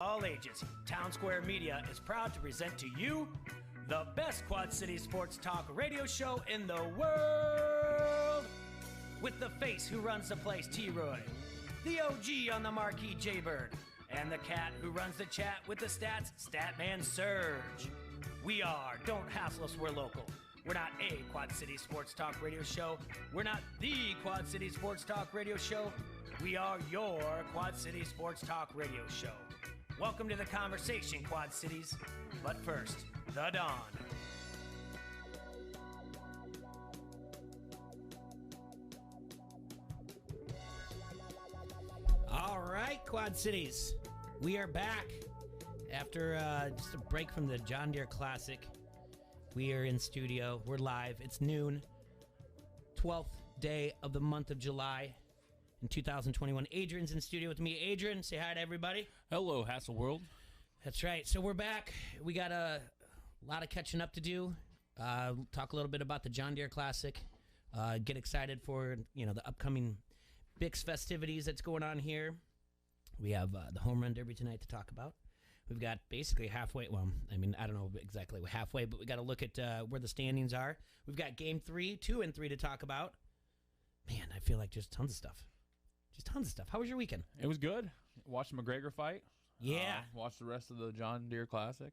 All ages, Town Square Media is proud to present to you the best Quad City sports talk radio show in the world. With the face who runs the place, T-Roy, the OG on the marquee, J-Bird, and the cat who runs the chat with the stats, Statman Surge. We are Don't Hassle Us, We're Local. We're not a Quad City sports talk radio show. We're not the Quad City sports talk radio show. We are your Quad City sports talk radio show. Welcome to the conversation, Quad Cities. But first, the Dawn. All right, Quad Cities. We are back after just a break from the John Deere Classic. We are in studio. We're live. It's noon. 12th day of the month of July. In 2021, Adrian's in studio with me. Adrian, say hi to everybody. Hello, Hassle World. That's right. So we're back. We got a lot of catching up to do. Talk a little bit about the John Deere Classic. Get excited for the upcoming Bix festivities that's going on here. We have the Home Run Derby tonight to talk about. We've got basically halfway. Well, I mean, I don't know exactly halfway, but we got to look at where the standings are. We've got Game 3, 2, and 3 to talk about. Man, I feel like just tons of stuff. Just tons of stuff. How was your weekend? It was good. Watched the McGregor fight. Yeah. Watched the rest of the John Deere Classic.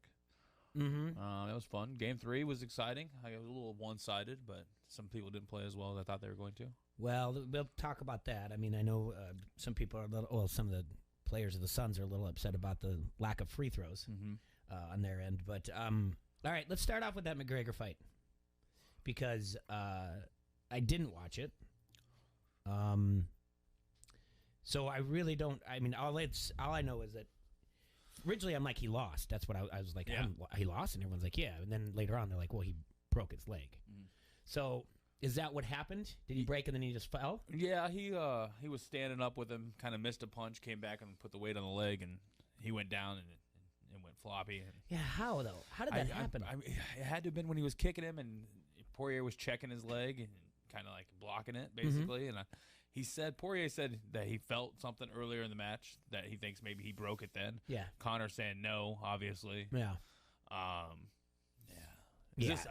Mm-hmm. That was fun. Game 3 was exciting. I was a little one-sided, but some people didn't play as well as I thought they were going to. Well, we'll talk about that. I mean, I know some people are some of the players of the Suns are a little upset about the lack of free throws on their end. But, all right, let's start off with that McGregor fight because I didn't watch it. So I really don't. I mean, all I know is that originally I'm like, he lost. That's what I was like. Yeah. He lost, and everyone's like, yeah. And then later on, they're like, well, he broke his leg. So is that what happened? Did he break and then he just fell? Yeah, he was standing up with him, kind of missed a punch, came back and put the weight on the leg, and he went down and went floppy. And yeah, how though? How did that happen? It had to have been when he was kicking him, and Poirier was checking his leg and kind of like blocking it, basically, and Poirier said that he felt something earlier in the match that he thinks maybe he broke it then. Yeah. Conor saying no, obviously. Yeah. I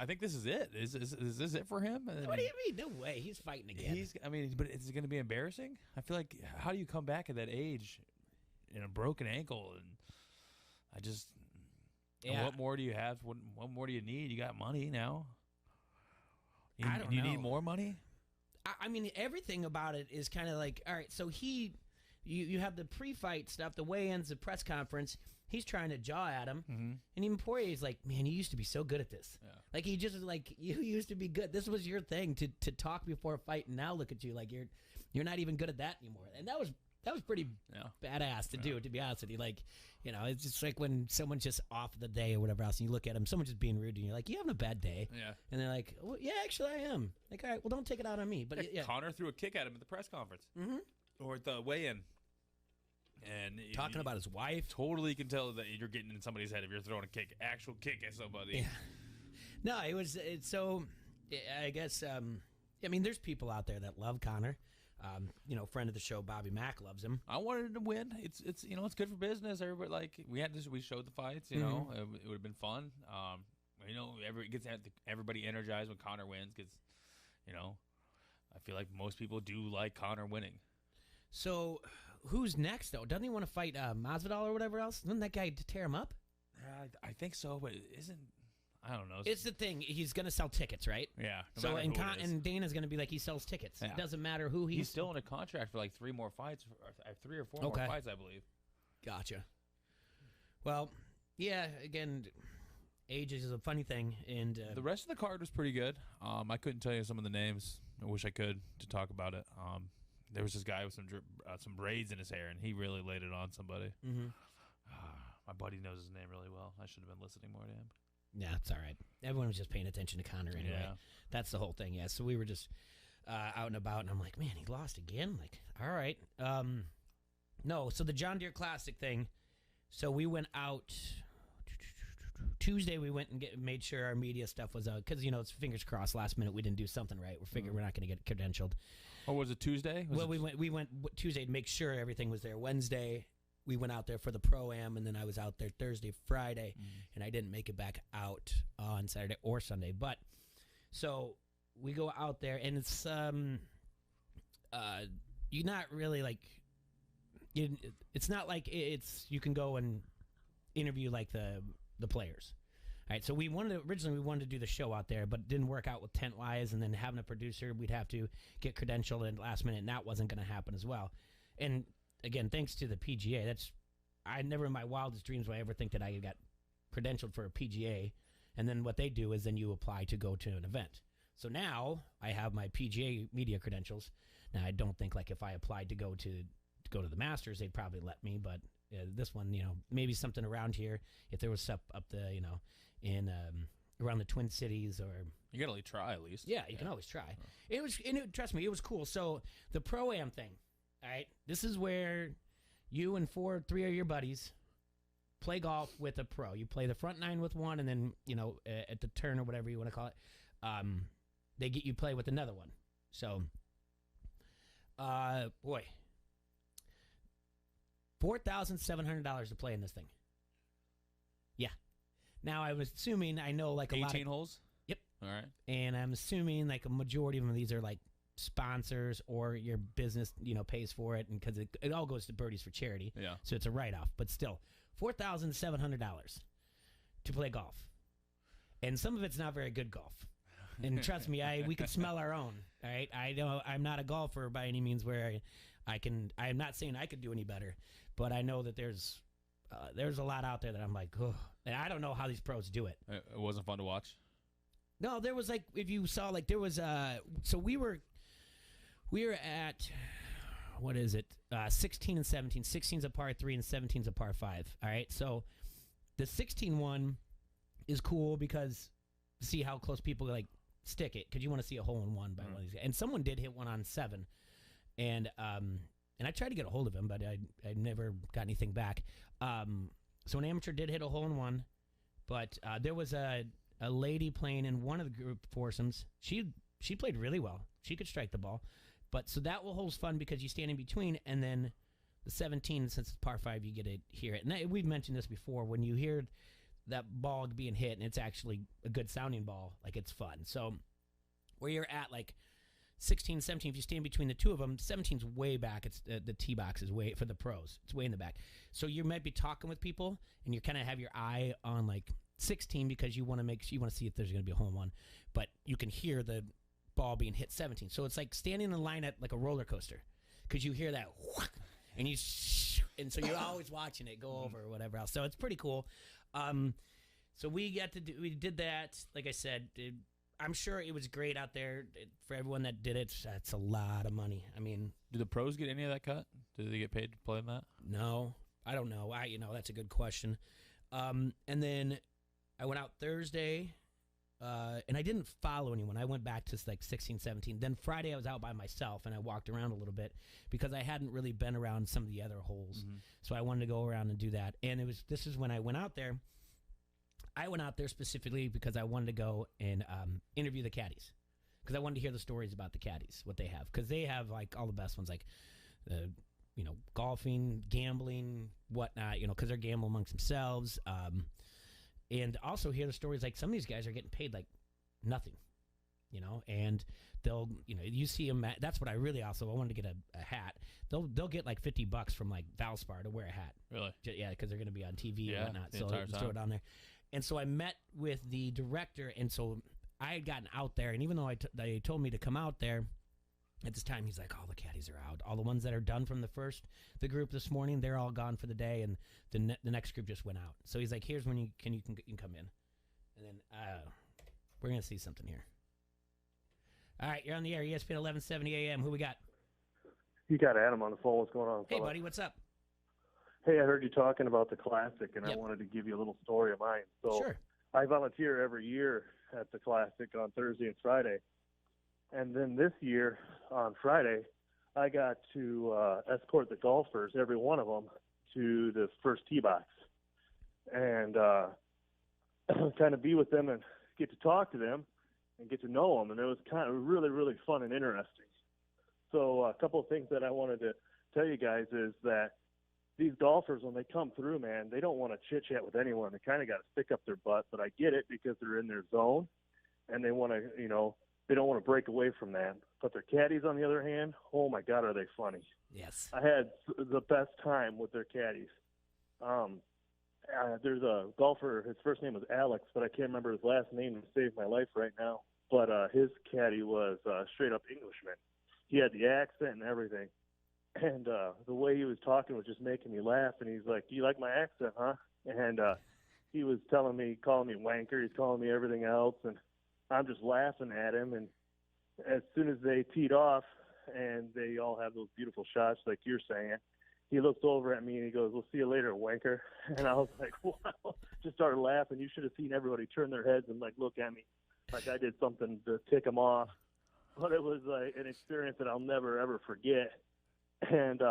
think this is it. Is this it for him? What do you mean? No way. He's fighting again. But is it going to be embarrassing? I feel like, how do you come back at that age in a broken ankle? And what more do you have? What more do you need? You got money now. I don't know. You need more money? I mean, everything about it is kind of like, all right, so you have the pre-fight stuff, the weigh-ins, the press conference. He's trying to jaw at him. And even Poirier's like, man, you used to be so good at this. Yeah. Like, he just was like, you used to be good. This was your thing to talk before a fight, and now look at you. Like, you're not even good at that anymore. And that was pretty badass to do, to be honest with you. Like, it's just like when someone's just off the day or whatever else, and you look at them, someone's just being rude, and you're like, you having a bad day? Yeah. And they're like, well, yeah, actually I am. Like, all right, well, don't take it out on me. But yeah. Conor threw a kick at him at the press conference. Or at the weigh-in. And talking about his wife. Totally can tell that you're getting in somebody's head if you're throwing a actual kick at somebody. Yeah. No, it's so, I guess, I mean, there's people out there that love Conor. Friend of the show, Bobby Mack, loves him. I wanted him to win. It's it's good for business. Everybody, like, we showed the fights. It would have been fun. It gets everybody energized when Conor wins because, I feel like most people do like Conor winning. So, who's next though? Doesn't he want to fight Masvidal or whatever else? Doesn't that guy tear him up? I think so, but it isn't. I don't know. It's the thing. He's going to sell tickets, right? Yeah. So and Dana's going to be like, he sells tickets. Yeah. It doesn't matter who he's still in a contract for like 3 more fights, 3 or 4 more fights, I believe. Gotcha. Well, yeah. Again, age is a funny thing, and the rest of the card was pretty good. I couldn't tell you some of the names. I wish I could to talk about it. There was this guy with some braids in his hair, and he really laid it on somebody. My buddy knows his name really well. I should have been listening more to him. Yeah, it's all right. Everyone was just paying attention to Conor anyway. Yeah. That's the whole thing, yeah. So we were just out and about, and I'm like, man, he lost again? Like, all right. No, so the John Deere Classic thing, so we went out Tuesday. We went and made sure our media stuff was out, because, it's fingers crossed last minute we didn't do something right. We're figuring we're not going to get credentialed. Oh, was it Tuesday? We went Tuesday to make sure everything was there. Wednesday, we went out there for the Pro-Am, and then I was out there Thursday, Friday, and I didn't make it back out on Saturday or Sunday. But so we go out there, and it's you're not really like it's not like it's you can go and interview like the players. All right, so originally we wanted to do the show out there, but it didn't work out with tent wise, and then having a producer, we'd have to get credentialed at last minute, and that wasn't going to happen as well. And again, thanks to the PGA, I never in my wildest dreams would I ever think that I got credentialed for a PGA, and then what they do is then you apply to go to an event. So now I have my PGA media credentials. Now I don't think like if I applied to go to the Masters, they'd probably let me, but this one, maybe something around here, if there was stuff up the, in around the Twin Cities or you gotta try at least. Yeah, you can always try. Trust me, it was cool. So the Pro-Am thing, all right, this is where you and three of your buddies play golf with a pro. You play the front nine with one, and then at the turn or whatever you want to call it, they get you play with another one. So, boy, $4,700 to play in this thing. Yeah. Now I was assuming I know like 18 holes. Yep. All right. And I'm assuming like a majority of them these are like sponsors or your business pays for it, and because it all goes to Birdies for charity. Yeah. So it's a write-off, but still $4,700 to play golf, and some of it's not very good golf. And trust me, we could smell our own. All right, I know I'm not a golfer by any means where I'm not saying I could do any better, but I know that there's a lot out there that I'm like, oh, and I don't know how these pros do it. It wasn't fun to watch. No, there was like if you saw like there was so we were at what is it 16 and 17. 16's a par 3 and 17's a par 5. All right, so the 16 one is cool because see how close people like stick it because you want to see a hole in one by one of these guys. And someone did hit one on 7, and I tried to get a hold of him, but I never got anything back. So an amateur did hit a hole in one, but there was a lady playing in one of the group foursomes. She played really well. She could strike the ball, but so that hole's fun because you stand in between, and then the 17, since it's par 5, you get to hear it. And we've mentioned this before. When you hear that ball being hit and it's actually a good sounding ball, like it's fun. So where you're at like 16, 17, if you stand between the two of them, 17's way back. It's the tee box is way for the pros. It's way in the back. So you might be talking with people and you kind of have your eye on like 16 because you want to see if there's going to be a hole in one, but you can hear the ball being hit 17. So it's like standing in line at like a roller coaster because you hear that and and so you're always watching it go over or whatever else. So it's pretty cool. So we did that. Like I said, I'm sure it was great out there for everyone that did it. That's a lot of money. I mean, do the pros get any of that cut? Do they get paid to play in that? No, I don't know. That's a good question. And then I went out Thursday, and I didn't follow anyone. I went back to like 16, 17. Then Friday I was out by myself, and I walked around a little bit because I hadn't really been around some of the other holes. Mm-hmm. So I wanted to go around and do that. And this is when I went out there. I went out there specifically because I wanted to go and interview the caddies because I wanted to hear the stories about the caddies, what they have, because they have like all the best ones, like golfing, gambling, whatnot, because they're gambling amongst themselves, and also hear the stories like some of these guys are getting paid like nothing, and they'll you see them. That's what I wanted to get a hat. They'll get like $50 from like Valspar to wear a hat. Really? Yeah, because they're going to be on TV and whatnot. So just throw it on there. And so I met with the director, and so I had gotten out there, and even though they told me to come out there, at this time he's like, all the caddies are out. All the ones that are done from the group this morning, they're all gone for the day, and the next group just went out. So he's like, here's when you can come in. And then we're going to see something here. All right, you're on the air, ESPN 1170 AM. Who we got? You got Adam on the phone. What's going on, Hey, fella? buddy, what's up? Hey, I heard you talking about the Classic, and Yep. I wanted to give you a little story of mine. So Sure. I volunteer every year at the Classic on Thursday and Friday. And then this year on Friday, I got to escort the golfers, every one of them, to the first tee box and kind of be with them and get to talk to them and get to know them. And it was kind of really, really fun and interesting. So a couple of things that I wanted to tell you guys is that these golfers, when they come through, man, they don't want to chit chat with anyone. They kind of got to stick up their butt, but I get it because they're in their zone and they want to, they don't want to break away from that. But their caddies, on the other hand, oh my God, are they funny? Yes. I had the best time with their caddies. There's a golfer, his first name was Alex, but I can't remember his last name to save my life right now. But his caddy was straight up Englishman. He had the accent and everything. And the way he was talking was just making me laugh. And he's like, "Do you like my accent, huh?" And he was calling me wanker. He's calling me everything else. And I'm just laughing at him. And as soon as they teed off and they all have those beautiful shots like you're saying, he looks over at me and he goes, "We'll see you later, wanker." And I was like, wow. Just started laughing. You should have seen everybody turn their heads and like look at me like I did something to tick them off. But it was like an experience that I'll never, ever forget. And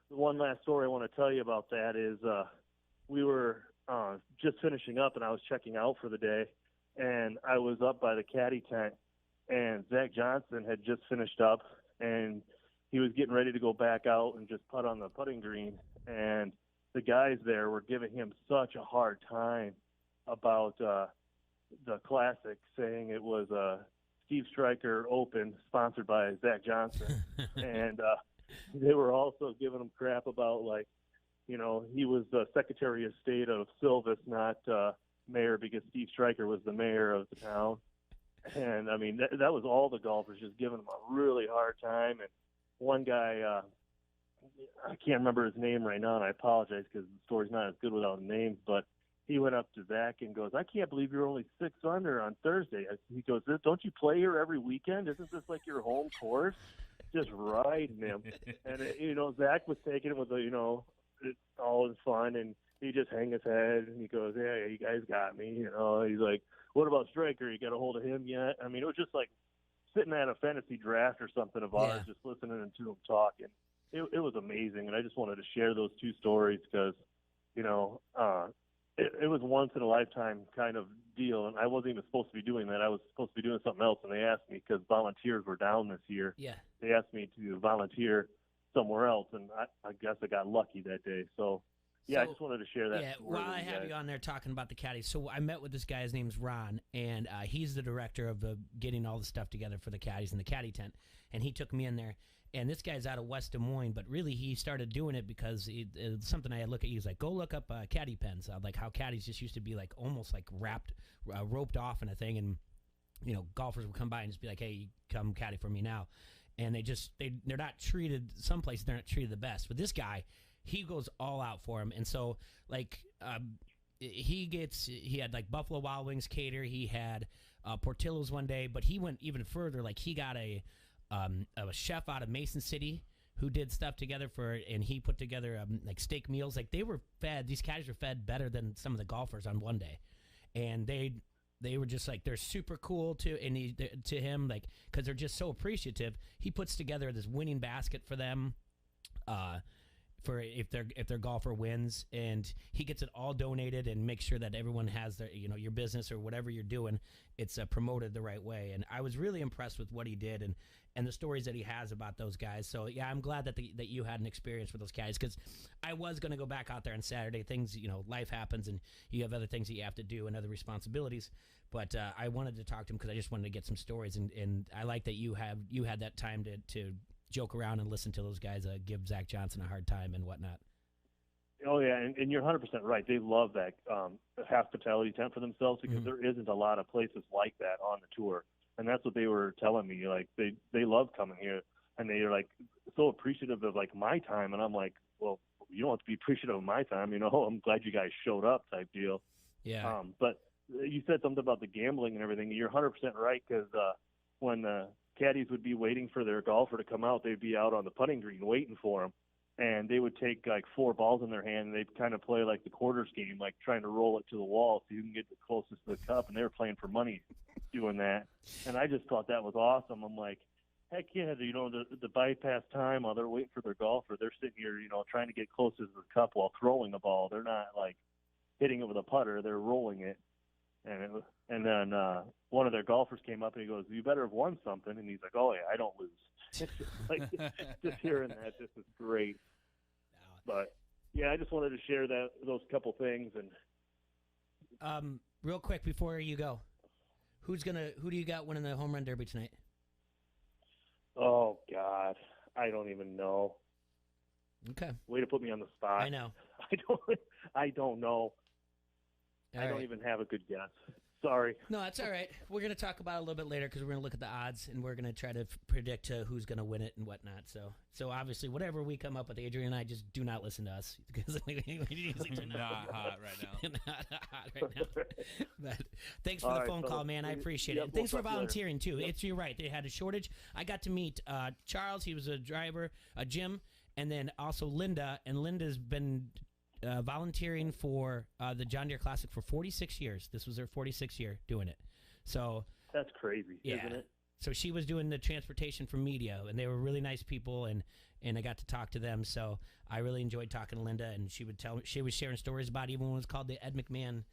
one last story I want to tell you about that is we were just finishing up, and I was checking out for the day, and I was up by the caddy tent, and Zach Johnson had just finished up, and he was getting ready to go back out and just putt on the putting green, and the guys there were giving him such a hard time about the Classic, saying it was a Steve Stryker Open sponsored by Zach Johnson, and they were also giving him crap about, like, he was the Secretary of State of Silvis, not mayor, because Steve Stryker was the mayor of the town. And, I mean, that was all the golfers just giving him a really hard time. And one guy, I can't remember his name right now, and I apologize because the story's not as good without names, but he went up to Zach and goes, "I can't believe you're only 6 under on Thursday." He goes, "Don't you play here every weekend? Isn't this like your home course?" Just riding him. And, Zach was taking it with it's all in fun, and he just hang his head, and he goes, "Yeah, you guys got me." He's like, "What about Stryker? You got a hold of him yet?" I mean, it was just like sitting at a fantasy draft or something of ours, just listening to him talk. And it was amazing, and I just wanted to share those two stories because, it was once in a lifetime kind of deal, and I wasn't even supposed to be doing that. I was supposed to be doing something else, and they asked me because volunteers were down this year. Yeah. They asked me to volunteer somewhere else, and I guess I got lucky that day. So, I just wanted to share that. Yeah, while I have you on there talking about the caddies, so I met with this guy. His name's Ron, and he's the director of getting all the stuff together for the caddies in the caddy tent, and he took me in there. And this guy's out of West Des Moines, but really he started doing it because it's something I look at. He's like, "Go look up caddy pens, like how caddies just used to be like almost like roped off in a thing, and golfers would come by and just be like, 'Hey, come caddy for me now,' and they're not treated. Some places they're not treated the best, but this guy, he goes all out for him, and so like he had like Buffalo Wild Wings cater, he had Portillo's one day, but he went even further. Like he got a chef out of Mason City who did stuff together and he put together like steak meals. Like these caddies were fed better than some of the golfers on one day, and they were just like, they're super cool to him, like, because they're just so appreciative. He puts together this winning basket for them, for if their golfer wins, and he gets it all donated and makes sure that everyone has their your business or whatever you're doing, it's promoted the right way. And I was really impressed with what he did and the stories that he has about those guys. So yeah, I'm glad that you had an experience with those guys, because I was going to go back out there on Saturday. Things, life happens and you have other things that you have to do and other responsibilities. But I wanted to talk to him because I just wanted to get some stories, and I like that you had that time to joke around and listen to those guys give Zach Johnson a hard time and whatnot. Oh, yeah, and you're 100% right. They love that hospitality tent for themselves because there isn't a lot of places like that on the tour. And that's what they were telling me. Like, they love coming here, and they're, like, so appreciative of, like, my time. And I'm like, well, you don't have to be appreciative of my time. I'm glad you guys showed up type deal. Yeah. But you said something about the gambling and everything. You're 100% right because when the caddies would be waiting for their golfer to come out, they'd be out on the putting green waiting for them. And they would take like 4 balls in their hand, and they'd kind of play like the quarters game, like trying to roll it to the wall so you can get the closest to the cup. And they were playing for money doing that. And I just thought that was awesome. I'm like, heck yeah, the bypass time while they're waiting for their golfer, they're sitting here, trying to get closest to the cup while throwing the ball. They're not like hitting it with a putter, they're rolling it. And then one of their golfers came up and he goes, "You better have won something." And he's like, "Oh yeah, I don't lose." It's just like just hearing that, this is great. But yeah, I just wanted to share those couple things. And Real quick before you go, who do you got winning the home run derby tonight? oh God, I don't even know. Okay. Way to put me on the spot. I know. I don't know. I don't even have a good guess. Sorry. No, that's all right. We're going to talk about it a little bit later because we're going to look at the odds and we're going to try to predict who's going to win it and whatnot. So obviously, whatever we come up with, Adrian and I just do not listen to us because we usually do Not hot right now. not hot right now. But thanks for All the right, phone fellas. call, man. I appreciate Yep, it. And thanks we'll for talk to you later. volunteering too. You're right. They had a shortage. I got to meet Charles. He was a driver, Jim, and then also Linda. And Linda's been volunteering for the John Deere Classic for 46 years. This was her 46th year doing it. So That's crazy, yeah. isn't it? So she was doing the transportation for media, and they were really nice people, and I got to talk to them. So I really enjoyed talking to Linda, and she was sharing stories about even when it was called the Ed McMahon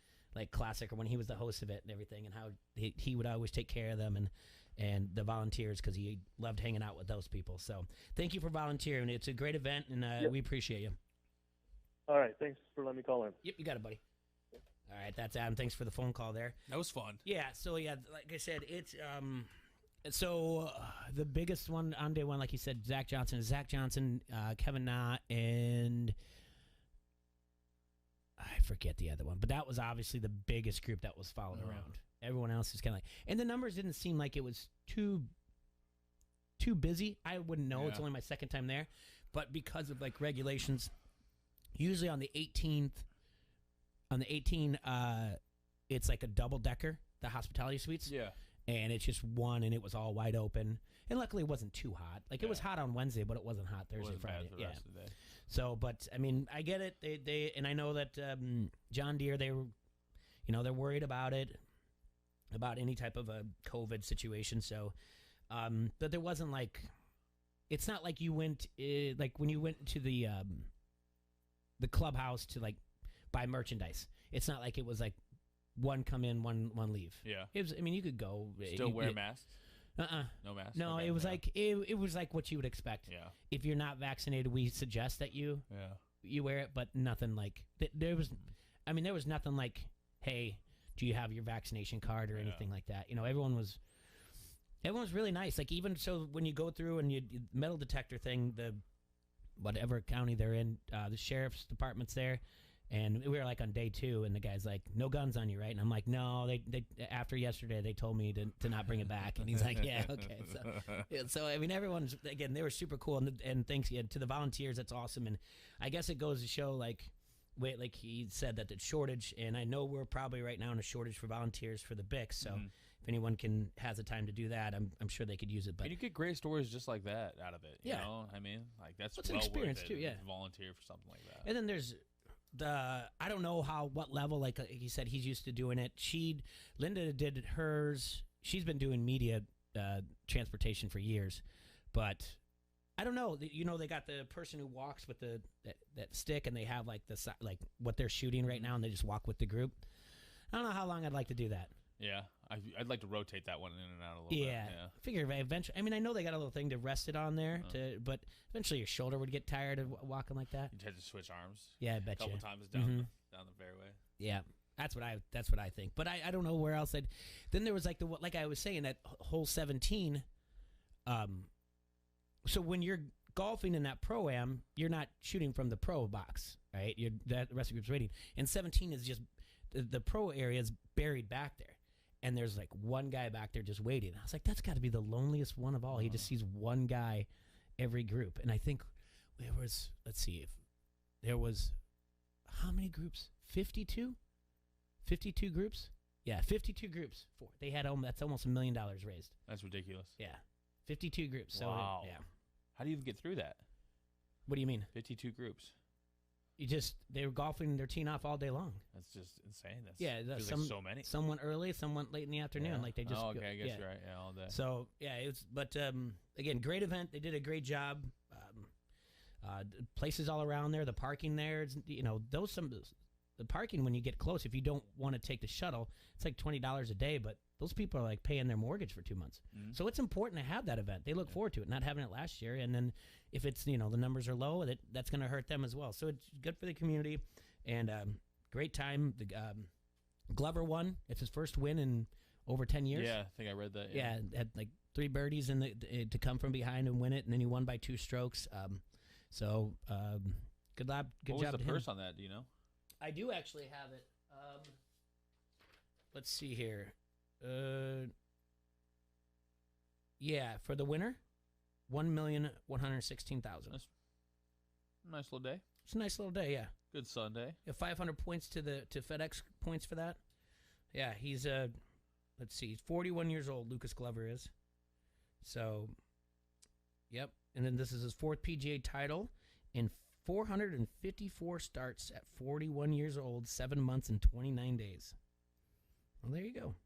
Classic, or when he was the host of it and everything, and how he would always take care of them and the volunteers because he loved hanging out with those people. So thank you for volunteering. It's a great event, and we appreciate you. All right, thanks for letting me call in. Yep, you got it, buddy. All right, that's Adam. Thanks for the phone call there. That was fun. Yeah, so yeah, like I said, it's the biggest one on day one, like you said, Zach Johnson, Kevin Na, and I forget the other one, but that was obviously the biggest group that was followed around. Everyone else is kind of like, and the numbers didn't seem like it was too busy. I wouldn't know. It's only my second time there, but because of regulations, usually on the 18th. On the 18, it's like a double-decker, the hospitality suites. Yeah. And it's just one, and it was all wide open. And luckily, it wasn't too hot. It was hot on Wednesday, but it wasn't hot Thursday, Friday. Bad for the rest of the day. So, but, I mean, I get it. They and I know that John Deere, they were, they're worried about it, about any type of a COVID situation. So, but there wasn't it's not like you went, when you went to the clubhouse to, buy merchandise. It's not like it was one come in, one leave. Yeah. It was. I mean, you could go. Still wear masks? No masks? No, Okay, it was yeah. it was like what you would expect. Yeah. If you're not vaccinated, we suggest that you wear it, but nothing there was. I mean, there was nothing like, hey, do you have your vaccination card or anything like that? Everyone was really nice. Even so, when you go through and you metal detector thing, the whatever county they're in, the sheriff's department's there. And we were on day 2, and the guy's like, "No guns on you, right?" And I'm like, "No, they after yesterday they told me to not bring it back." And he's like, "Yeah, okay." So I mean, everyone's again, they were super cool, and thanks to the volunteers, that's awesome. And I guess it goes to show like he said that the shortage, and I know we're probably right now in a shortage for volunteers for the BICs. So if anyone has the time to do that, I'm sure they could use it. But and you get great stories just like that out of it. You know? I mean, that's it's an well experience worth it too. Yeah, to volunteer for something like that. And then there's. I don't know what level, like he said, he's used to doing it. Linda did hers. She's been doing media transportation for years, but I don't know. They got the person who walks with that stick, and they have what they're shooting right now, and they just walk with the group. I don't know how long I'd like to do that. Yeah, I'd like to rotate that one in and out a little bit. Yeah, I figure eventually. I mean, I know they got a little thing to rest it on there, but eventually your shoulder would get tired of walking like that. You'd have to switch arms. Yeah, I bet you. A couple times down the fairway. Yeah, that's what I think. But I don't know where else. Then there was like I was saying, that hole 17. So when you're golfing in that pro-am, you're not shooting from the pro box, right? The rest of the group's waiting. And 17 is just the pro area is buried back there. And there's one guy back there just waiting. I was like, that's got to be the loneliest one of all. He just sees one guy every group. And I think let's see if there was, how many groups? 52? 52 groups? Yeah, 52 groups. They had that's almost $1 million raised. That's ridiculous. Yeah, 52 groups. So wow. Yeah. How do you even get through that? What do you mean? 52 groups. They were golfing their team off all day long. That's just insane. That's so many. Some went early, some went late in the afternoon. Yeah. They just. Oh, okay, I guess you're right. Yeah, all day. So yeah, it's but again, great event. They did a great job. Places all around there, the parking there. Those the parking when you get close, if you don't want to take the shuttle, it's like $20 a day, but those people are like paying their mortgage for 2 months. Mhm. So it's important to have that event. They look forward to it, not having it last year. And then if it's, the numbers are low, that's going to hurt them as well. So it's good for the community, and great time. The Glover won. It's his first win in over 10 years. Yeah, I think I read that. Yeah, had like 3 birdies to come from behind and win it, and then he won by 2 strokes. Good job. Good What job was the to him. purse on that? Do you know? I do actually have it. Let's see here. Yeah, for the winner, $1,116,000. Nice little day. It's a nice little day. Yeah, Good Sunday. 500 points to FedEx points for that. Yeah, he's let's see, 41 years old. Lucas Glover is. So, yep. And then this is his 4th PGA title in 454 starts at 41 years old, 7 months and 29 days. Well, there you go.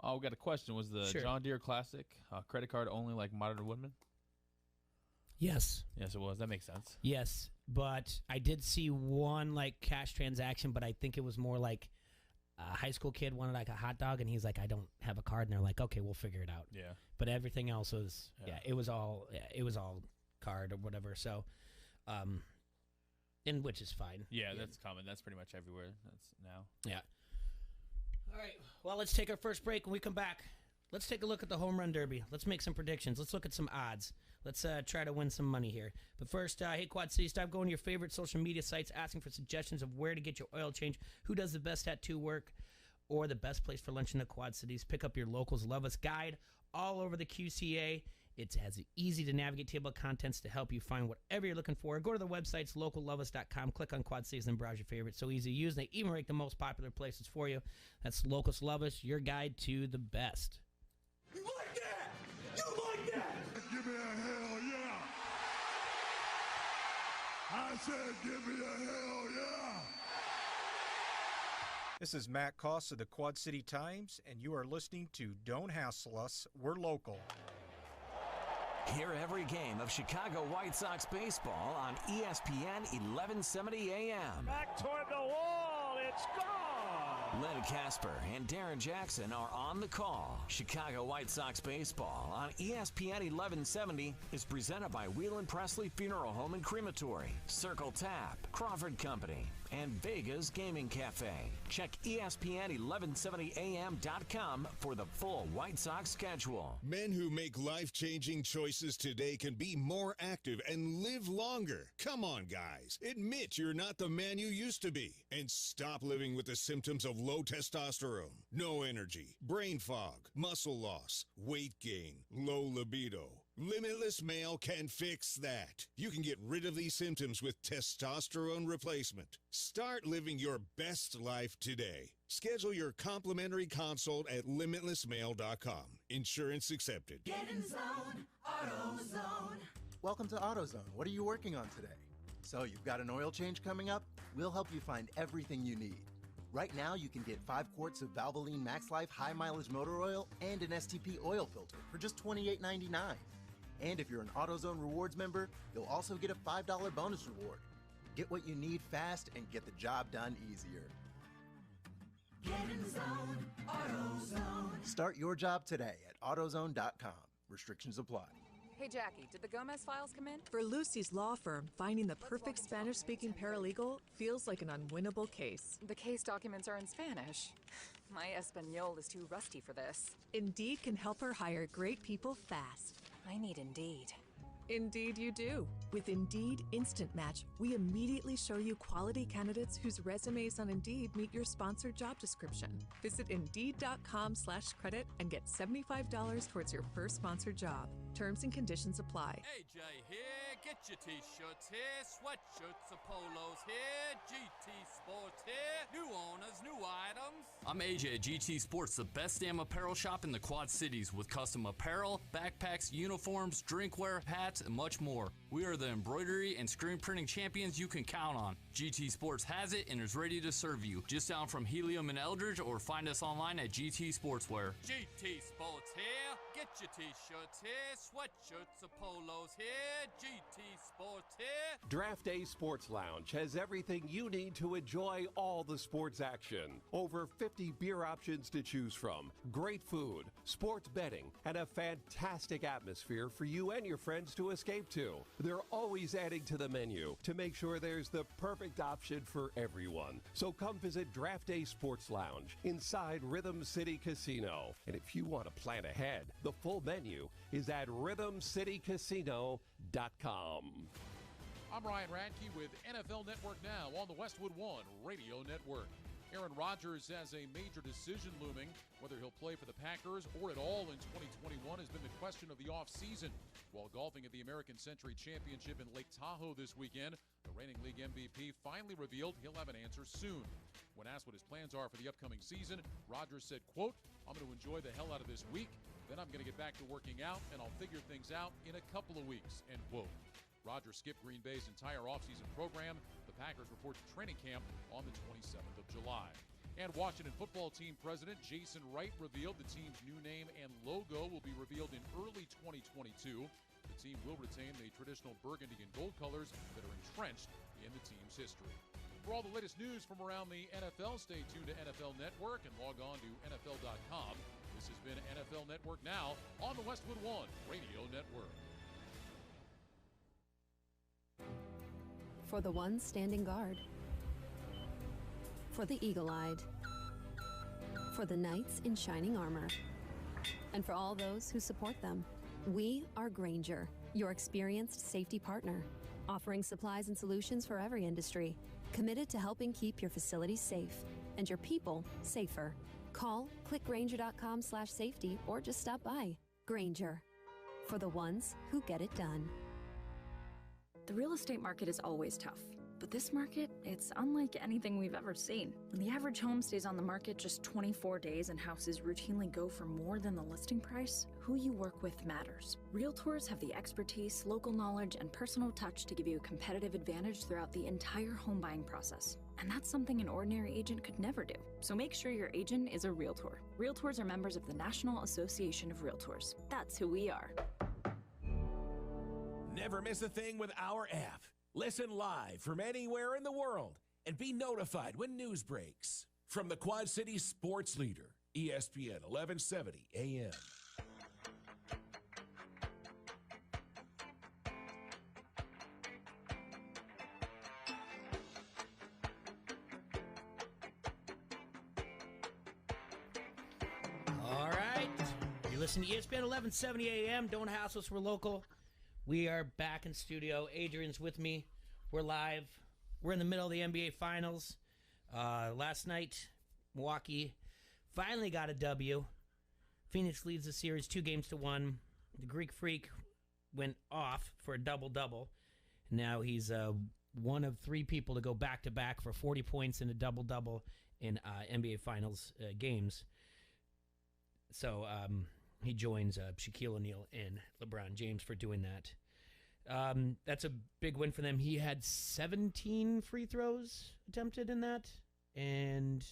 Oh, we got a question. Was the Sure. John Deere Classic credit card only like modern woodmen? Yes. Yes, it was. That makes sense. Yes, but I did see one like cash transaction, but I think it was more like a high school kid wanted like a hot dog, and he's like, I don't have a card, and they're like, okay, we'll figure it out. Yeah. But everything else was, Yeah. it was all card or whatever. So, and which is fine. Yeah, that's common. That's pretty much everywhere. That's now. Yeah. All right. Well, let's take our first break. When we come back, let's take a look at the home run derby. Let's make some predictions. Let's look at some odds. Let's try to win some money here. But first, hey, Quad City, stop going to your favorite social media sites asking for suggestions of where to get your oil change, who does the best tattoo work, or the best place for lunch in the Quad Cities. Pick up your Locals Love Us guide all over the QCA. It has easy-to-navigate table of contents to help you find whatever you're looking for. Go to the websites, localloveus.com. Click on Quad Cities and browse your favorites. So easy to use. They even rank the most popular places for you. That's Locals Love Us, your guide to the best. You like that? You like that? Give me a hell yeah. I said give me a hell yeah. This is Matt Koss of the Quad City Times, and you are listening to Don't Hassle Us, We're Local. Hear every game of Chicago White Sox baseball on ESPN 1170 AM. Back toward the wall, it's gone! Len Casper and Darren Jackson are on the call. Chicago White Sox baseball on ESPN 1170 is presented by Wheelan Presley Funeral Home and Crematory, Circle Tap, Crawford Company, and Vegas Gaming Cafe. Check ESPN1170am.com for the full White Sox schedule. Men who make life-changing choices today can be more active and live longer. Come on, guys. Admit you're not the man you used to be. And stop living with the symptoms of low testosterone, no energy, brain fog, muscle loss, weight gain, low libido. Limitless Male can fix that. You can get rid of these symptoms with testosterone replacement. Start living your best life today. Schedule your complimentary consult at limitlessmale.com. Insurance accepted. Get in the zone, AutoZone. Welcome to AutoZone. What are you working on today? So you've got an oil change coming up? We'll help you find everything you need. Right now, you can get 5 quarts of Valvoline Max Life high mileage motor oil and an STP oil filter for just $28.99. And if you're an AutoZone Rewards member, you'll also get a $5 bonus reward. Get what you need fast and get the job done easier. Get in the zone, AutoZone. Start your job today at AutoZone.com. Restrictions apply. Hey, Jackie, did the Gomez files come in? For Lucy's law firm, finding the perfect Spanish-speaking paralegal feels like an unwinnable case. The case documents are in Spanish. My Espanol is too rusty for this. Indeed can help her hire great people fast. I need Indeed. Indeed you do. With Indeed Instant Match, we immediately show you quality candidates whose resumes on Indeed meet your sponsored job description. Visit Indeed.com/credit and get $75 towards your first sponsored job. Terms and conditions apply. AJ here, get your t-shirts here, sweatshirts or polos here, GT Sports here, new owners, new items. I'm AJ at GT Sports, the best damn apparel shop in the Quad Cities with custom apparel, backpacks, uniforms, drinkware, hats, and much more. We are the embroidery and screen printing champions you can count on. GT Sports has it and is ready to serve you. Just down from Helium and Eldridge or find us online at GT Sportswear. GT Sports here. Get your t-shirts here, sweatshirts or polos here. GT Sports here. Draft Day Sports Lounge has everything you need to enjoy all the sports action. Over 50 beer options to choose from, great food, sports betting, and a fantastic atmosphere for you and your friends to escape to. They're always adding to the menu to make sure there's the perfect option for everyone. So come visit Draft Day Sports Lounge inside Rhythm City Casino. And if you want to plan ahead, the full menu is at rhythmcitycasino.com. I'm Ryan Radke with NFL Network Now on the Westwood One Radio Network. Aaron Rodgers has a major decision looming. Whether he'll play for the Packers or at all in 2021 has been the question of the offseason. While golfing at the American Century Championship in Lake Tahoe this weekend, the reigning league MVP finally revealed he'll have an answer soon. When asked what his plans are for the upcoming season, Rodgers said, quote, "I'm going to enjoy the hell out of this week. Then I'm going to get back to working out, and I'll figure things out in a couple of weeks," end quote. Rodgers skipped Green Bay's entire offseason program. The Packers report to training camp on the 27th of July. And Washington football team president Jason Wright revealed the team's new name and logo will be revealed in early 2022. The team will retain the traditional burgundy and gold colors that are entrenched in the team's history. For all the latest news from around the NFL, stay tuned to NFL Network and log on to NFL.com. This has been NFL Network Now on the Westwood One Radio Network. For the ones standing guard, for the eagle-eyed, for the knights in shining armor, and for all those who support them. We are Grainger, your experienced safety partner, offering supplies and solutions for every industry, committed to helping keep your facilities safe and your people safer. Call clickgrainger.com/safety or just stop by. Grainger, for the ones who get it done. The real estate market is always tough, but this market, it's unlike anything we've ever seen. When the average home stays on the market just 24 days and houses routinely go for more than the listing price, who you work with matters. Realtors have the expertise, local knowledge, and personal touch to give you a competitive advantage throughout the entire home buying process. And that's something an ordinary agent could never do. So make sure your agent is a Realtor. Realtors are members of the National Association of Realtors. That's who we are. Never miss a thing with our app. Listen live from anywhere in the world and be notified when news breaks. From the Quad City sports leader, ESPN 1170 AM. All right. You're listening to ESPN 1170 AM. Don't hassle us, we're local. We are back in studio. Adrian's with me. We're live. We're in the middle of the NBA Finals. Last night, Milwaukee finally got a W. Phoenix leads the series 2-1. The Greek Freak went off for a double-double. Now he's one of three people to go back-to-back for 40 points in a double-double in NBA Finals games. So he joins Shaquille O'Neal and LeBron James for doing that. That's a big win for them. He had 17 free throws attempted in that, and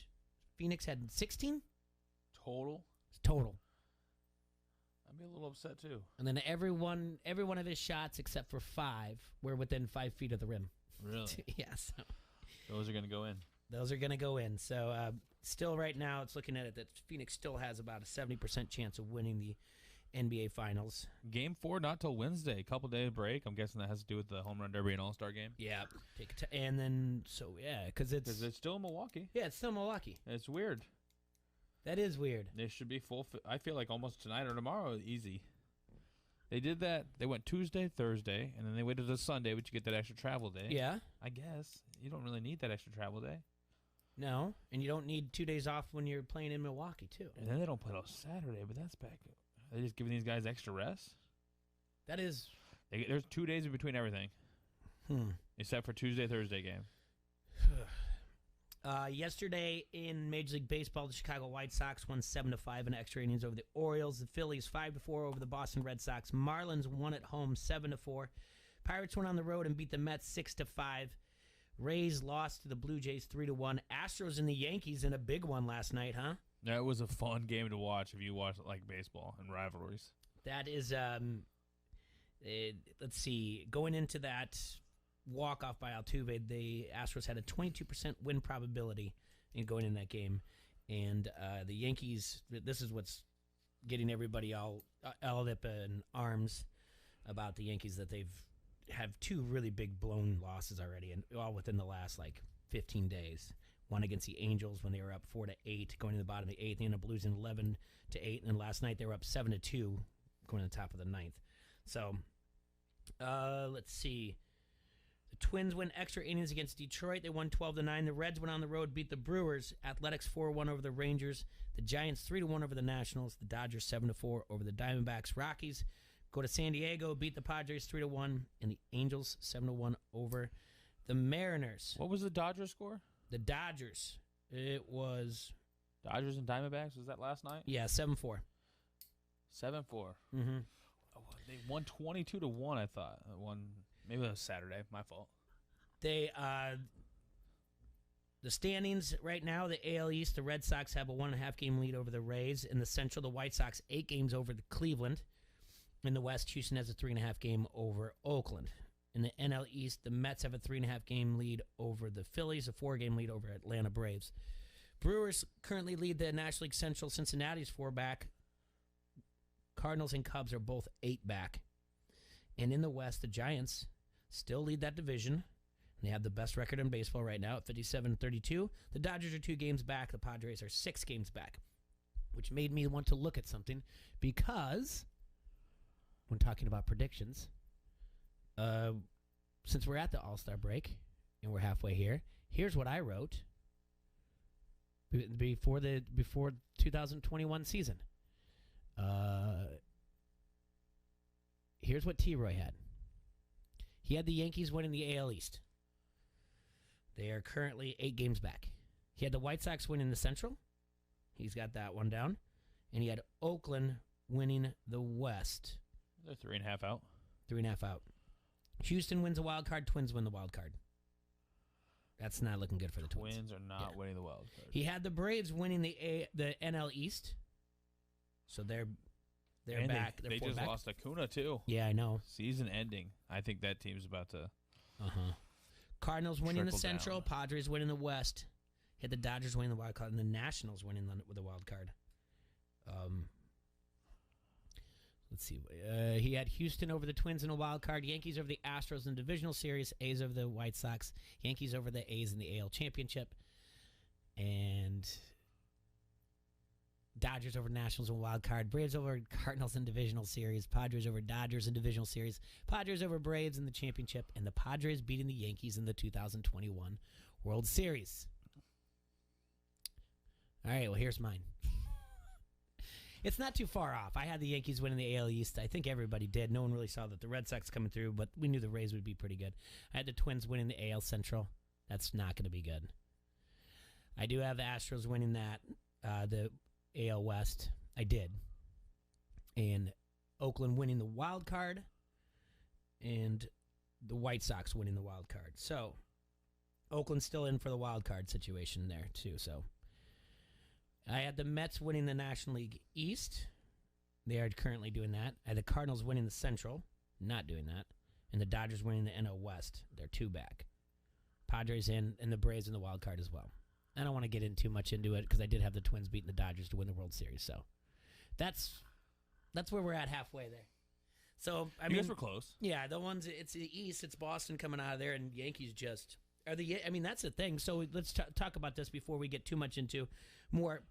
Phoenix had 16 total. I'd be a little upset too. And then every one of his shots except for 5 were within 5 feet of the rim. Really? Yeah. So those are going to go in. Those are going to go in. So still right now it's looking at it that Phoenix still has about a 70% chance of winning the NBA Finals. Game 4 not till Wednesday. Couple day break. I'm guessing that has to do with the Home Run Derby and All-Star game. Yeah. And then, because it's still in Milwaukee. Yeah, it's still Milwaukee. It's weird. That is weird. They should be full. I feel like almost tonight or tomorrow, easy. They did that. They went Tuesday, Thursday, and then they waited till Sunday, but you get that extra travel day. Yeah. I guess. You don't really need that extra travel day. No, and you don't need 2 days off when you're playing in Milwaukee, too. And then they don't play till Saturday, but that's back. Are they just giving these guys extra rest? That is. There's 2 days in between everything. Except for Tuesday, Thursday game. Yesterday in Major League Baseball, the Chicago White Sox won 7-5 in extra innings over the Orioles. The Phillies 5-4 over the Boston Red Sox. Marlins won at home 7-4. Pirates went on the road and beat the Mets 6-5. Rays lost to the Blue Jays 3-1. Astros and the Yankees in a big one last night, huh? That was a fun game to watch if you watch like baseball and rivalries. That is, let's see, going into that walk-off by Altuve, the Astros had a 22% win probability in going in that game. And the Yankees, this is what's getting everybody all up in arms about the Yankees, that they've have two really big blown losses already, and all within the last, 15 days. One against the Angels when they were up 4-8, going to the bottom of the 8th. They ended up losing 11-8, and then last night they were up 7-2, going to the top of the 9th. So, let's see. The Twins win extra innings against Detroit. They won 12-9. The Reds went on the road, beat the Brewers. Athletics 4-1 over the Rangers. The Giants 3-1 over the Nationals. The Dodgers 7-4 over the Diamondbacks. Rockies go to San Diego, beat the Padres 3-1, and the Angels 7-1 over the Mariners. What was the Dodgers score? The Dodgers, it was Dodgers and Diamondbacks. Was that last night? Yeah, 7-4. 7-4. Mm-hmm. Oh, they won 22-1. I thought maybe that was Saturday. My fault. They the standings right now. The AL East, the Red Sox have a 1.5 game lead over the Rays. In the Central, the White Sox 8 games over the Cleveland. In the West, Houston has a 3.5 game over Oakland. In the NL East, the Mets have a 3.5 game lead over the Phillies, a 4 game lead over Atlanta Braves. Brewers currently lead the National League Central. Cincinnati's 4 back. Cardinals and Cubs are both 8 back. And in the West, the Giants still lead that division. They have the best record in baseball right now at 57-32. The Dodgers are 2 games back. The Padres are 6 games back, which made me want to look at something because when talking about predictions, since we're at the All-Star break and we're halfway here, here's what I wrote before 2021 season. Here's what T-Roy had. He had the Yankees winning the AL East. They are currently 8 games back. He had the White Sox winning the Central. He's got that one down. And he had Oakland winning the West. They're 3.5 out. 3.5 out. Houston wins the wild card. Twins win the wild card. That's not looking good for the Twins. Twins are not winning the wild card. He had the Braves winning the NL East. So they're and back. They just lost Acuna too. Yeah, I know. Season ending. I think that team's about to. Cardinals winning the trickle Central. down. Padres winning the West. He had the Dodgers winning the wild card, and the Nationals winning the wild card. Let's see. He had Houston over the Twins in a wild card. Yankees over the Astros in the divisional series. A's over the White Sox. Yankees over the A's in the AL Championship. And Dodgers over Nationals in a wild card. Braves over Cardinals in divisional series. Padres over Dodgers in divisional series. Padres over Braves in the championship. And the Padres beating the Yankees in the 2021 World Series. All right, well, here's mine. It's not too far off. I had the Yankees winning the AL East. I think everybody did. No one really saw that the Red Sox coming through, but we knew the Rays would be pretty good. I had the Twins winning the AL Central. That's not going to be good. I do have the Astros winning that, the AL West. I did. And Oakland winning the wild card, and the White Sox winning the wild card. So, Oakland's still in for the wild card situation there, too, so. I had the Mets winning the National League East. They are currently doing that. I had the Cardinals winning the Central. Not doing that. And the Dodgers winning the NL West. They're 2 back. Padres in, and the Braves in the wild card as well. I don't want to get in too much into it because I did have the Twins beating the Dodgers to win the World Series. So that's where we're at halfway there. So I mean, you guys were close. Yeah, the ones it's the East. It's Boston coming out of there, and Yankees just are the. I mean, that's the thing. So let's talk about this before we get too much into more.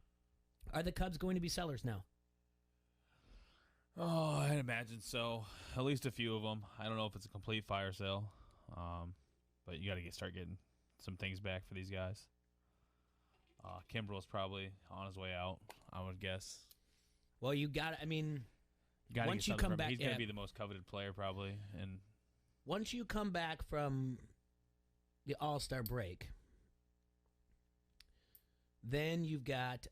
Are the Cubs going to be sellers now? Oh, I'd imagine so. At least a few of them. I don't know if it's a complete fire sale, but you got to start getting some things back for these guys. Kimbrel's probably on his way out, I would guess. Well, you got. I mean, once you come back, he's going to be the most coveted player probably. And once you come back from the All-Star break, then you've got.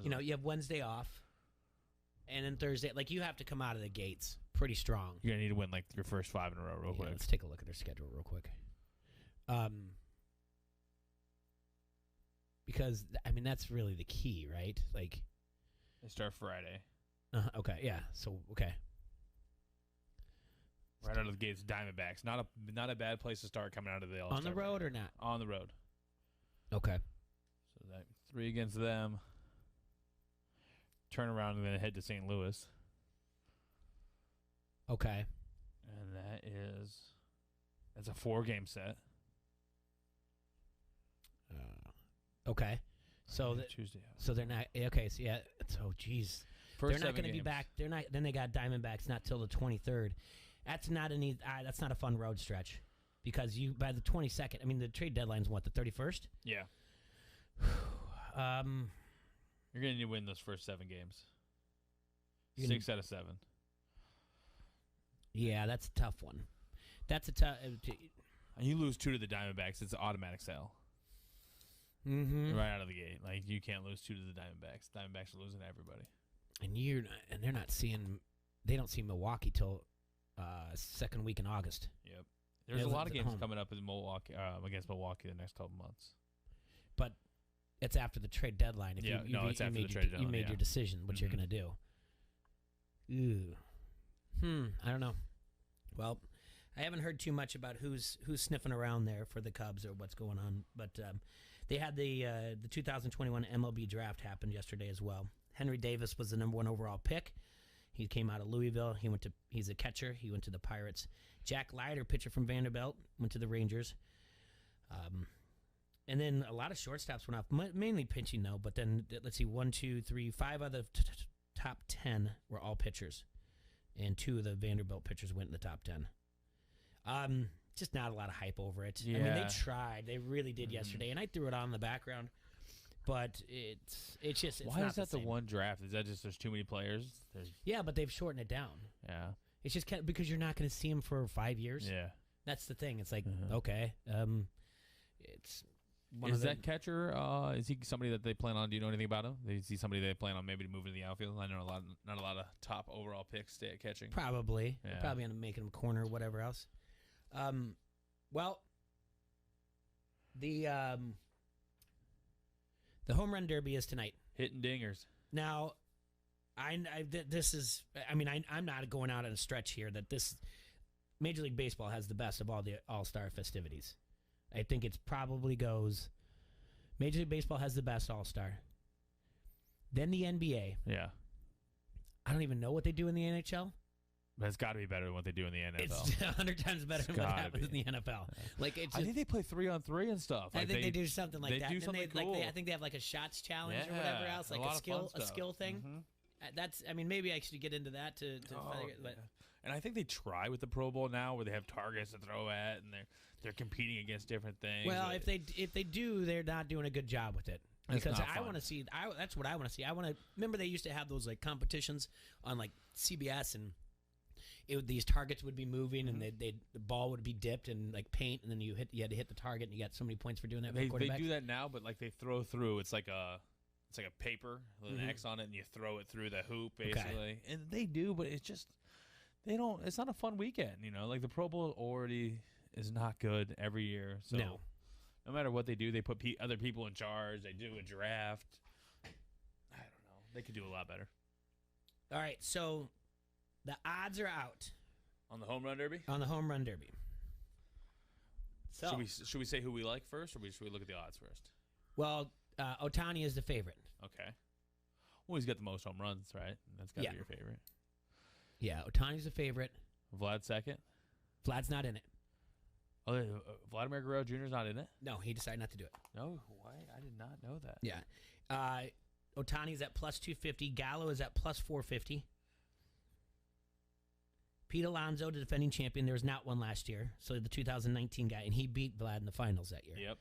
You have Wednesday off, and then Thursday. Like, you have to come out of the gates pretty strong. You're going to need to win like your first 5 in a row real quick. Let's take a look at their schedule real quick. Because, I mean, that's really the key, right? Like, they start Friday. Okay, yeah. So, okay. Right out of the gates, Diamondbacks. Not a bad place to start coming out of the All-Star On the road or not? On the road. Okay. So that 3 against them. Turn around and then head to St. Louis. Okay. And that's a 4-game set. Okay. So Tuesday. So they're not okay. So yeah. So geez, they're not going to be back. They're not. Then they got Diamondbacks not till the 23rd. That's not that's not a fun road stretch, because you by the 22nd. I mean, the trade deadline's what, the 31st? Yeah. You're going to need to win those first 7 games. 6 out of 7. Yeah, that's a tough one. That's a tough. And you lose 2 to the Diamondbacks, it's an automatic sell. Mm-hmm. Right out of the gate, like you can't lose 2 to the Diamondbacks. Diamondbacks are losing to everybody. And they're not seeing. They don't see Milwaukee till second week in August. Yep. There's a lot of games coming up in Milwaukee against Milwaukee the next couple months. But it's after the trade deadline. If it's after the trade deadline. You made your decision what you're going to do. I don't know. Well, I haven't heard too much about who's sniffing around there for the Cubs or what's going on. But they had the 2021 MLB draft happened yesterday as well. Henry Davis was the number 1 overall pick. He came out of Louisville. He's a catcher. He went to the Pirates. Jack Leiter, pitcher from Vanderbilt, went to the Rangers. And then a lot of shortstops went off, mainly pitching though. But then let's see, 1, 2, 3, 5 of the top 10 were all pitchers, and 2 of the Vanderbilt pitchers went in the top 10. Just not a lot of hype over it. Yeah. I mean, they tried. They really did yesterday, and I threw it on in the background. But it's just why not is that the the same. one draft? Is that just there's too many players? Yeah, but they've shortened it down. Yeah. It's just because you're not going to see him for 5 years. Yeah. That's the thing. It's like, okay. It's one is of the, that catcher? Is he somebody that they plan on? Do you know anything about him? Is he somebody they plan on maybe to move into the outfield? I know not a lot of top overall picks stay at catching. Probably. Yeah. They're probably going to make him a corner or whatever else. Well, the home run derby is tonight. Hitting dingers. Now, this is. I mean, I'm not going out on a stretch here that this Major League Baseball has the best of all the All-Star festivities. I think it probably goes. Major League Baseball has the best All-Star. Then the NBA. Yeah. I don't even know what they do in the NHL. But it's got to be better than what they do in the NFL. It's 100 times better than what happens in the NFL. Yeah. Like I think they play 3-on-3 and stuff. I think they do something like that. They do something cool. I think they have like a shots challenge or whatever else, like a skill thing. Mm-hmm. That's. I mean, maybe I should get into that to but. And I think they try with the Pro Bowl now, where they have targets to throw at, and they're competing against different things. Well, if they do, they're not doing a good job with it. Because I want to see. That's what I want to see. I want to remember they used to have those like competitions on like CBS, and these targets would be moving, and the ball would be dipped and like paint, and then you had to hit the target, and you got so many points for doing that. They do that now, but like they throw through. It's like a paper with an X on it, and you throw it through the hoop basically. Okay. And they do, but it's just they don't. It's not a fun weekend, you know. Like the Pro Bowl already is not good every year. So no matter what they do, they put other people in charge. They do a draft. I don't know. They could do a lot better. All right, so the odds are out on the home run derby. On the home run derby. So should we say who we like first, or should we look at the odds first? Well, Ohtani is the favorite. Okay. Well, he's got the most home runs, right? That's got to be your favorite. Yeah, Ohtani's the favorite. Vlad second. Vlad's not in it. Oh, Vladimir Guerrero Jr. is not in it? No, he decided not to do it. No, why? I did not know that. Yeah. Ohtani's at plus 250. Gallo is at plus 450. Pete Alonso, the defending champion. There was not one last year. So the 2019 guy, and he beat Vlad in the finals that year. Yep.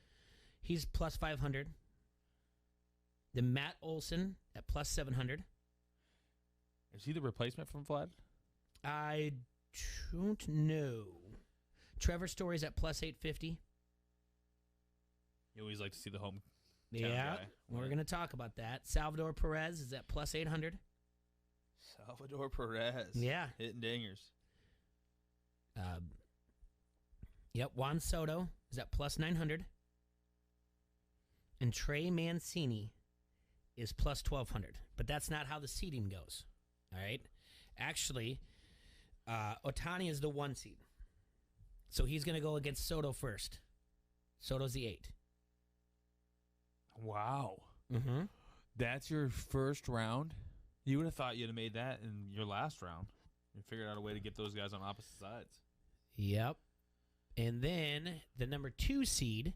He's plus 500. Then Matt Olson at plus 700. Is he the replacement from Vlad? I don't know. Trevor Story's at plus 850. You always like to see the home. Yeah, we're going to talk about that. Salvador Perez is at plus 800. Salvador Perez. Yeah. Hitting dingers. Yep, Juan Soto is at plus 900. And Trey Mancini is plus 1,200. But that's not how the seeding goes. All right? Actually, Ohtani is the 1 seed. So he's going to go against Soto first. Soto's the 8. Wow. Mm-hmm. That's your first round? You would have thought you'd have made that in your last round. You figured out a way to get those guys on opposite sides. Yep. And then the number 2 seed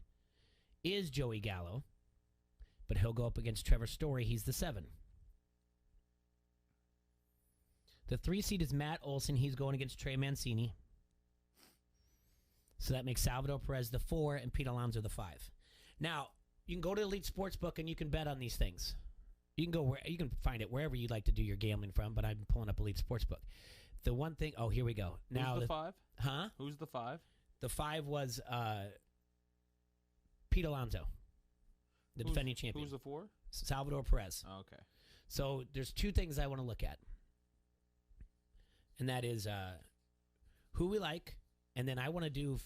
is Joey Gallo. But he'll go up against Trevor Story. He's the 7. The 3 seed is Matt Olson. He's going against Trey Mancini. So that makes Salvador Perez the 4 and Pete Alonso the 5. Now, you can go to Elite Sportsbook and you can bet on these things. You can find it wherever you'd like to do your gambling from, but I'm pulling up Elite Sportsbook. The one thing, here we go. Now Who's the 5? Huh? Who's the 5? The 5 was Pete Alonso, the defending champion. Who's the 4? Salvador Perez. Oh, okay. So there's 2 things I want to look at. And that is who we like, and then I want to do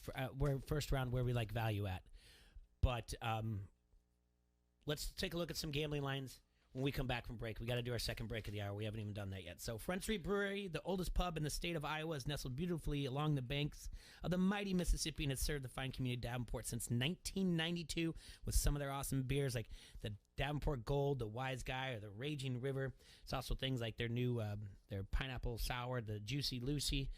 first round where we like value at. But let's take a look at some gambling lines when we come back from break. We got to do our second break of the hour. We haven't even done that yet. So Front Street Brewery, the oldest pub in the state of Iowa, is nestled beautifully along the banks of the mighty Mississippi and has served the fine community of Davenport since 1992 with some of their awesome beers like the Davenport Gold, the Wise Guy, or the Raging River. It's also things like their new their pineapple sour, the Juicy Lucy,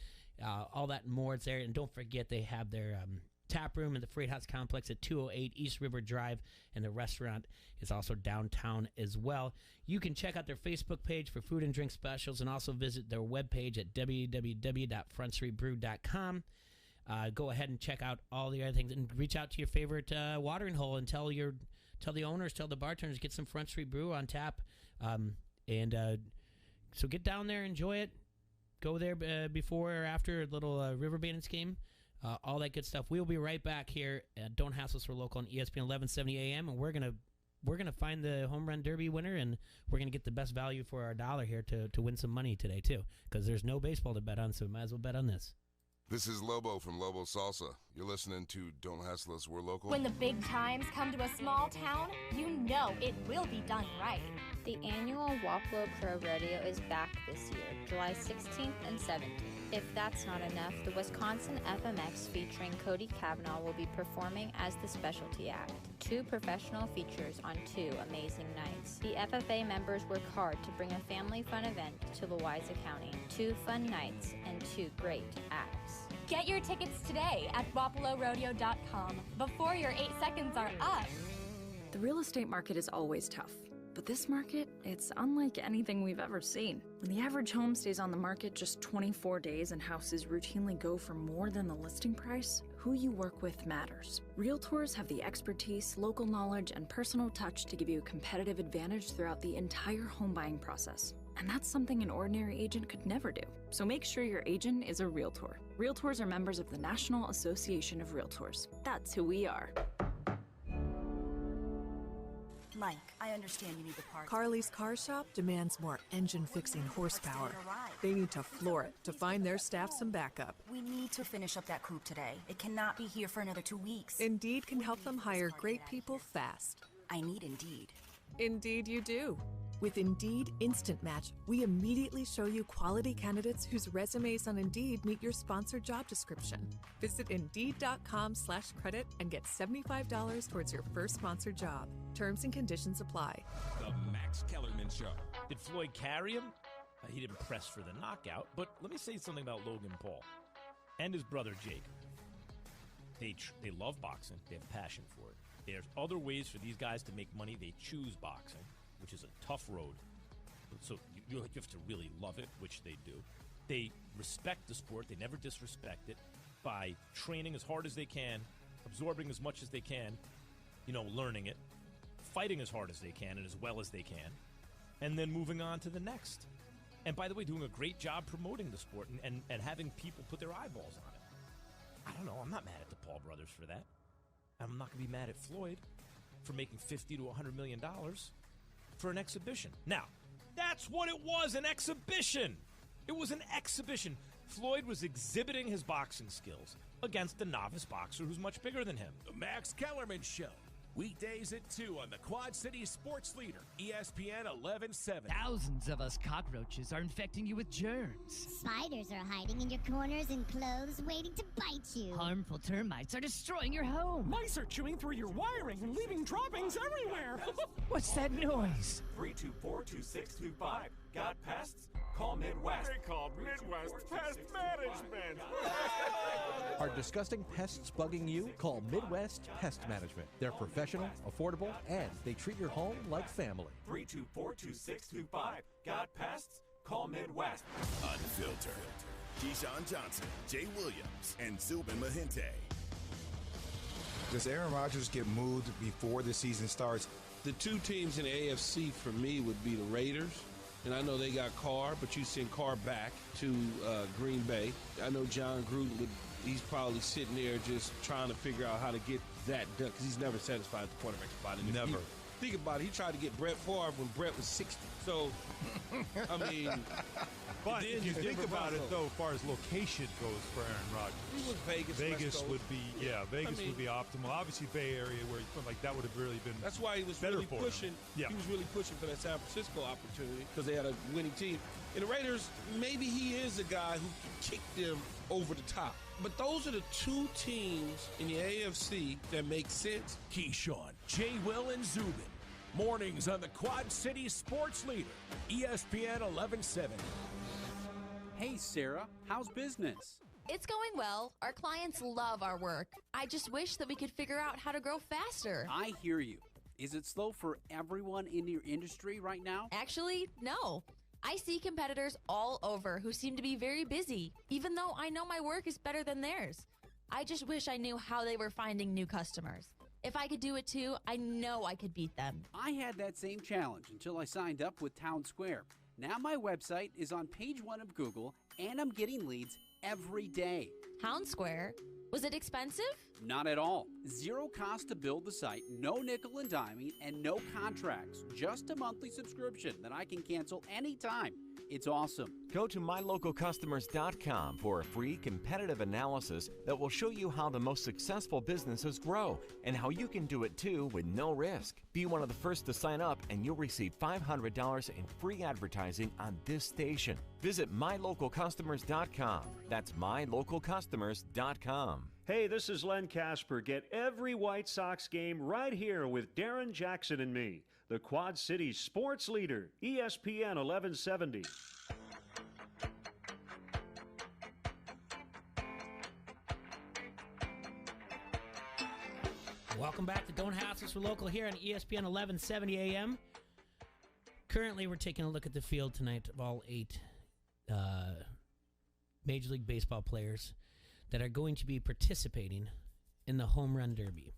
all that and more. It's there. And don't forget they have their tap room in the Freight House Complex at 208 East River Drive, and the restaurant is also downtown as well. You can check out their Facebook page for food and drink specials and also visit their webpage at www.frontstreetbrew.com. Go ahead and check out all the other things and reach out to your favorite watering hole and tell the owners, tell the bartenders, get some Front Street Brew on tap. So get down there, enjoy it. Go there before or after a little River Bandits game. All that good stuff. We'll be right back here at Don't Hassle Us for Local on ESPN 1170 AM, and we're gonna find the home run derby winner, and we're gonna get the best value for our dollar here to win some money today too, because there's no baseball to bet on, so we might as well bet on this. This is Lobo from Lobo Salsa. You're listening to Don't Hassle Us, We're Local. When the big times come to a small town, you know it will be done right. The annual Waplo Pro Rodeo is back this year, July 16th and 17th. If that's not enough, the Wisconsin FMX featuring Cody Kavanaugh will be performing as the specialty act. 2 professional features on 2 amazing nights. The FFA members work hard to bring a family fun event to Louisa County. 2 fun nights and 2 great acts. Get your tickets today at WapaloRodeo.com before your 8 seconds are up. The real estate market is always tough. But this market, it's unlike anything we've ever seen. When the average home stays on the market just 24 days and houses routinely go for more than the listing price, who you work with matters. Realtors have the expertise, local knowledge, and personal touch to give you a competitive advantage throughout the entire home buying process. And that's something an ordinary agent could never do. So make sure your agent is a Realtor. Realtors are members of the National Association of Realtors. That's who we are. Mike, I understand you need the parts. Carly's Car Shop demands more engine-fixing horsepower. They need to floor it to find their staff some backup. We need to finish up that coupe today. It cannot be here for another 2 weeks. Indeed can help them hire great people fast. I need Indeed. Indeed you do. With Indeed Instant Match, we immediately show you quality candidates whose resumes on Indeed meet your sponsored job description. Visit Indeed.com/credit and get $75 towards your first sponsored job. Terms and conditions apply. The Max Kellerman Show. Did Floyd carry him? He didn't press for the knockout, but let me say something about Logan Paul and his brother Jake. They love boxing. They have passion for it. There's other ways for these guys to make money. They choose boxing, which is a tough road. So you have to really love it, which they do. They respect the sport. They never disrespect it by training as hard as they can, absorbing as much as they can, learning it, fighting as hard as they can and as well as they can, and then moving on to the next. And by the way, doing a great job promoting the sport and having people put their eyeballs on it. I don't know. I'm not mad at the Paul brothers for that. I'm not going to be mad at Floyd for making $50 to $100 million for an exhibition. Now, That's what it was, an exhibition. It was an exhibition. Floyd was exhibiting his boxing skills against a novice boxer who's much bigger than him. The Max Kellerman Show. Weekdays at 2 on the Quad City Sports Leader, ESPN 1170. Thousands of us cockroaches are infecting you with germs. Spiders are hiding in your corners and clothes waiting to bite you. Harmful termites are destroying your home. Mice are chewing through your wiring and leaving droppings everywhere. What's that noise? 324-2625. Got pests? Call Midwest. They called Midwest Pest Management. Are disgusting pests bugging you? Call Midwest Pest Management. They're professional, affordable, and they treat your home like family. 324-2625. Got pests? Call Midwest. Unfiltered. Keyshawn Johnson, Jay Williams, and Zubin Mahente. Does Aaron Rodgers get moved before the season starts? The two teams in the AFC for me would be the Raiders. And I know they got Carr, but you send Carr back to Green Bay. I know John Gruden he's probably sitting there just trying to figure out how to get that done because he's never satisfied at the quarterback spot. And Never. Think about it. He tried to get Brett Favre when Brett was 60. So, I mean. But if you think about it, though, as far as location goes for Aaron Rodgers, He was Vegas. Vegas West would be, Vegas would be optimal. Obviously, Bay Area, where that would have really been. That's why he was better really for pushing. him. Yeah. He was really pushing for that San Francisco opportunity because they had a winning team. And the Raiders, maybe he is a guy who can kick them over the top. But those are the two teams in the AFC that make sense. Keyshawn, Jay Will, and Zubin. Mornings on the Quad City Sports Leader, ESPN 1170. Hey, Sarah, how's business? It's going well. Our clients love our work. I just wish that we could figure out how to grow faster. I hear you. Is it slow for everyone in your industry right now? Actually, no. I see competitors all over who seem to be very busy, even though I know my work is better than theirs. I just wish I knew how they were finding new customers. If I could do it too, I know I could beat them. I had that same challenge until I signed up with Town Square. Now my website is on page 1 of Google, and I'm getting leads every day. Town Square? Was it expensive? Not at all. Zero cost to build the site, no nickel and diming, and no contracts. Just a monthly subscription that I can cancel anytime. It's awesome. Go to mylocalcustomers.com for a free competitive analysis that will show you how the most successful businesses grow and how you can do it too with no risk. Be one of the first to sign up and you'll receive $500 in free advertising on this station. Visit mylocalcustomers.com. That's mylocalcustomers.com. Hey, this is Len Casper. Get every White Sox game right here with Darren Jackson and me, the Quad City Sports Leader, ESPN 1170. Welcome back to Don't House Us for Local here on ESPN 1170 AM. Currently, we're taking a look at the field tonight of all 8 Major League Baseball players that are going to be participating in the Home Run Derby.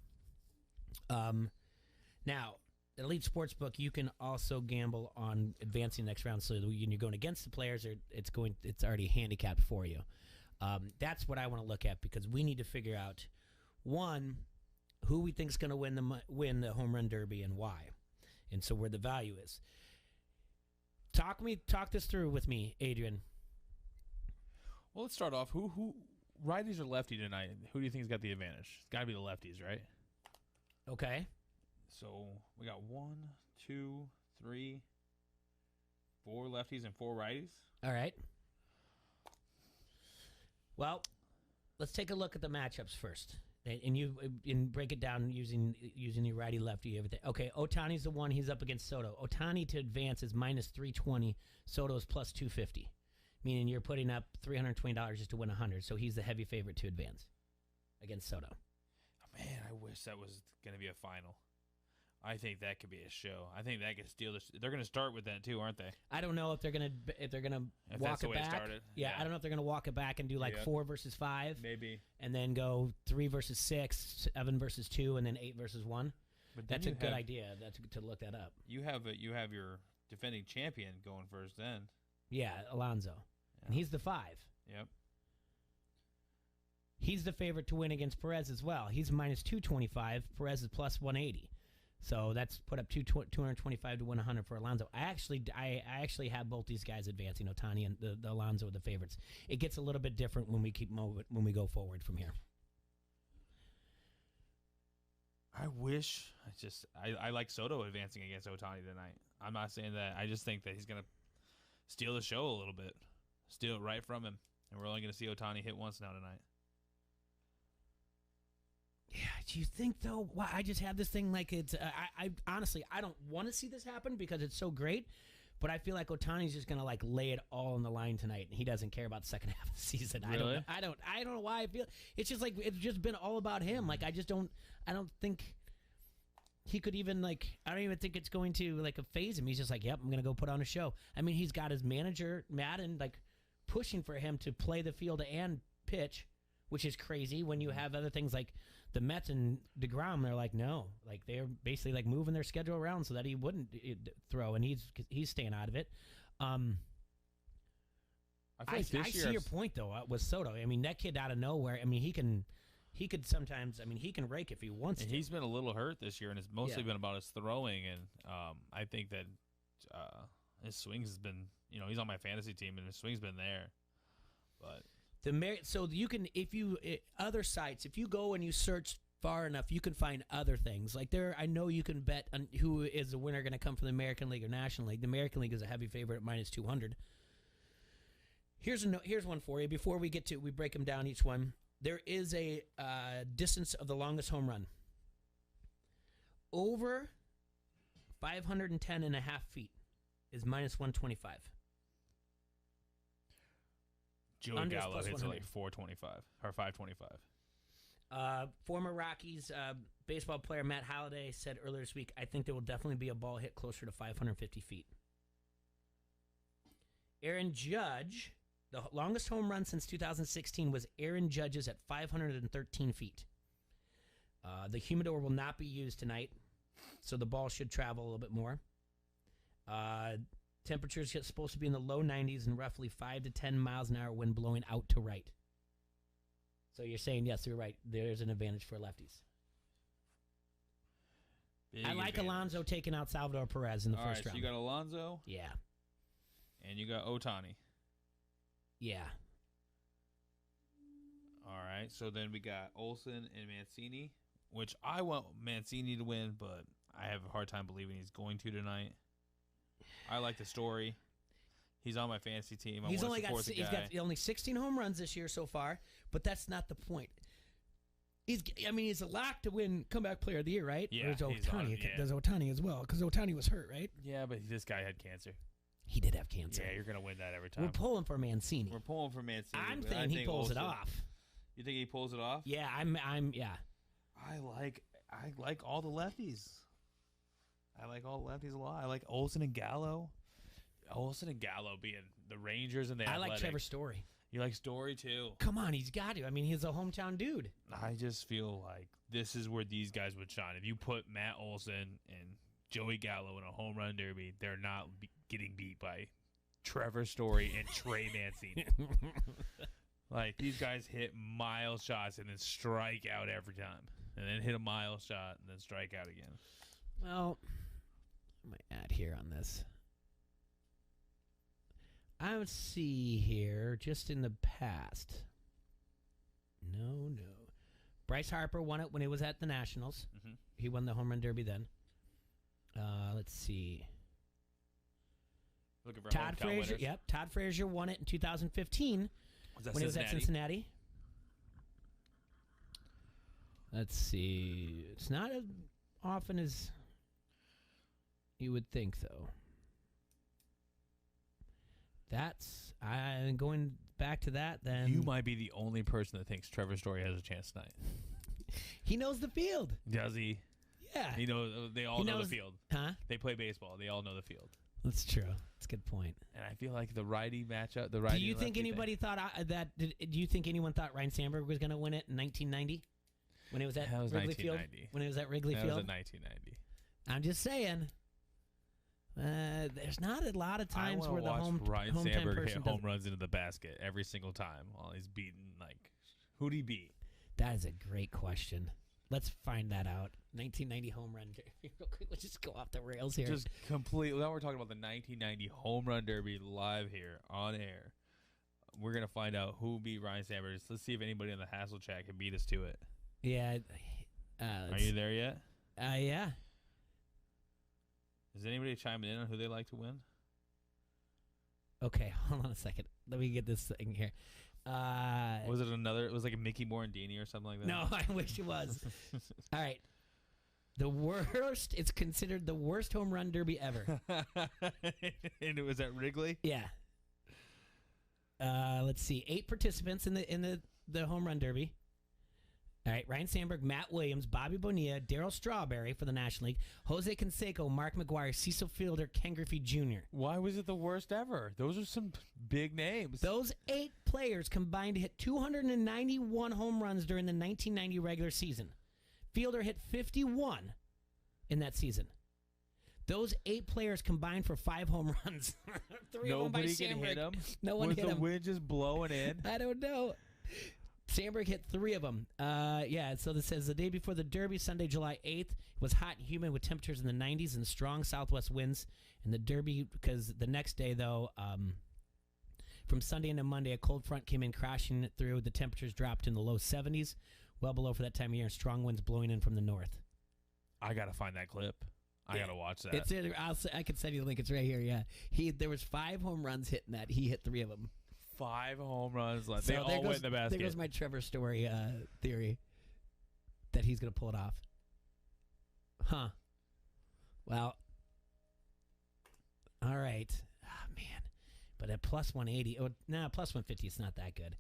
Now, at Elite Sportsbook, you can also gamble on advancing next round. So when you're going against the players, it's already handicapped for you. That's what I want to look at because we need to figure out, one, who we think is going to win the Home Run Derby and why, and so where the value is. Talk this through with me, Adrian. Well, let's start off. Who righties or lefty tonight? Who do you think has got the advantage? It's got to be the lefties, right? Okay. So we got 1, 2, 3, 4 lefties and 4 righties. All right. Well, let's take a look at the matchups first, and break it down using your righty lefty everything. Okay, Ohtani's the one. He's up against Soto. Ohtani to advance is minus 320. Soto is plus 250, meaning you're putting up $320 just to win 100. So he's the heavy favorite to advance against Soto. Oh, man, I wish that was going to be a final. I think that could be a show. I think that could steal this. They're going to start with that too, aren't they? I don't know if they're going to walk it back. Yeah, I don't know if they're going to walk it back and do 4 versus 5, maybe, and then go 3 versus 6, 7 versus 2, and then 8 versus 1. But that's a good idea. That's to look that up. You have your defending champion going first, then. Yeah, Alonso, and he's the 5. Yep. He's the favorite to win against Perez as well. He's minus 225. Perez is plus 180. So that's put up 225 to 100 for Alonso. I actually have both these guys advancing. Ohtani and the Alonso are the favorites. It gets a little bit different when we keep moving, when we go forward from here. I wish. I like Soto advancing against Ohtani tonight. I'm not saying that. I just think that he's gonna steal the show a little bit, steal it right from him, and we're only gonna see Ohtani hit once now tonight. Yeah, do you think though? Well, I just have this thing like it's. I honestly, I don't want to see this happen because it's so great, but I feel like Ohtani's just gonna like lay it all on the line tonight, and he doesn't care about the second half of the season. Really? I don't know why I feel. It's just like it's just been all about him. Like I don't think he could even like. I don't even think it's going to like phase him. He's just like, yep, I'm gonna go put on a show. I mean, he's got his manager Madden like pushing for him to play the field and pitch, which is crazy when you have other things like the Mets and DeGrom. They're like, no, like they're basically like moving their schedule around so that he wouldn't throw, and he's staying out of it. I see your point though with Soto. I mean, that kid out of nowhere. I mean, he could sometimes. I mean, he can rake if he wants to. He's been a little hurt this year, and it's mostly been about his throwing. And I think that his swings has been. You know, he's on my fantasy team, and his swing's been there, but. So you can, if you other sites, if you go and you search far enough, you can find other things. Like I know you can bet on who is the winner going to come from the American League or National League. The American League is a heavy favorite at minus 200. Here's one for you. Before we break them down each one. There is a distance of the longest home run over 510 and a half feet is minus 125. Joey Gallo hits it like 425 or 525. Former Rockies baseball player Matt Holliday said earlier this week, I think there will definitely be a ball hit closer to 550 feet. Aaron Judge, the longest home run since 2016 was Aaron Judge's at 513 feet. The humidor will not be used tonight, so the ball should travel a little bit more. Temperatures get supposed to be in the low 90s and roughly 5 to 10 miles an hour when blowing out to right. So you're saying, yes, you're right. There's an advantage for lefties. I like Alonso taking out Salvador Perez in the first round. So you got Alonso? Yeah. And you got Ohtani? Yeah. All right. So then we got Olsen and Mancini, which I want Mancini to win, but I have a hard time believing he's going to tonight. I like the story. He's on my fantasy team. He's got only 16 home runs this year so far, but that's not the point. He's a lock to win comeback player of the year, right? Yeah, There's Ohtani as well because Ohtani was hurt, right? Yeah, but this guy had cancer. He did have cancer. Yeah, you're gonna win that every time. We're pulling for Mancini. I'm saying he pulls it off. You think he pulls it off? Yeah, yeah. I like all the lefties. I like all the lefties a lot. I like Olsen and Gallo. Olsen and Gallo being the Rangers and the Athletics. I like Trevor Story. You like Story too? Come on, he's got to. I mean, he's a hometown dude. I just feel like this is where these guys would shine. If you put Matt Olsen and Joey Gallo in a home run derby, they're not getting beat by Trevor Story and Trey Mancini. Like, these guys hit mile shots and then strike out every time. And then hit a mile shot and then strike out again. Well, I might add here on this. I would see here, just in the past. No. Bryce Harper won it when he was at the Nationals. Mm-hmm. He won the home run derby then. Let's see. Looking for Todd hometown Frazier. winners. Yep, Todd Frazier won it in 2015 when he was at Cincinnati. Let's see. It's not as often as you would think, though. I'm going back to that. Then You might be the only person that thinks Trevor Story has a chance tonight. He knows the field. Does he? Yeah. They all know the field. Huh? They play baseball. They all know the field. That's true. That's a good point. And I feel like the righty matchup, Do you think anybody thought that? Do you think anyone thought Ryan Sandberg was going to win it in 1990 when it was at Wrigley Field? When it was at Wrigley Field. That was in 1990. I'm just saying. There's not a lot of times where the Ryan hometown Sandberg person hit home runs into the basket every single time while he's beating, like, who'd he beat? That is a great question. Let's find that out. 1990 home run derby. Real quick, let's just go off the rails here. Just completely. Now we're talking about the 1990 home run derby live here on air. We're gonna find out who beat Ryan Sandberg. Let's see if anybody in the Hassle chat can beat us to it. Yeah. Are you there yet? Yeah. Is anybody chiming in on who they like to win? Okay, hold on a second. Let me get this thing here. Was it another? It was like a Mickey Morandini or something like that. No, I wish it was. All right. The worst. It's considered the worst home run derby ever. And it was at Wrigley. Yeah. Let's see. 8 participants in the home run derby. All right, Ryan Sandberg, Matt Williams, Bobby Bonilla, Darryl Strawberry for the National League, Jose Canseco, Mark McGuire, Cecil Fielder, Ken Griffey Jr. Why was it the worst ever? Those are some big names. Those 8 players combined to hit 291 home runs during the 1990 regular season. Fielder hit 51 in that season. Those 8 players combined for 5 home runs. 3 of them by Nobody can Sandberg. hit them. No one was hit the him. wind just blowing in? I don't know. Sandberg hit 3 of them. Yeah, so this says the day before the Derby, Sunday, July 8th, it was hot and humid with temperatures in the 90s and strong southwest winds. And the Derby, because the next day, though, from Sunday into Monday, a cold front came in crashing through. The temperatures dropped in the low 70s, well below for that time of year, and strong winds blowing in from the north. I got to find that clip. I got to watch that. It's I can send you the link. It's right here, yeah. There was 5 home runs hitting that. He hit 3 of them. 5 home runs left. So They all went in the basket. There goes my Trevor Story theory that he's going to pull it off. Huh. Well, all right. Oh, man. But at plus 180, plus 150, it's not that good.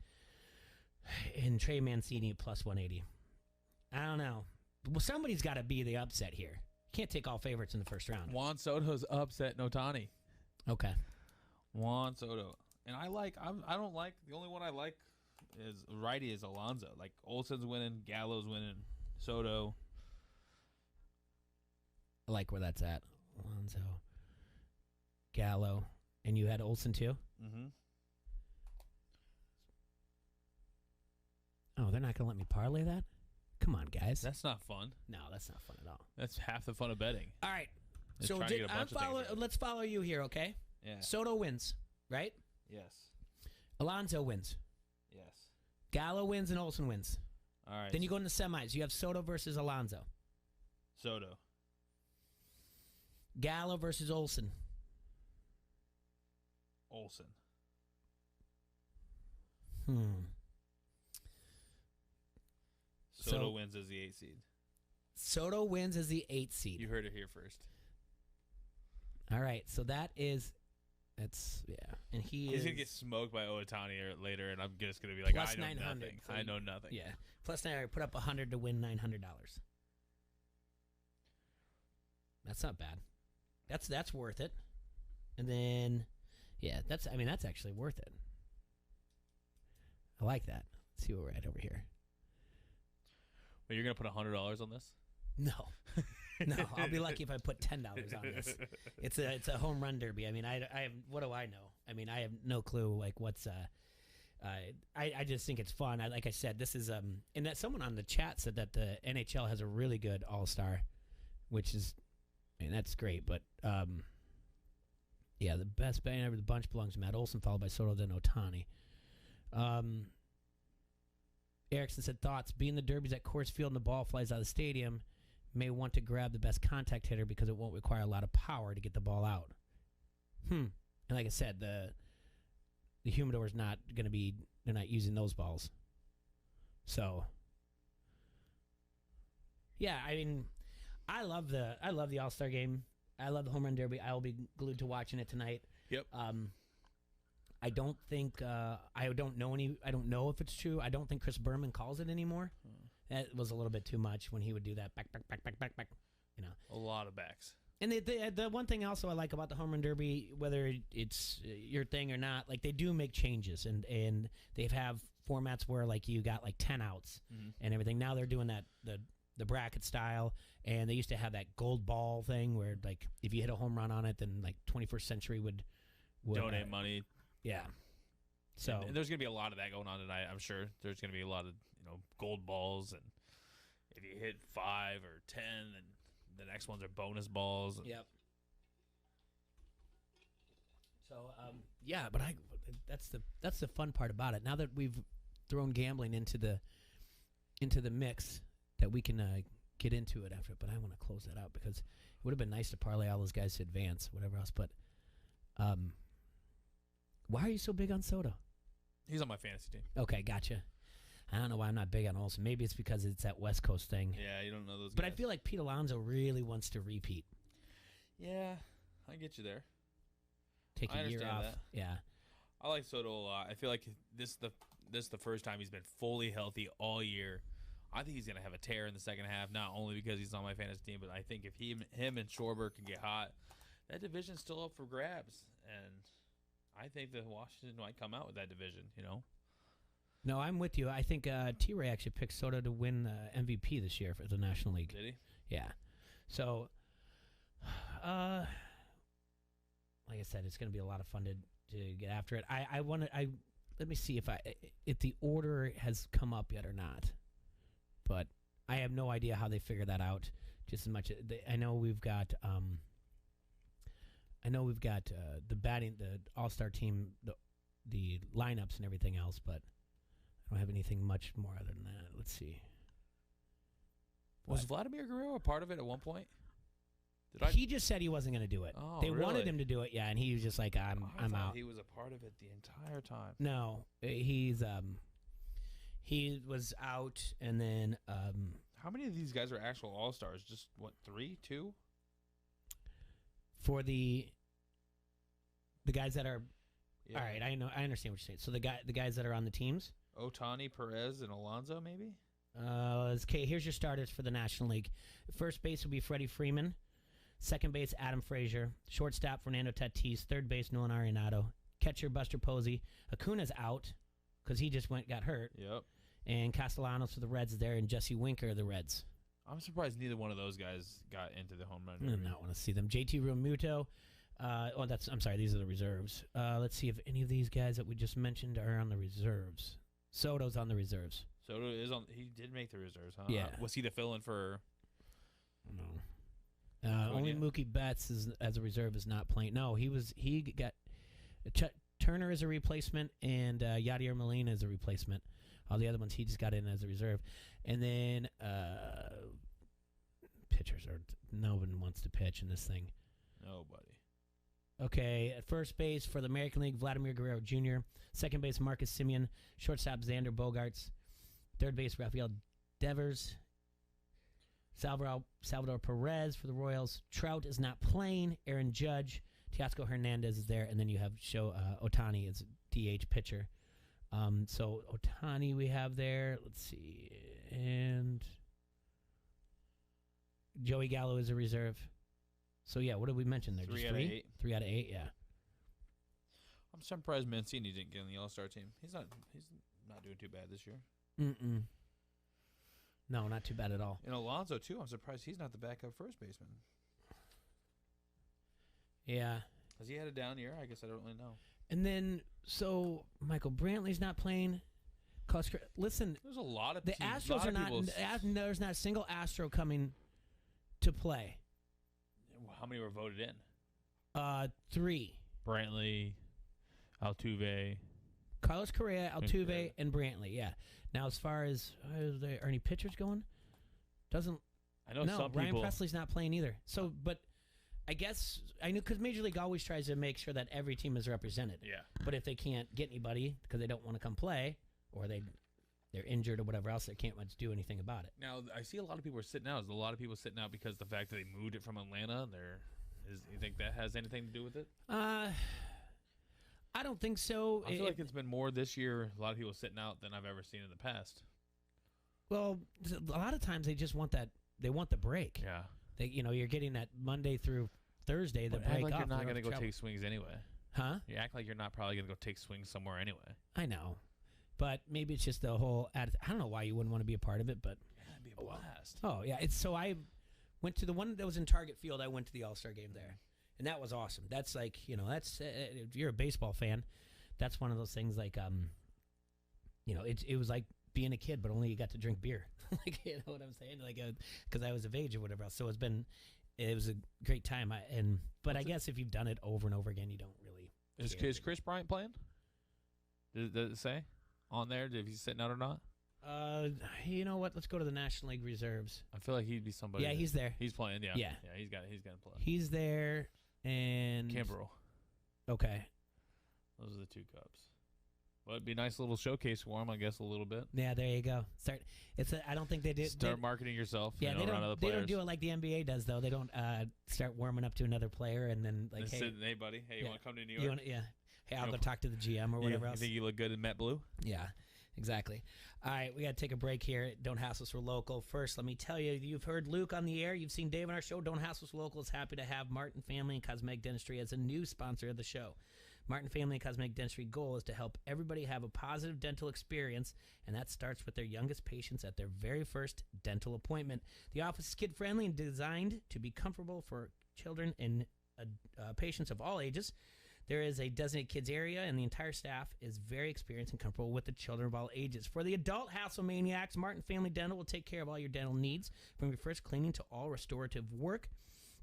And Trey Mancini at plus 180. I don't know. Well, somebody's got to be the upset here. Can't take all favorites in the first round. Juan Soto's upset Notani. Okay. Juan Soto. And I don't like, the only one I like is righty is Alonso. Like Olsen's winning, Gallo's winning, Soto. I like where that's at. Alonso, Gallo, and you had Olsen too? Mm-hmm. Oh, they're not going to let me parlay that? Come on, guys. That's not fun. No, that's not fun at all. That's half the fun of betting. All right. It's So trying to get a bunch of things right. let's follow you here, okay? Yeah. Soto wins, right? Yes. Alonso wins. Yes. Gallo wins and Olsen wins. All right. Then you go into semis. You have Soto versus Alonso. Soto. Gallo versus Olsen. Olsen. Soto wins as the 8 seed. Soto wins as the 8 seed. You heard it here first. All right, so that's and He's is gonna get smoked by Ohtani later, and I'm just gonna be like, plus I know 900. nothing. So I know nothing. Yeah, plus 900. Put up 100 to win $900. That's not bad. That's worth it. And then, yeah, that's actually worth it. I like that. Let's see where we're at over here. But you're gonna put $100 on this? No, no. I'll be lucky if I put $10 on this. It's a home run derby. I mean, I have, what do I know? I mean, I have no clue. Like what's I just think it's fun. Like I said, this is and that someone on the chat said that the NHL has a really good All-Star, which is, I mean, that's great. But yeah, the best bang ever. The bunch belongs to Matt Olson, followed by Soto, then Ohtani. Erickson said, thoughts, being the derbies at Coors Field and the ball flies out of the stadium, may want to grab the best contact hitter because it won't require a lot of power to get the ball out. And like I said, the humidor is not going to be, they're not using those balls. So, yeah, I mean, I love the All-Star game. I love the home run derby. I will be glued to watching it tonight. Yep. I don't think I don't know if it's true. I don't think Chris Berman calls it anymore. That was a little bit too much when he would do that back. You know, a lot of backs. And the one thing also I like about the home run derby, whether it's your thing or not, like they do make changes and they have formats where like you got like 10 outs and everything. Now they're doing that the bracket style, and they used to have that gold ball thing where like if you hit a home run on it, then like 21st Century would donate money. Yeah. So and there's gonna be a lot of that going on tonight. I'm sure there's gonna be a lot of gold balls and if you hit 5 or 10, then the next ones are bonus balls. Yep. So yeah, but that's the fun part about it. Now that we've thrown gambling into the mix, that we can get into it after. But I want to close that out because it would have been nice to parlay all those guys to advance, whatever else. But why are you so big on Soto? He's on my fantasy team. Okay, gotcha. I don't know why I'm not big on Olsen. Maybe it's because it's that West Coast thing. Yeah, you don't know those But guys. I feel like Pete Alonso really wants to repeat. Yeah, I get you there. Take a year off. That. Yeah. I like Soto a lot. I feel like this is the first time he's been fully healthy all year. I think he's going to have a tear in the second half, not only because he's on my fantasy team, but I think if him and Schwarber can get hot, that division's still up for grabs. And I think that Washington might come out with that division, you know? No, I'm with you. I think T-Ray actually picked Soto to win MVP this year for the National League. Did he? Yeah. So, like I said, it's going to be a lot of fun to get after it. Let me see if the order has come up yet or not. But I have no idea how they figure that out. Just as much, I know we've got the batting, the All-Star team, the lineups and everything else, but I don't have anything much more other than that. Let's see. Was Vladimir Guerrero a part of it at one point? He just said he wasn't going to do it. Oh, they really? wanted him to do it, yeah, and he was just like, I'm out. He was a part of it the entire time. No, he was out, and then How many of these guys are actual All-Stars? Just, 3, 2? For the guys that are... Yeah. All right, I understand what you're saying. So the guys that are on the teams? Ohtani, Perez, and Alonso, maybe? Okay, here's your starters for the National League. First base will be Freddie Freeman. Second base, Adam Frazier. Shortstop, Fernando Tatis. Third base, Nolan Arenado. Catcher, Buster Posey. Acuna's out because he just got hurt. Yep. And Castellanos for the Reds is there, and Jesse Winker of the Reds. I'm surprised neither one of those guys got into the home run. I do not want to see them. JT Realmuto. I'm sorry, these are the reserves. Let's see if any of these guys that we just mentioned are on the reserves. Soto's on the reserves. Soto is on. He did make the reserves, huh? Yeah. Was he the fill-in for? No. Only Mookie Betts as a reserve is not playing. No, he got Turner as a replacement and Yadier Molina as a replacement. All the other ones he just got in as a reserve, and then pitchers are no one wants to pitch in this thing. Nobody. Okay, at first base for the American League, Vladimir Guerrero Jr. Second base, Marcus Semien. Shortstop, Xander Bogaerts. Third base, Rafael Devers. Salvador Perez for the Royals. Trout is not playing. Aaron Judge. Teoscar Hernandez is there. And then you have Ohtani as DH pitcher. So Ohtani we have there. Let's see. And Joey Gallo is a reserve. So, yeah, what did we mention there? 3 Just out of 3? 8. 3 out of 8, yeah. I'm surprised Mancini didn't get on the All-Star team. He's not doing too bad this year. Mm-mm. No, not too bad at all. And Alonso, too, I'm surprised he's not the backup first baseman. Yeah. Has he had a down year? I guess I don't really know. And then, so, Michael Brantley's not playing. Listen. There's a lot of the teams, Astros are not. There's not a single Astro coming to play. How many were voted in? 3. Brantley, Altuve. Carlos Correa, Altuve, and Brantley, yeah. Now, as far as, are any pitchers going? I know some Ryan people. Presley's not playing either. So, but I guess, I know, because Major League always tries to make sure that every team is represented. Yeah. But if they can't get anybody because they don't want to come play, or they're injured or whatever else, they can't much do anything about it. Now, I see a lot of people are sitting out. Is a lot of people sitting out because the fact that they moved it from Atlanta? You think that has anything to do with it? I don't think so. I feel like it's been more this year, a lot of people sitting out than I've ever seen in the past. Well, a lot of times they just want that. They want the break. Yeah. You're getting that Monday through Thursday, the break like off. You're not going to go take swings anyway. Huh? You act like you're not probably going to go take swings somewhere anyway. I know. But maybe it's just the whole attitude. I don't know why you wouldn't want to be a part of it, but That'd be a blast. Oh yeah, so I went to the one that was in Target Field. I went to the All-Star game there, and that was awesome. That's like that's if you're a baseball fan, that's one of those things like it was like being a kid, but only you got to drink beer. Like, you know what I'm saying? Like, because I was of age or whatever else. So it was a great time. But I guess if you've done it over and over again, you don't really. Is Chris Bryant playing? Does it say on there if he's sitting out or not? You know what? Let's go to the National League reserves. I feel like he'd be somebody. Yeah, he's there. He's playing. Yeah. Yeah. He's got to play. He's there, and Kimbrel. Okay. Those are the 2 Cubs. Well, it'd be a nice little showcase for him, I guess, a little bit. Yeah, there you go. I don't think they did. Start marketing yourself. Yeah, they don't do it like the NBA does, though. They don't start warming up to another player and then like, hey, buddy, you want to come to New York? Hey, I'll go talk to the GM or whatever else. You think you look good in Met Blue? Yeah, exactly. All right, we got to take a break here. Don't Hassle Us, we're local. First, let me tell you, you've heard Luke on the air. You've seen Dave on our show. Don't Hassle Us, we're local is happy to have Martin Family and Cosmetic Dentistry as a new sponsor of the show. Martin Family and Cosmetic Dentistry goal is to help everybody have a positive dental experience, and that starts with their youngest patients at their very first dental appointment. The office is kid-friendly and designed to be comfortable for children and patients of all ages. There is a designated kids area, and the entire staff is very experienced and comfortable with the children of all ages. For the adult hassle maniacs, Martin Family Dental will take care of all your dental needs, from your first cleaning to all restorative work.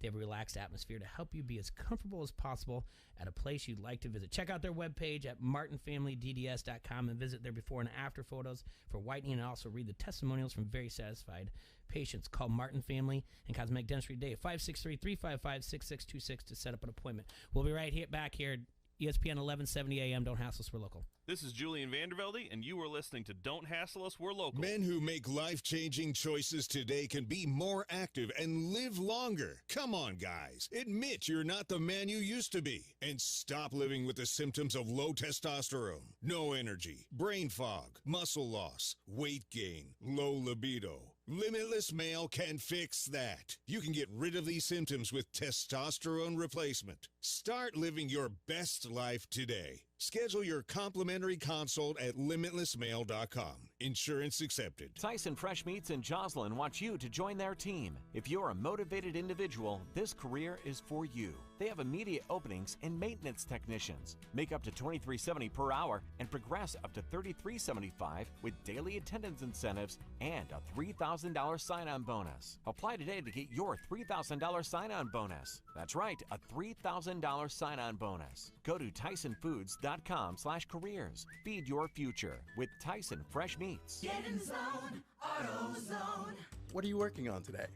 They have a relaxed atmosphere to help you be as comfortable as possible at a place you'd like to visit. Check out their webpage at martinfamilydds.com and visit their before and after photos for whitening, and also read the testimonials from very satisfied patients. Call Martin Family and Cosmetic Dentistry today at 563-355-6626 to set up an appointment. We'll be right back here at ESPN 1170 AM. Don't Hassle Us, we're local. This is Julian Vandervelde, and you are listening to Don't Hassle Us, We're Local. Men who make life-changing choices today can be more active and live longer. Come on, guys. Admit you're not the man you used to be. And stop living with the symptoms of low testosterone, no energy, brain fog, muscle loss, weight gain, low libido. Limitless Male can fix that. You can get rid of these symptoms with testosterone replacement. Start living your best life today. Schedule your complimentary consult at limitlessmale.com. Insurance accepted. Tyson Fresh Meats in Joslin wants you to join their team. If you're a motivated individual, this career is for you. They have immediate openings in maintenance technicians. Make up to $23.70 per hour and progress up to $33.75 with daily attendance incentives and a $3,000 sign-on bonus. Apply today to get your $3,000 sign-on bonus. That's right, a $3,000 sign-on bonus. Go to TysonFoods.com/careers. Feed your future with Tyson Fresh Meats. Get in zone, AutoZone. What are you working on today?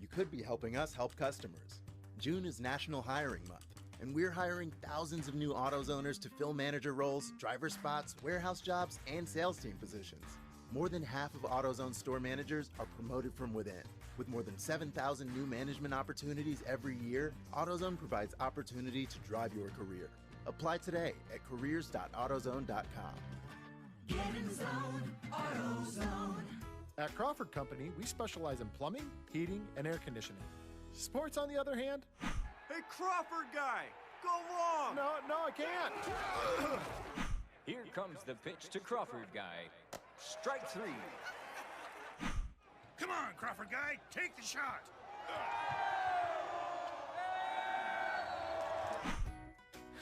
You could be helping us help customers. June is National Hiring Month, and we're hiring thousands of new AutoZoners to fill manager roles, driver spots, warehouse jobs, and sales team positions. More than half of AutoZone store managers are promoted from within. With more than 7,000 new management opportunities every year, AutoZone provides opportunity to drive your career. Apply today at careers.autozone.com. Get in zone, AutoZone. At Crawford Company, we specialize in plumbing, heating, and air conditioning. Sports, on the other hand... Hey, Crawford guy, go long! No, I can't! Here comes the pitch to Crawford guy. Strike three. Come on, Crawford guy, take the shot!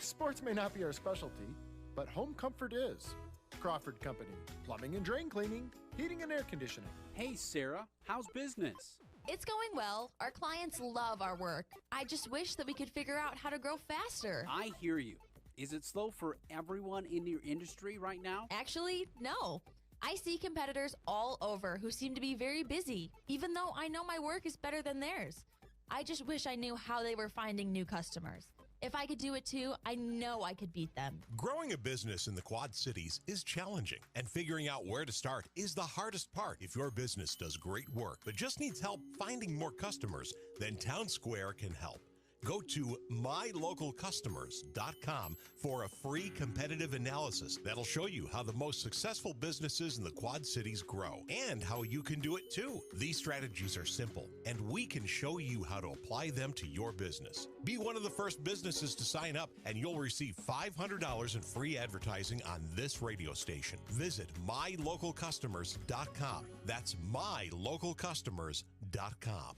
Sports may not be our specialty, but home comfort is. Crawford Company, plumbing and drain cleaning, heating and air conditioning. Hey, Sarah, how's business? It's going well. Our clients love our work. I just wish that we could figure out how to grow faster. I hear you. Is it slow for everyone in your industry right now? Actually, no. I see competitors all over who seem to be very busy, even though I know my work is better than theirs. I just wish I knew how they were finding new customers. If I could do it too, I know I could beat them. Growing a business in the Quad Cities is challenging, and figuring out where to start is the hardest part. If your business does great work but just needs help finding more customers, then Town Square can help. Go to mylocalcustomers.com for a free competitive analysis that'll show you how the most successful businesses in the Quad Cities grow and how you can do it too. These strategies are simple, and we can show you how to apply them to your business. Be one of the first businesses to sign up, and you'll receive $500 in free advertising on this radio station. Visit mylocalcustomers.com. That's mylocalcustomers.com.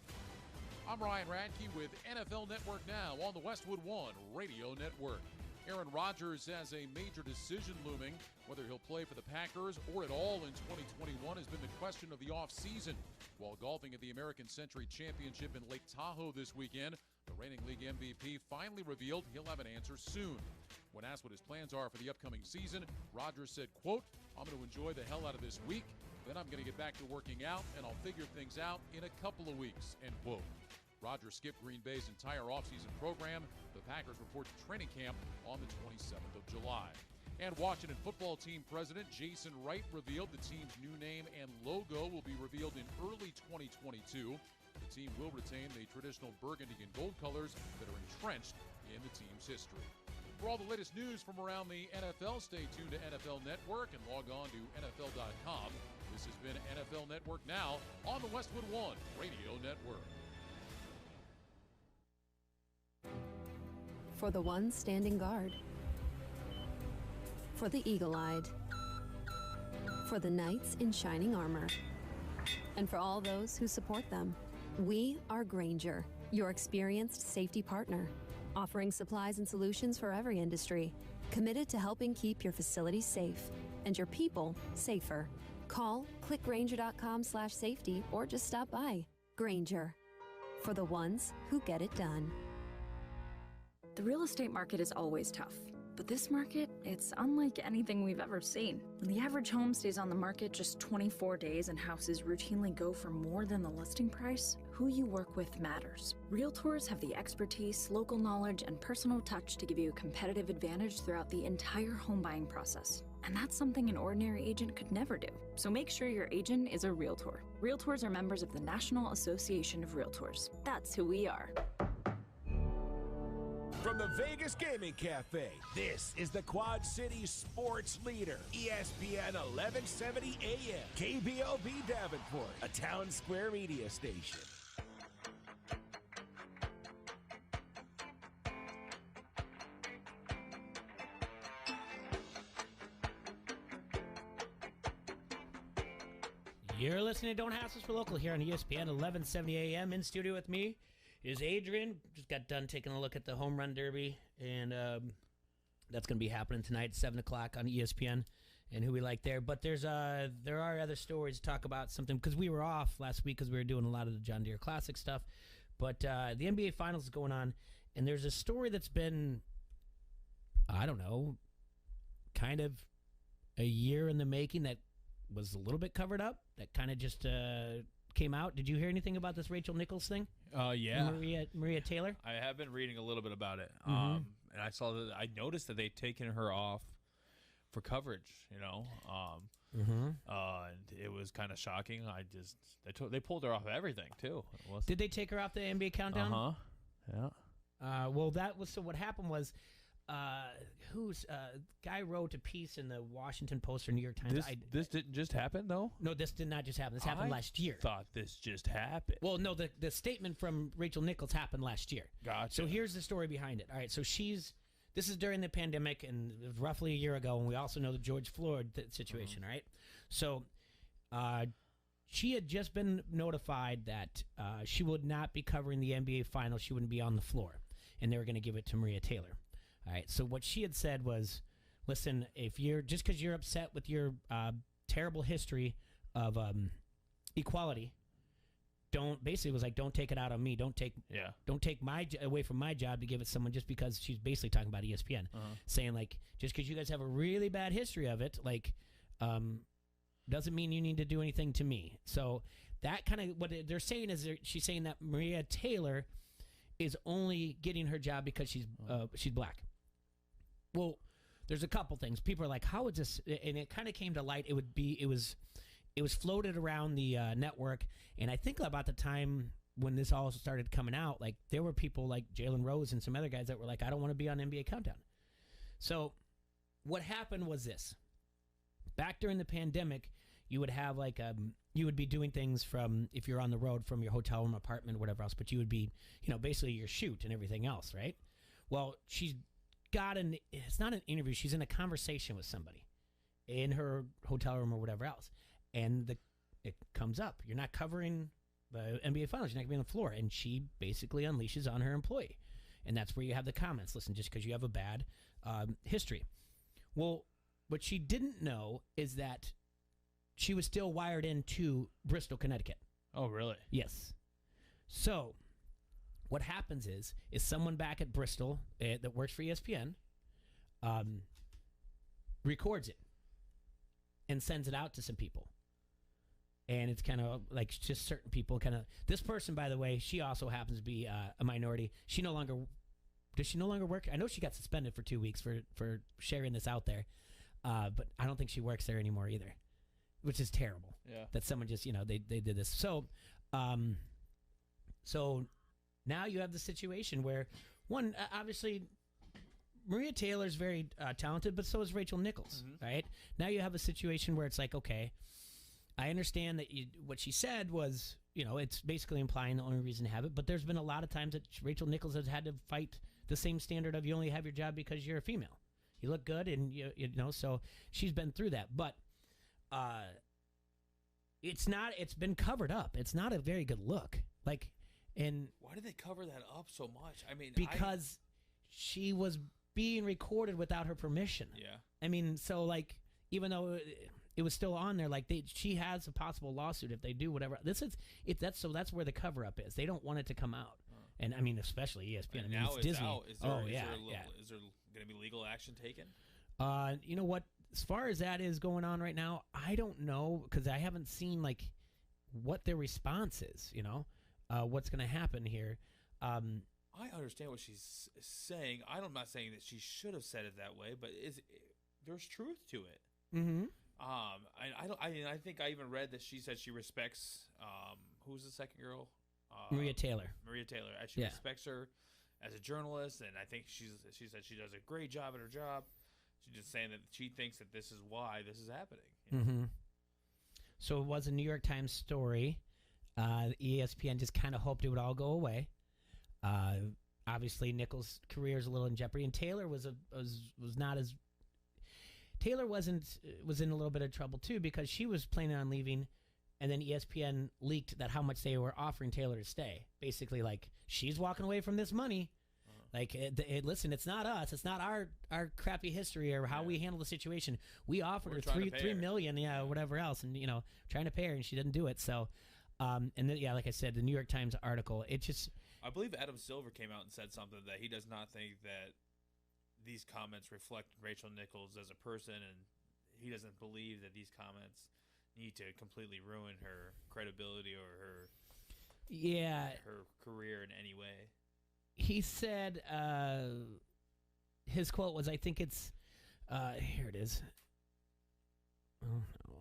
I'm Ryan Radke with NFL Network Now on the Westwood One Radio Network. Aaron Rodgers has a major decision looming. Whether he'll play for the Packers or at all in 2021 has been the question of the offseason. While golfing at the American Century Championship in Lake Tahoe this weekend, the reigning league MVP finally revealed he'll have an answer soon. When asked what his plans are for the upcoming season, Rodgers said, quote, "I'm going to enjoy the hell out of this week. Then I'm going to get back to working out, and I'll figure things out in a couple of weeks," end quote. Rodgers skipped Green Bay's entire offseason program. The Packers report to training camp on the 27th of July. And Washington football team president Jason Wright revealed the team's new name and logo will be revealed in early 2022. The team will retain the traditional burgundy and gold colors that are entrenched in the team's history. For all the latest news from around the NFL, stay tuned to NFL Network and log on to NFL.com. This has been NFL Network Now on the Westwood One Radio Network. For the ones standing guard. For the eagle-eyed. For the knights in shining armor. And for all those who support them. We are Grainger, your experienced safety partner, offering supplies and solutions for every industry, committed to helping keep your facilities safe and your people safer. Call, click Grainger.com/safety, or just stop by. Grainger, for the ones who get it done. The real estate market is always tough, but this market, it's unlike anything we've ever seen. When the average home stays on the market just 24 days and houses routinely go for more than the listing price, who you work with matters. Realtors have the expertise, local knowledge, and personal touch to give you a competitive advantage throughout the entire home buying process. And that's something an ordinary agent could never do. So make sure your agent is a Realtor. Realtors are members of the National Association of Realtors. That's who we are. From the Vegas Gaming Cafe, this is the Quad City Sports Leader, ESPN 1170 AM, KBLB Davenport, a Town Square media station. You're listening to Don't Hassle Us for Local here on ESPN 1170 AM. In studio with me is Adrian. Just got done taking a look at the Home Run Derby, and that's going to be happening tonight at 7 o'clock on ESPN, and who we like there. But there are other stories to talk about something, because we were off last week because we were doing a lot of the John Deere Classic stuff. But the NBA Finals is going on, and there's a story that's been, I don't know, kind of a year in the making that was a little bit covered up, that kind of just came out. Did you hear anything about this Rachel Nichols thing? Yeah. Maria Taylor? I have been reading a little bit about it. Mhm. And I noticed that they'd taken her off for coverage, Mhm. And it was kind of shocking. They pulled her off of everything, too. Did they take her off the NBA Countdown? Yeah. Well, so what happened was, guy wrote a piece in the Washington Post or New York Times. This didn't just happen, though? No, this did not just happen. This happened last year. Thought this just happened. Well, no, the statement from Rachel Nichols happened last year. Gotcha. So here's the story behind it. All right, so this is during the pandemic, and it was roughly a year ago, and we also know the George Floyd situation, right? So she had just been notified that she would not be covering the NBA Finals. She wouldn't be on the floor, and they were going to give it to Maria Taylor. All right, so what she had said was, listen, just because you're upset with your terrible history of equality, don't take it out on me. Don't take away from my job to give it to someone, just because she's basically talking about ESPN, saying just because you guys have a really bad history of it, doesn't mean you need to do anything to me. So that kind of what they're saying is she's saying that Maria Taylor is only getting her job because she's black. Well, there's a couple things. People are like, how is this? And it kind of came to light. It was floated around the network, and I think about the time when this all started coming out, there were people like Jalen Rose and some other guys that were like, I don't want to be on NBA Countdown. So what happened was this. Back during the pandemic, you would have you would be doing things from, if you're on the road, from your hotel room, apartment, or whatever else, but you would be, basically your shoot and everything else, right? Well, she's got it's not an interview, she's in a conversation with somebody in her hotel room or whatever else, and it comes up, you're not covering the NBA Finals, you're not going to be on the floor, and she basically unleashes on her employee. And that's where you have the comments. Listen, just because you have a bad history. Well, what she didn't know is that she was still wired into Bristol, Connecticut. Oh, really? Yes. So what happens is someone back at Bristol that works for ESPN records it and sends it out to some people. And it's kind of like just certain people kind of... This person, by the way, she also happens to be a minority. She no longer... Does she no longer work? I know she got suspended for 2 weeks for sharing this out there. But I don't think she works there anymore either, which is terrible. Yeah. That someone just, they did this. So, so now you have the situation where, one, obviously... Maria Taylor's very talented, but so is Rachel Nichols, right? Now you have a situation where it's like, okay, I understand that what she said was, it's basically implying the only reason to have it, but there's been a lot of times that Rachel Nichols has had to fight the same standard of you only have your job because you're a female. You look good, and, so she's been through that. But it's been covered up. It's not a very good look. And why did they cover that up so much? I mean, because she was being recorded without her permission. Yeah. I mean, so even though it was still on there, she has a possible lawsuit if they do whatever. That's where the cover up is. They don't want it to come out. And I mean, especially ESPN. And now it's Disney. out. Is there going to be legal action taken? You know what? As far as that is going on right now, I don't know because I haven't seen what their response is. What's going to happen here. I understand what she's saying. I'm not saying that she should have said it that way, but there's truth to it. Mm-hmm. I think I even read that she said she respects who's the second girl? Maria Taylor. Maria Taylor. She respects her as a journalist, and I think she said she does a great job at her job. She's just saying that she thinks that this is why this is happening. Mm-hmm. So it was a New York Times story. ESPN just kind of hoped it would all go away. Obviously, Nichols' career is a little in jeopardy, and Taylor was not as. Taylor was in a little bit of trouble too because she was planning on leaving, and then ESPN leaked that how much they were offering Taylor to stay. Basically, she's walking away from this money. Listen, it's not us. It's not our crappy history or how we handle the situation. We offered her $3 million, whatever else, and trying to pay her, and she didn't do it. So, and then, like I said, the New York Times article, it just. I believe Adam Silver came out and said something that he does not think that these comments reflect Rachel Nichols as a person, and he doesn't believe that these comments need to completely ruin her credibility or her career in any way. He said his quote was, I think it's here it is. Oh no.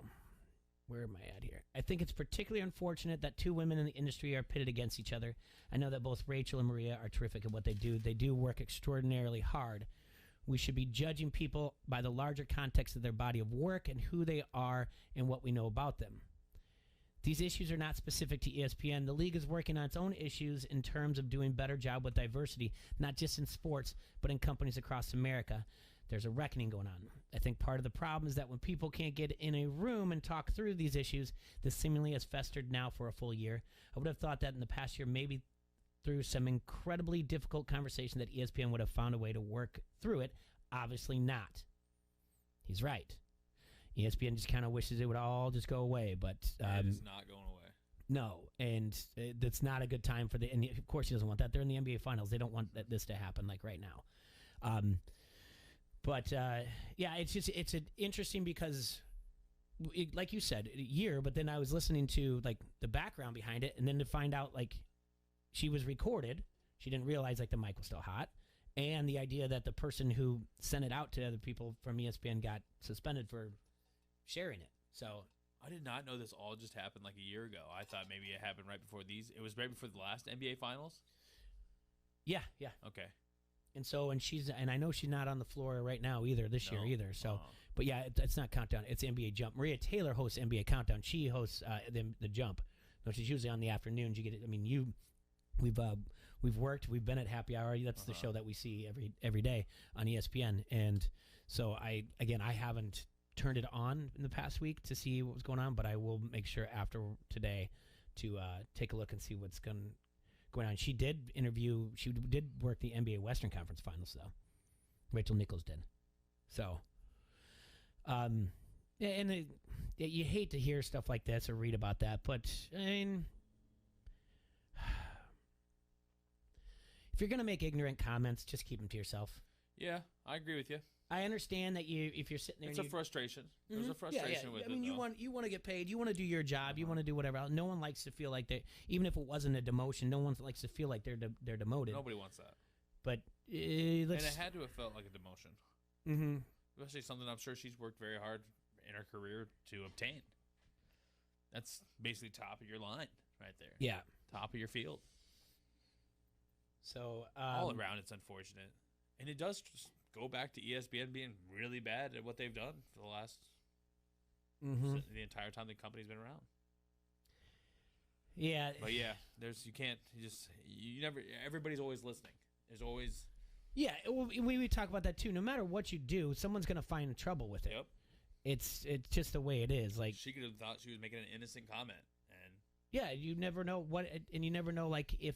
Where am I at here? I think it's particularly unfortunate that two women in the industry are pitted against each other. I know that both Rachel and Maria are terrific at what they do. They do work extraordinarily hard. We should be judging people by the larger context of their body of work and who they are and what we know about them. These issues are not specific to ESPN. The league is working on its own issues in terms of doing a better job with diversity, not just in sports, but in companies across America. There's a reckoning going on. I think part of the problem is that when people can't get in a room and talk through these issues, this seemingly has festered now for a full year. I would have thought that in the past year, maybe through some incredibly difficult conversation, that ESPN would have found a way to work through it. Obviously not. He's right. ESPN just kind of wishes it would all just go away, but it is not going away. No, and that's not a good time for and of course he doesn't want that. They're in the NBA Finals. They don't want this to happen right now. But it's interesting because, like you said, a year. But then I was listening to the background behind it, and then to find out she was recorded. She didn't realize the mic was still hot, and the idea that the person who sent it out to other people from ESPN got suspended for sharing it. So I did not know this all just happened a year ago. I thought maybe it happened right before these. It was right before the last NBA Finals. Yeah. Okay. And so, and I know she's not on the floor right now either this year either. So, but yeah, it's not Countdown. It's NBA Jump. Maria Taylor hosts NBA Countdown. She hosts the Jump, which is usually on the afternoons. You get it. I mean, we've worked. We've been at Happy Hour. That's the show that we see every day on ESPN. And so I haven't turned it on in the past week to see what was going on, but I will make sure after today to take a look and see what's going going on. She did work the NBA Western Conference Finals, though. Rachel Nichols did. So, you hate to hear stuff like this or read about that, but, I mean, if you're going to make ignorant comments, just keep them to yourself. Yeah, I agree with you. I understand that if you're sitting there, it's a frustration. There's a frustration with it. I mean, you want to get paid. You want to do your job. You want to do whatever else. No one likes to feel like they, even if it wasn't a demotion, no one likes to feel like they're demoted. Nobody wants that. But and it had to have felt like a demotion. Mm-hmm. Especially something I'm sure she's worked very hard in her career to obtain. That's basically top of your line right there. Yeah, top of your field. So all around, it's unfortunate, and it does just go back to ESPN being really bad at what they've done for the last the entire time the company's been around. Yeah, but yeah, you never. Everybody's always listening. There's always. Yeah, we talk about that too. No matter what you do, someone's going to find trouble with it. Yep. It's just the way it is. Like, she could have thought she was making an innocent comment, and yeah, you never know and you never know, like, if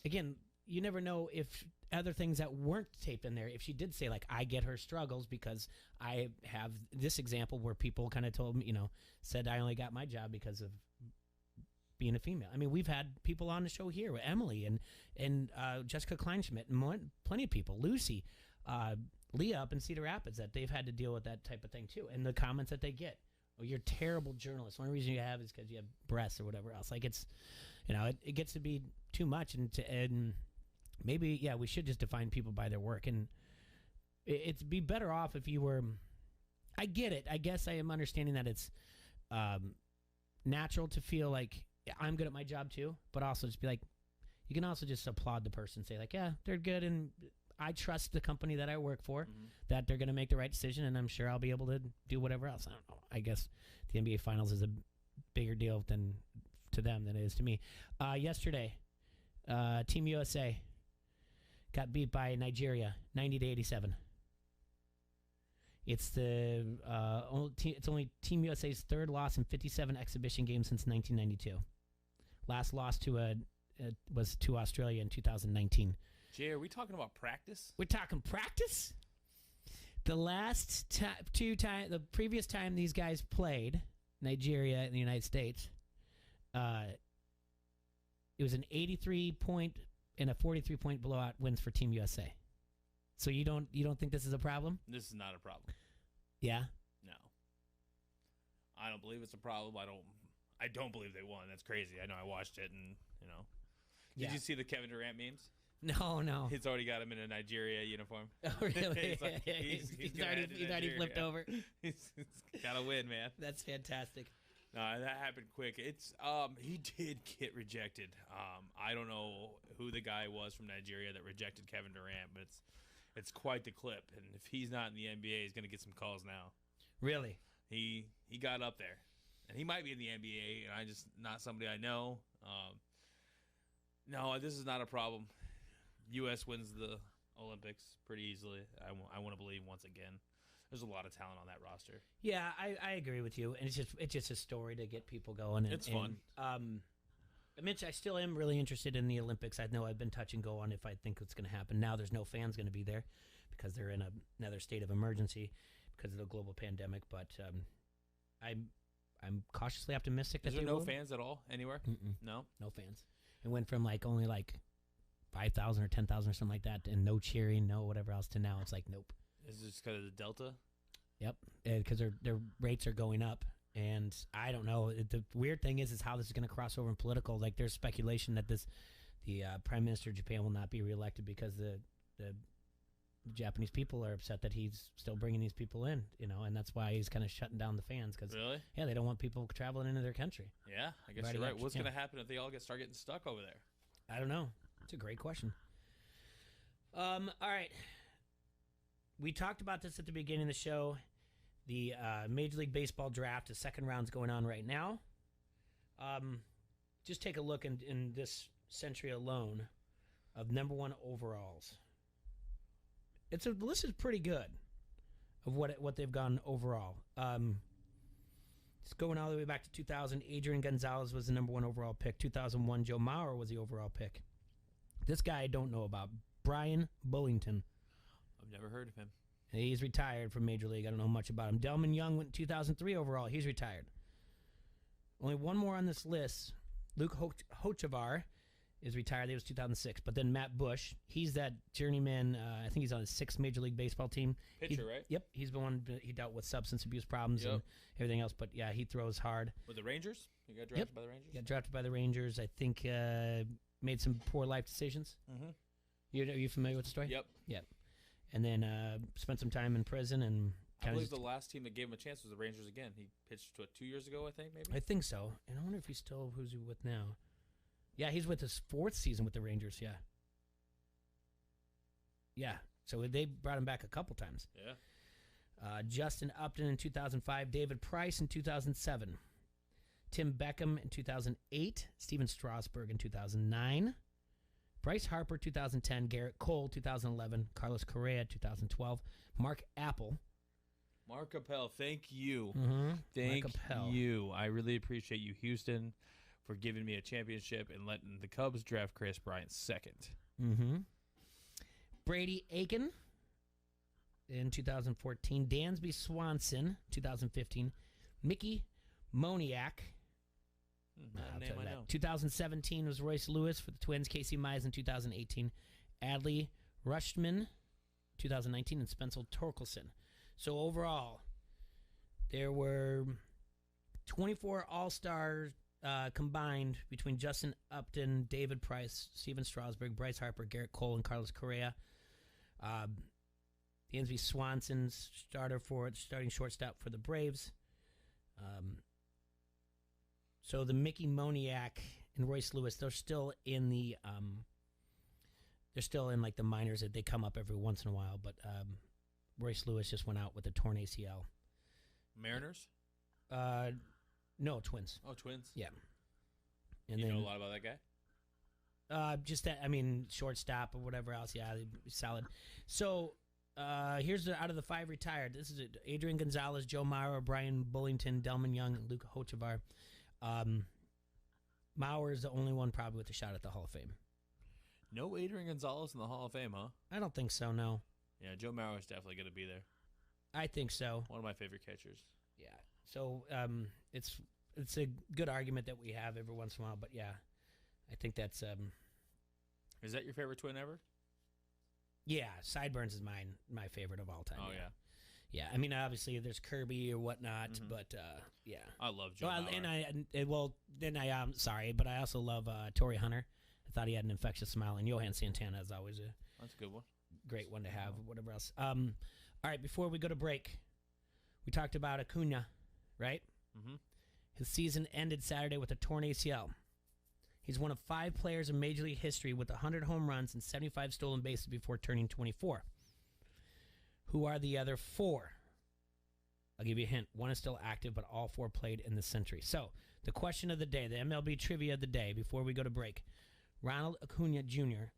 again, you never know if other things that weren't taped in there. If she did say, like, I get her struggles because I have this example where people kind of told me, said I only got my job because of being a female. I mean, we've had people on the show here, Emily and Jessica Kleinschmidt, and plenty of people, Lucy, Leah up in Cedar Rapids, that they've had to deal with that type of thing too. And the comments that they get, "Oh, you're a terrible journalist. The only reason you have is because you have breasts or whatever else." Like, it's, it gets to be too much, and maybe, yeah, we should just define people by their work. And it'd be better off if you were. I get it. I guess I am understanding that it's natural to feel like I'm good at my job too, but also just be like, you can also just applaud the person, say like, yeah, they're good, and I trust the company that I work for, that they're going to make the right decision, and I'm sure I'll be able to do whatever else. I don't know. I guess the NBA Finals is a bigger deal to them than it is to me. Yesterday, Team USA got beat by Nigeria, 90-87. It's it's only Team USA's third loss in 57 exhibition games since 1992. Last loss was to Australia in 2019. Jay, are we talking about practice? We're talking practice? The last the previous time these guys played, Nigeria and the United States, it was an 83-point and a 43-point blowout wins for Team USA. So you don't think this is a problem? This is not a problem. Yeah? No. I don't believe it's a problem. I don't believe they won. That's crazy. I know I watched it, and Did you see the Kevin Durant memes? No. He's already got him in a Nigeria uniform. Oh, really? he's already flipped over. He's got to win, man. That's fantastic. No, that happened quick. It's he did get rejected. I don't know who the guy was from Nigeria that rejected Kevin Durant, but it's quite the clip. And if he's not in the NBA, he's going to get some calls now. Really? He got up there, and he might be in the NBA, and I just not somebody I know. No, this is not a problem. U.S. wins the Olympics pretty easily. I want to believe once again. There's a lot of talent on that roster. Yeah, I agree with you, and it's just a story to get people going. It's fun. Mitch, I still am really interested in the Olympics. I know I've been touch and go on if I think it's going to happen. Now there's no fans going to be there because they're in another state of emergency because of the global pandemic. But I'm cautiously optimistic. Is there no fans at all anywhere? Mm-mm. No fans. It went from only 5,000 or 10,000 or something like that, and no cheering, no whatever else, to now it's like nope. Is this because of the Delta? Yep, because their rates are going up, and I don't know. The weird thing is how this is going to cross over in political. Like, there's speculation that the Prime Minister of Japan will not be reelected because the Japanese people are upset that he's still bringing these people in, and that's why he's kind of shutting down the fans. Cause, really? Yeah, they don't want people traveling into their country. Yeah, I guess you're right. What's going to happen if they all start getting stuck over there? I don't know. It's a great question. All right. We talked about this at the beginning of the show. The Major League Baseball draft, the second round's going on right now. Just take a look in this century alone of number one overalls. The list is pretty good of what they've gone overall. Just going all the way back to 2000, Adrian Gonzalez was the number 1 overall pick. 2001, Joe Mauer was the overall pick. This guy I don't know about, Brian Bullington. I've never heard of him. He's retired from Major League. I don't know much about him. Delman Young went 2003 overall. He's retired. Only one more on this list. Luke Hochevar is retired. That was 2006. But then Matt Bush, he's that journeyman. I think he's on his 6th Major League Baseball team. Pitcher, right? Yep. He's the one. He dealt with substance abuse problems and everything else. But yeah, he throws hard. With the Rangers? He got drafted by the Rangers? He got drafted by the Rangers. I think made some poor life decisions. Mm-hmm. Are you familiar with the story? Yep. Yep. And then spent some time in prison and. I believe the last team that gave him a chance was the Rangers again. He pitched, 2 years ago, I think, maybe? I think so. And I wonder if who's he with now? Yeah, he's with his 4th season with the Rangers, yeah. Yeah, so they brought him back a couple times. Yeah. Justin Upton in 2005, David Price in 2007, Tim Beckham in 2008, Steven Strasburg in 2009, Bryce Harper 2010, Garrett Cole 2011, Carlos Correa 2012, Mark Appel. Mark Appel, thank you. Mm-hmm. Thank you. I really appreciate you, Houston, for giving me a championship and letting the Cubs draft Chris Bryant second. Mm-hmm. Brady Aiken in 2014. Dansby Swanson, 2015. Mickey Moniak. 2017 was Royce Lewis for the Twins. Casey Mize in 2018. Adley Rutschman, 2019. And Spencer Torkelson. So overall, there were 24 All-Stars combined between Justin Upton, David Price, Steven Strasburg, Bryce Harper, Garrett Cole, and Carlos Correa. Dansby Swanson's starting shortstop for the Braves. So the Mickey Moniak and Royce Lewis, they're still in the like the minors. That they come up every once in a while, but Royce Lewis just went out with a torn ACL. Mariners? No, Twins. Oh, Twins? Yeah. And you know a lot about that guy? Just that, shortstop or whatever else. Yeah, solid. So here's out of the 5 retired. This is it. Adrian Gonzalez, Joe Mauer, Brian Bullington, Delman Young, and Luke Hochevar. Mauer is the only one probably with a shot at the Hall of Fame. No Adrian Gonzalez in the Hall of Fame, huh? I don't think so, no. Yeah, Joe Mauer is definitely going to be there. I think so. One of my favorite catchers. Yeah. So it's a good argument that we have every once in a while, but yeah, I think that's. Is that your favorite Twin ever? Yeah, Sideburns is my favorite of all time. Oh yeah. Yeah, obviously there's Kirby or whatnot, but yeah. I love Joe Mauer. I'm sorry, but I also love Torrey Hunter. I thought he had an infectious smile, and Johan Santana is always that's a good one. Great one to have, whatever else. All right, before we go to break, we talked about Acuna, right? Mm-hmm. His season ended Saturday with a torn ACL. He's one of 5 players in Major League history with 100 home runs and 75 stolen bases before turning 24. Who are the other 4? I'll give you a hint. One is still active, but all 4 played in the century. So, the question of the day, the MLB trivia of the day, before we go to break. Ronald Acuna Jr.,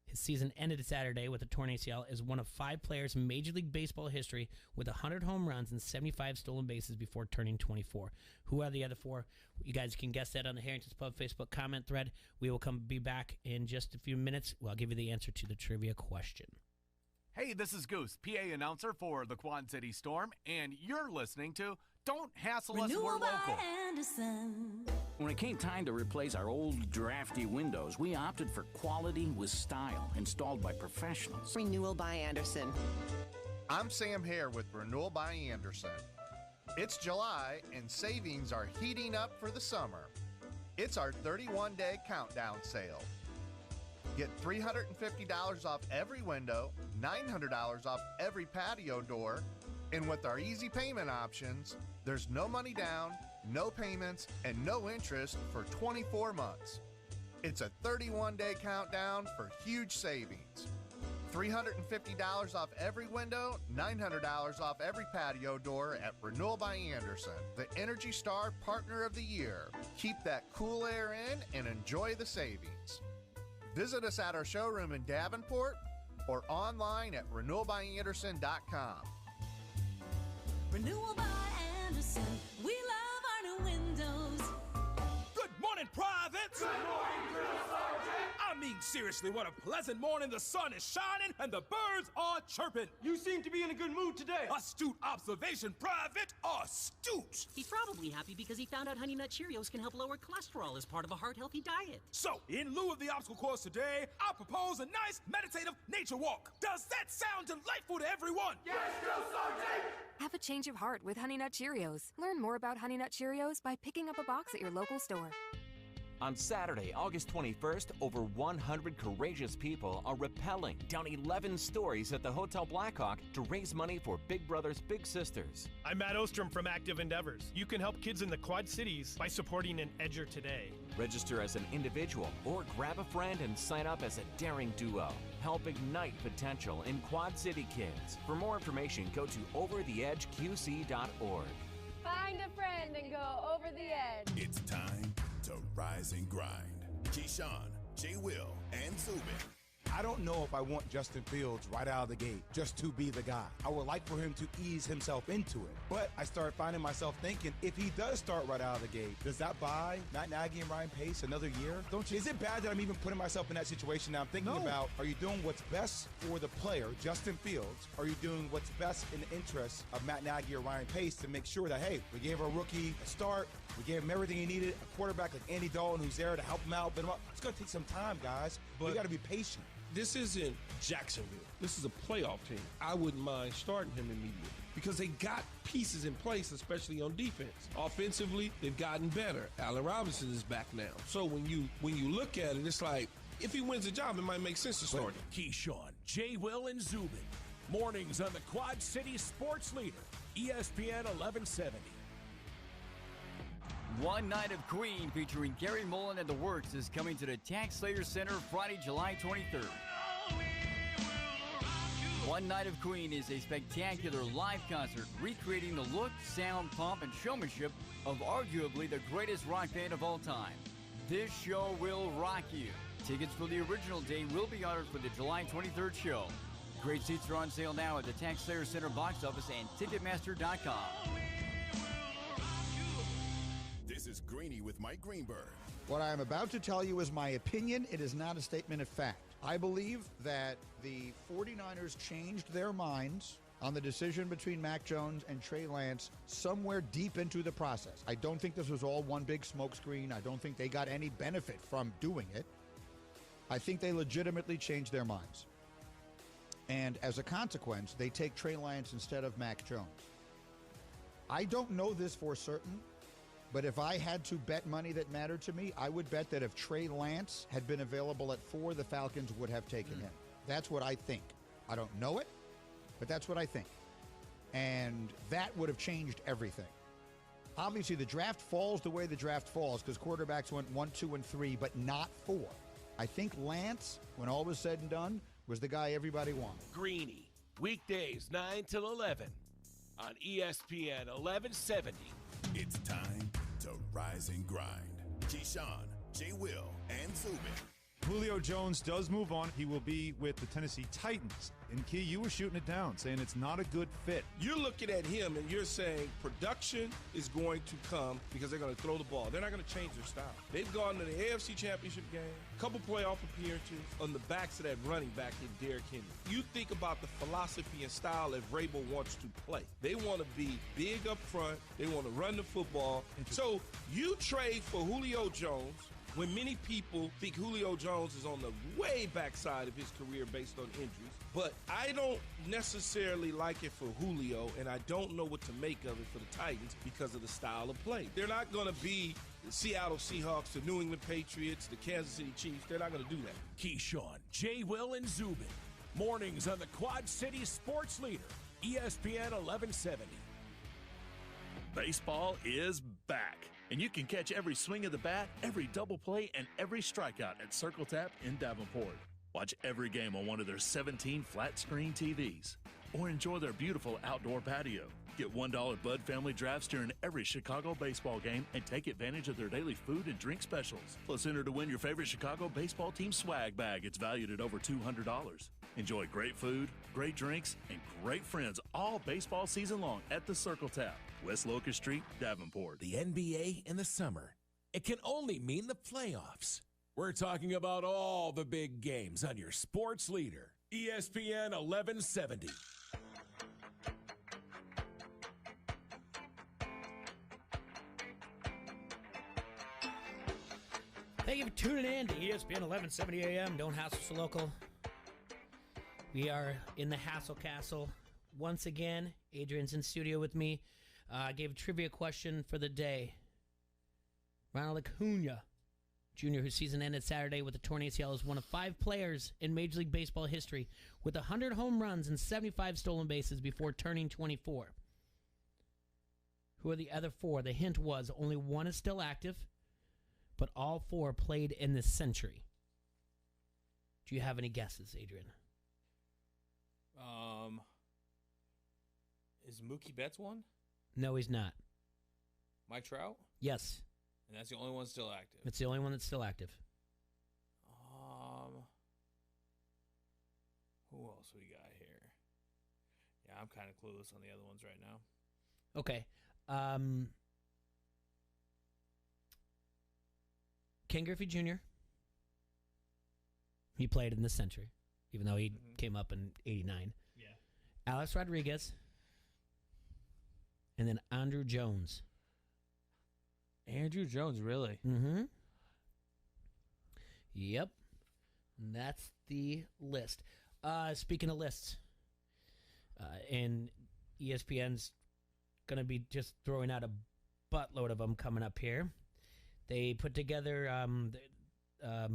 his season ended Saturday with a torn ACL, is one of 5 players in Major League Baseball history with 100 home runs and 75 stolen bases before turning 24. Who are the other 4? You guys can guess that on the Harrington's Pub Facebook comment thread. We will be back in just a few minutes. I'll give you the answer to the trivia question. Hey, this is Goose, PA announcer for the Quad City Storm, and you're listening to Don't Hassle Us, We're Local. Anderson. When it came time to replace our old drafty windows, we opted for quality with style, installed by professionals. Renewal by Anderson. I'm Sam Hare with Renewal by Anderson. It's July, and savings are heating up for the summer. It's our 31-day countdown sale. Get $350 off every window, $900 off every patio door, and with our easy payment options, there's no money down, no payments, and no interest for 24 months. It's a 31-day countdown for huge savings. $350 off every window, $900 off every patio door at Renewal by Anderson, the Energy Star Partner of the Year. Keep that cool air in and enjoy the savings. Visit us at our showroom in Davenport or online at renewalbyanderson.com. Renewal by Anderson. We love our morning, privates! Good morning, Drill Sergeant! I mean, seriously, what a pleasant morning. The sun is shining and the birds are chirping. You seem to be in a good mood today. Astute observation, Private. Astute. He's probably happy because he found out Honey Nut Cheerios can help lower cholesterol as part of a heart-healthy diet. So, in lieu of the obstacle course today, I propose a nice meditative nature walk. Does that sound delightful to everyone? Yes, Drill Sergeant! Have a change of heart with Honey Nut Cheerios. Learn more about Honey Nut Cheerios by picking up a box at your local store. On Saturday, August 21st, over 100 courageous people are rappelling down 11 stories at the Hotel Blackhawk to raise money for Big Brothers Big Sisters. I'm Matt Ostrom from Active Endeavors. You can help kids in the Quad Cities by supporting an Edger today. Register as an individual or grab a friend and sign up as a daring duo. Help ignite potential in Quad City kids. For more information, go to overtheedgeqc.org. Find a friend and go over the edge. It's time to rise and grind. Keyshawn, J. Will, and Zubin. I don't know if I want Justin Fields right out of the gate just to be the guy. I would like for him to ease himself into it. But I started finding myself thinking, if he does start right out of the gate, does that buy Matt Nagy and Ryan Pace another year? Is it bad that I'm even putting myself in that situation now? I'm thinking about, are you doing what's best for the player, Justin Fields? Are you doing what's best in the interest of Matt Nagy or Ryan Pace to make sure that, hey, we gave our rookie a start, we gave him everything he needed, a quarterback like Andy Dalton who's there to help him out. But it's going to take some time, guys. But we got to be patient. This isn't Jacksonville. This is a playoff team. I wouldn't mind starting him immediately because they got pieces in place, especially on defense. Offensively, they've gotten better. Allen Robinson is back now. So when you look at it, it's like, if he wins the job, it might make sense to start him. Keyshawn, J. Will, and Zubin. Mornings on the Quad City Sports Leader, ESPN 1170. One Night of Queen featuring Gary Mullen and the Works is coming to the Tax Slater Center Friday, July 23rd. One Night of Queen is a spectacular live concert recreating the look, sound, pomp, and showmanship of arguably the greatest rock band of all time. This show will rock you. Tickets for the original day will be ordered for the July 23rd show. Great seats are on sale now at the Tax Slater Center box office and Ticketmaster.com. This is Greeny with Mike Greenberg. What I am about to tell you is my opinion. It is not a statement of fact. I believe that the 49ers changed their minds on the decision between Mac Jones and Trey Lance somewhere deep into the process. I don't think this was all one big smokescreen. I don't think they got any benefit from doing it. I think they legitimately changed their minds. And as a consequence, they take Trey Lance instead of Mac Jones. I don't know this for certain, but if I had to bet money that mattered to me, I would bet that if Trey Lance had been available at 4, the Falcons would have taken him. That's what I think. I don't know it, but that's what I think. And that would have changed everything. Obviously, the draft falls the way the draft falls because quarterbacks went 1, 2, and 3, but not 4. I think Lance, when all was said and done, was the guy everybody wanted. Greeny, weekdays 9 till 11 on ESPN 1170. It's time to rise and grind. Keyshawn, J. Will, and Zubin. Julio Jones does move on. He will be with the Tennessee Titans. And Key, you were shooting it down, saying it's not a good fit. You're looking at him and you're saying production is going to come because they're going to throw the ball. They're not going to change their style. They've gone to the AFC Championship game, a couple playoff appearances on the backs of that running back in Derrick Henry. You think about the philosophy and style that Vrabel wants to play. They want to be big up front. They want to run the football. So you trade for Julio Jones when many people think Julio Jones is on the way backside of his career based on injuries. But I don't necessarily like it for Julio, and I don't know what to make of it for the Titans because of the style of play. They're not going to be the Seattle Seahawks, the New England Patriots, the Kansas City Chiefs. They're not going to do that. Keyshawn, J. Will, and Zubin. Mornings on the Quad City Sports Leader, ESPN 1170. Baseball is back, and you can catch every swing of the bat, every double play, and every strikeout at Circle Tap in Davenport. Watch every game on one of their 17 flat-screen TVs, or enjoy their beautiful outdoor patio. Get $1 Bud Family Drafts during every Chicago baseball game and take advantage of their daily food and drink specials. Plus, enter to win your favorite Chicago baseball team swag bag. It's valued at over $200. Enjoy great food, great drinks, and great friends all baseball season long at the Circle Tap, West Locust Street, Davenport. The NBA in the summer. it can only mean the playoffs. We're talking about all the big games on your sports leader, ESPN 1170. Thank you for tuning in to ESPN 1170 AM. Don't hassle so local. We are in the Hassle Castle once again. Adrian's in studio with me. I gave a trivia question for the day. Ronald Acuna Jr., whose season ended Saturday with a torn ACL, is one of 5 players in Major League Baseball history with 100 home runs and 75 stolen bases before turning 24. Who are the other 4? The hint was only one is still active, but all 4 played in this century. Do you have any guesses, Adrian? Is Mookie Betts one? No, he's not. Mike Trout? Yes. And that's the only one still active. It's the only one that's still active. Who else we got here? Yeah, I'm kind of clueless on the other ones right now. Okay. Ken Griffey Jr. He played in this century, even though he came up in 89. Yeah. Alex Rodriguez. And then Andrew Jones. Andrew Jones, really? Mm-hmm. Yep. And that's the list. Speaking of lists, and ESPN's going to be just throwing out a buttload of them coming up here. They put together a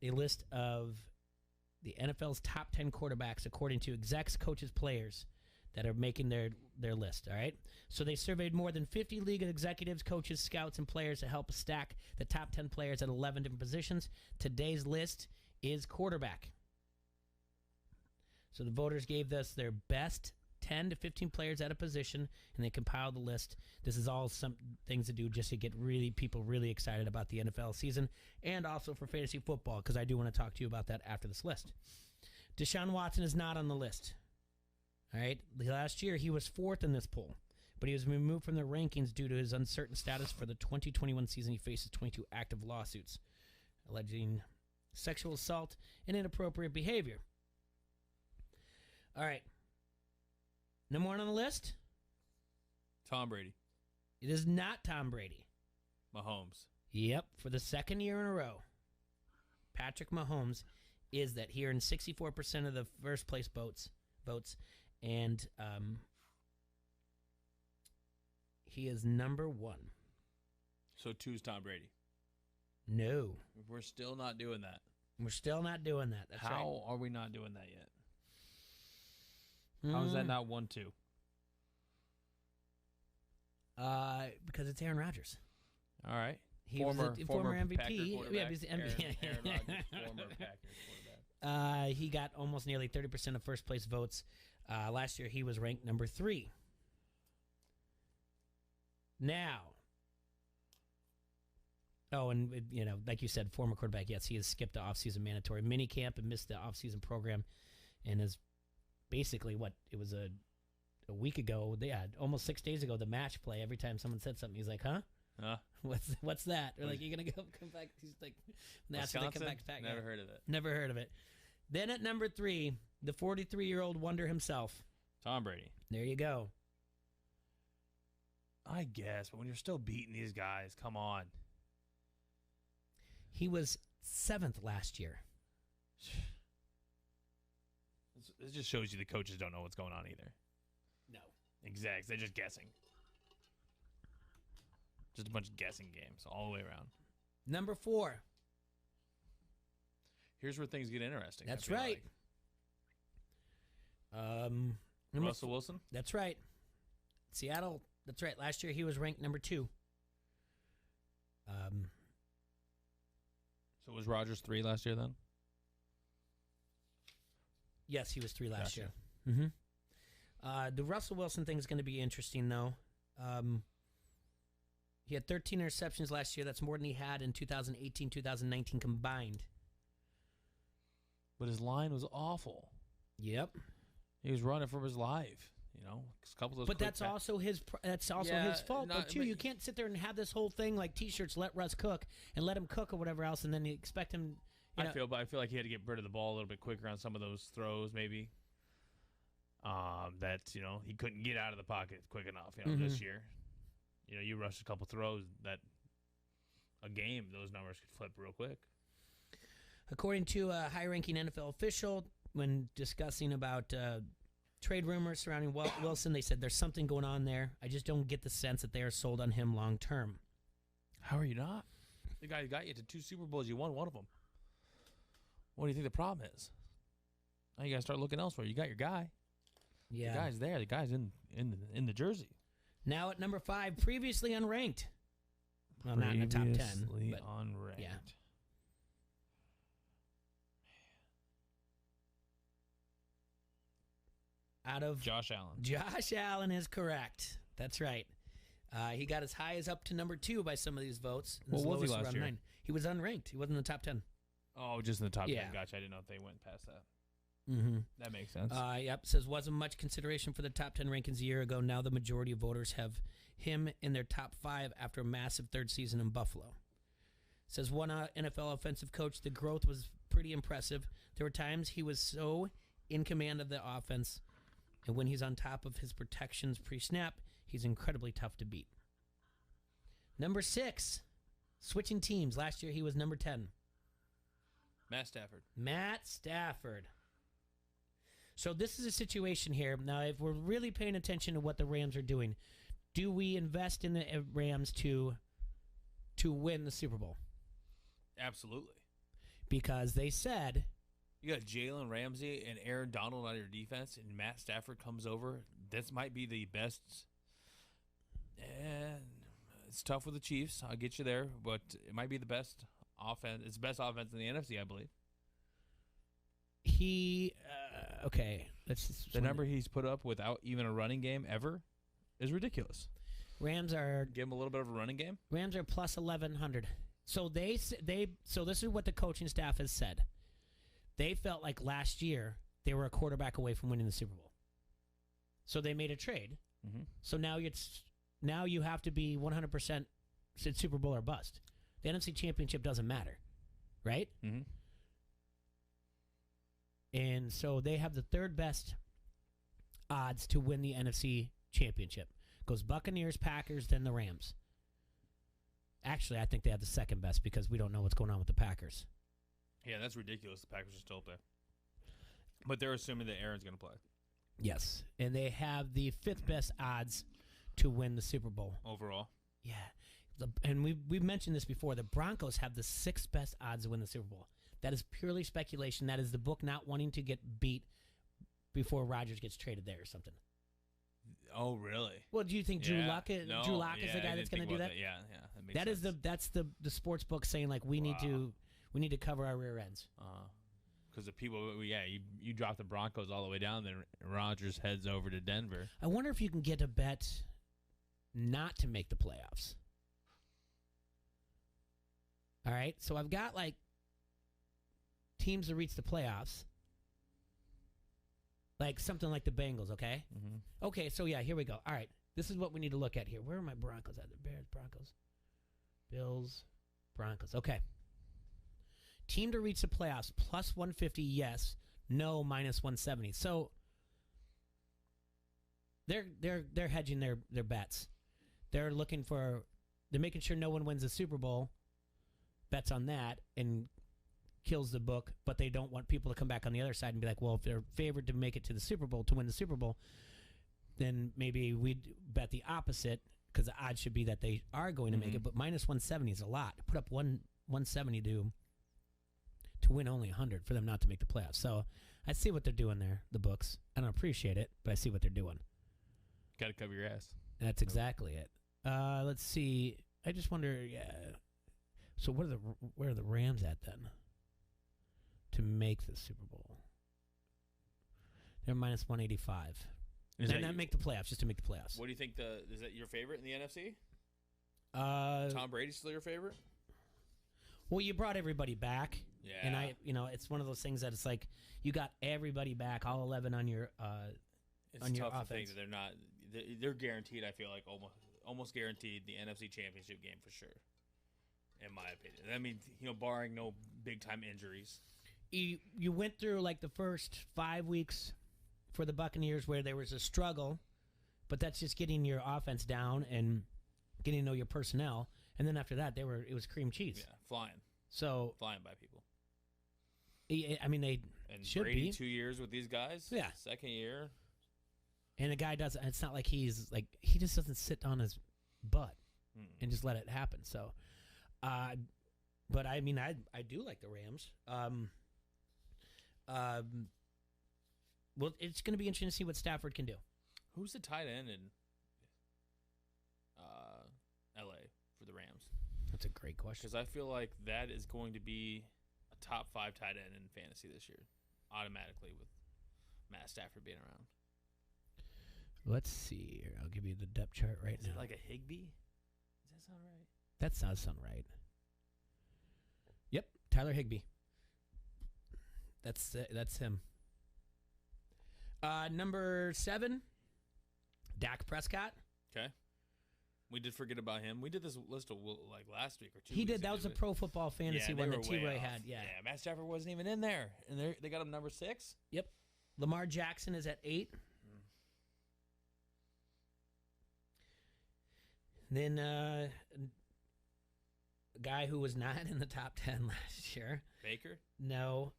list of the NFL's top 10 quarterbacks according to execs, coaches, players that are making their list, all right? So they surveyed more than 50 league executives, coaches, scouts, and players to help stack the top 10 players at 11 different positions. Today's list is quarterback. So the voters gave us their best 10 to 15 players at a position, and they compiled the list. This is all some things to do just to get people really excited about the NFL season and also for fantasy football, because I do want to talk to you about that after this list. Deshaun Watson is not on the list. All right, last year he was 4th in this poll, but he was removed from the rankings due to his uncertain status for the 2021 season. He faces 22 active lawsuits alleging sexual assault and inappropriate behavior. All right, number 1 on the list? Tom Brady. It is not Tom Brady. Mahomes. Yep, for the second year in a row, Patrick Mahomes is that he earned 64% of the first place votes. And he is number 1. So 2's Tom Brady. No. We're still not doing that. We're still not doing that. That's How are we not doing that yet? How is that not 1-2? Because it's Aaron Rodgers. All right. He was a former MVP. Packer Yeah, he's Aaron Rodgers, former Packers quarterback. He got almost nearly 30% of first place votes. Last year, he was ranked number 3. Now, and like you said, former quarterback. Yes, he has skipped the offseason mandatory minicamp and missed the offseason program, and is basically it was a week ago. They had almost 6 days ago. The match play. Every time someone said something, he's like, "Huh? What's that?" Or like, "You're gonna come back?" He's like, Wisconsin? Come back. Never heard of it. Never heard of it. Then at number 3, the 43-year-old wonder himself, Tom Brady. There you go. I guess, but when you're still beating these guys, come on. He was 7th last year. This just shows you the coaches don't know what's going on either. No. Exactly. They're just guessing. Just a bunch of guessing games all the way around. Number 4. Here's where things get interesting. That's right. Russell Wilson? That's right. Seattle. That's right. Last year he was ranked number 2. So was Rodgers 3 last year then? Yes, he was 3 last Gotcha. year. The Russell Wilson thing is going to be interesting, though. He had 13 interceptions last year. That's more than he had in 2018, 2019 combined. But his line was awful. Yep. He was running for his life. A couple of those. But that's also his fault, though, too. You can't sit there and have this whole thing like T-shirts, let Russ cook, and let him cook or whatever else, and then you expect him. I feel like he had to get rid of the ball a little bit quicker on some of those throws, maybe. That he couldn't get out of the pocket quick enough. This year, you rush a couple throws that a game, those numbers could flip real quick. According to a high-ranking NFL official, when discussing about trade rumors surrounding Wilson, they said there's something going on there. I just don't get the sense that they are sold on him long term. How are you not? The guy got you to 2 Super Bowls. You won one of them. What do you think the problem is? Now you got to start looking elsewhere. You got your guy. Yeah. The guy's there. The guy's in the jersey. Now at number 5, previously unranked. Well, not in the top 10. Previously but unranked. Yeah. Out of Josh Allen. Josh Allen is correct. That's right. He got as high as up to number 2 by some of these votes. What was he last year? 9. He was unranked. He wasn't in the top 10. Oh, just in the top 10. Yeah. Gotcha. I didn't know if they went past that. Mm-hmm. That makes sense. Yep. Says wasn't much consideration for the top 10 rankings a year ago. Now the majority of voters have him in their top 5 after a massive third season in Buffalo. Says one NFL offensive coach, the growth was pretty impressive. There were times he was so in command of the offense, and when he's on top of his protections pre-snap, he's incredibly tough to beat. Number 6, switching teams. Last year he was number 10. Matt Stafford. Matt Stafford. So this is a situation here. Now, if we're really paying attention to what the Rams are doing, do we invest in the Rams to win the Super Bowl? Absolutely. Because they said... You got Jalen Ramsey and Aaron Donald on your defense, and Matt Stafford comes over. This might be the best... And it's tough with the Chiefs. I'll get you there, but it might be the best offense. It's the best offense in the NFC, I believe. Okay. The number he's put up without even a running game ever is ridiculous. Rams are... Give him a little bit of a running game? Rams are plus 1,100. So so this is what the coaching staff has said. They felt like last year they were a quarterback away from winning the Super Bowl. So they made a trade. Mm-hmm. So now you have to be 100% Super Bowl or bust. The NFC Championship doesn't matter, right? Mm-hmm. And so they have the third best odds to win the NFC Championship. Goes Buccaneers, Packers, then the Rams. Actually, I think they have the second best because we don't know what's going on with the Packers. Yeah, that's ridiculous. The Packers are still up there. But they're assuming that Aaron's going to play. Yes. And they have the 5th best odds to win the Super Bowl. Overall? Yeah. And we've mentioned this before. The Broncos have the 6th best odds to win the Super Bowl. That is purely speculation. That is the book not wanting to get beat before Rodgers gets traded there or something. Oh, really? Well, do you think Drew Lock is the guy that's going to do that? Yeah. That makes sense. That's the sports book saying like we need to cover our rear ends. Because the people, you drop the Broncos all the way down, then Rodgers heads over to Denver. I wonder if you can get a bet not to make the playoffs. All right, so I've got like teams that reach the playoffs, like something like the Bengals. Okay, Okay, so yeah, here we go. All right, this is what we need to look at here. Where are my Broncos at? The Bears, Broncos, Bills, Broncos. Okay. Team to reach the playoffs, plus 150, yes. No, minus 170. So they're hedging their bets. They're making sure no one wins the Super Bowl, bets on that, and kills the book, but they don't want people to come back on the other side and be like, well, if they're favored to make it to the Super Bowl, to win the Super Bowl, then maybe we'd bet the opposite, because the odds should be that they are going to make it, but minus 170 is a lot. Put up 170 to win only 100 for them not to make the playoffs. So I see what they're doing there, the books. I don't appreciate it, but I see what they're doing. Got to cover your ass. That's exactly it. Let's see. I just wonder, so where are the Rams at then to make the Super Bowl? They're minus 185. Not make the playoffs, just to make the playoffs. What do you think is that your favorite in the NFC? Tom Brady's still your favorite? Well, you brought everybody back. Yeah. And it's one of those things that it's like you got everybody back, all 11 on your on your tough to think offense. that they're not. They're guaranteed. I feel like almost guaranteed the NFC Championship game for sure. In my opinion, I mean, barring no big time injuries. You went through like the first 5 weeks for the Buccaneers where there was a struggle, but that's just getting your offense down and getting to know your personnel. And then after that, it was cream cheese. Yeah, flying by people. I mean, they And should Brady, be 2 years with these guys. Yeah. Second year. And the guy doesn't. It's not like he just doesn't sit on his butt and just let it happen. So, but I mean, I do like the Rams. Well, it's going to be interesting to see what Stafford can do. Who's the tight end in L.A. for the Rams? That's a great question. Because I feel like that is going to be a top 5 tight end in fantasy this year, automatically with Matt Stafford being around. Let's see here. I'll give you the depth chart right Is now. it like a Higbee? Does that sound right? That does sound right. Yep, Tyler Higbee. That's him. Number 7, Dak Prescott. Okay. We did forget about him. We did this list like last week or 2 He weeks did. That ago, was a but- Pro Football Fantasy Yeah, one they that were way T-Roy off. had. Yeah. Matt Stafford wasn't even in there, and they got him number 6. Yep. Lamar Jackson is at 8. Then a guy who was not in the top 10 last year. Baker? No.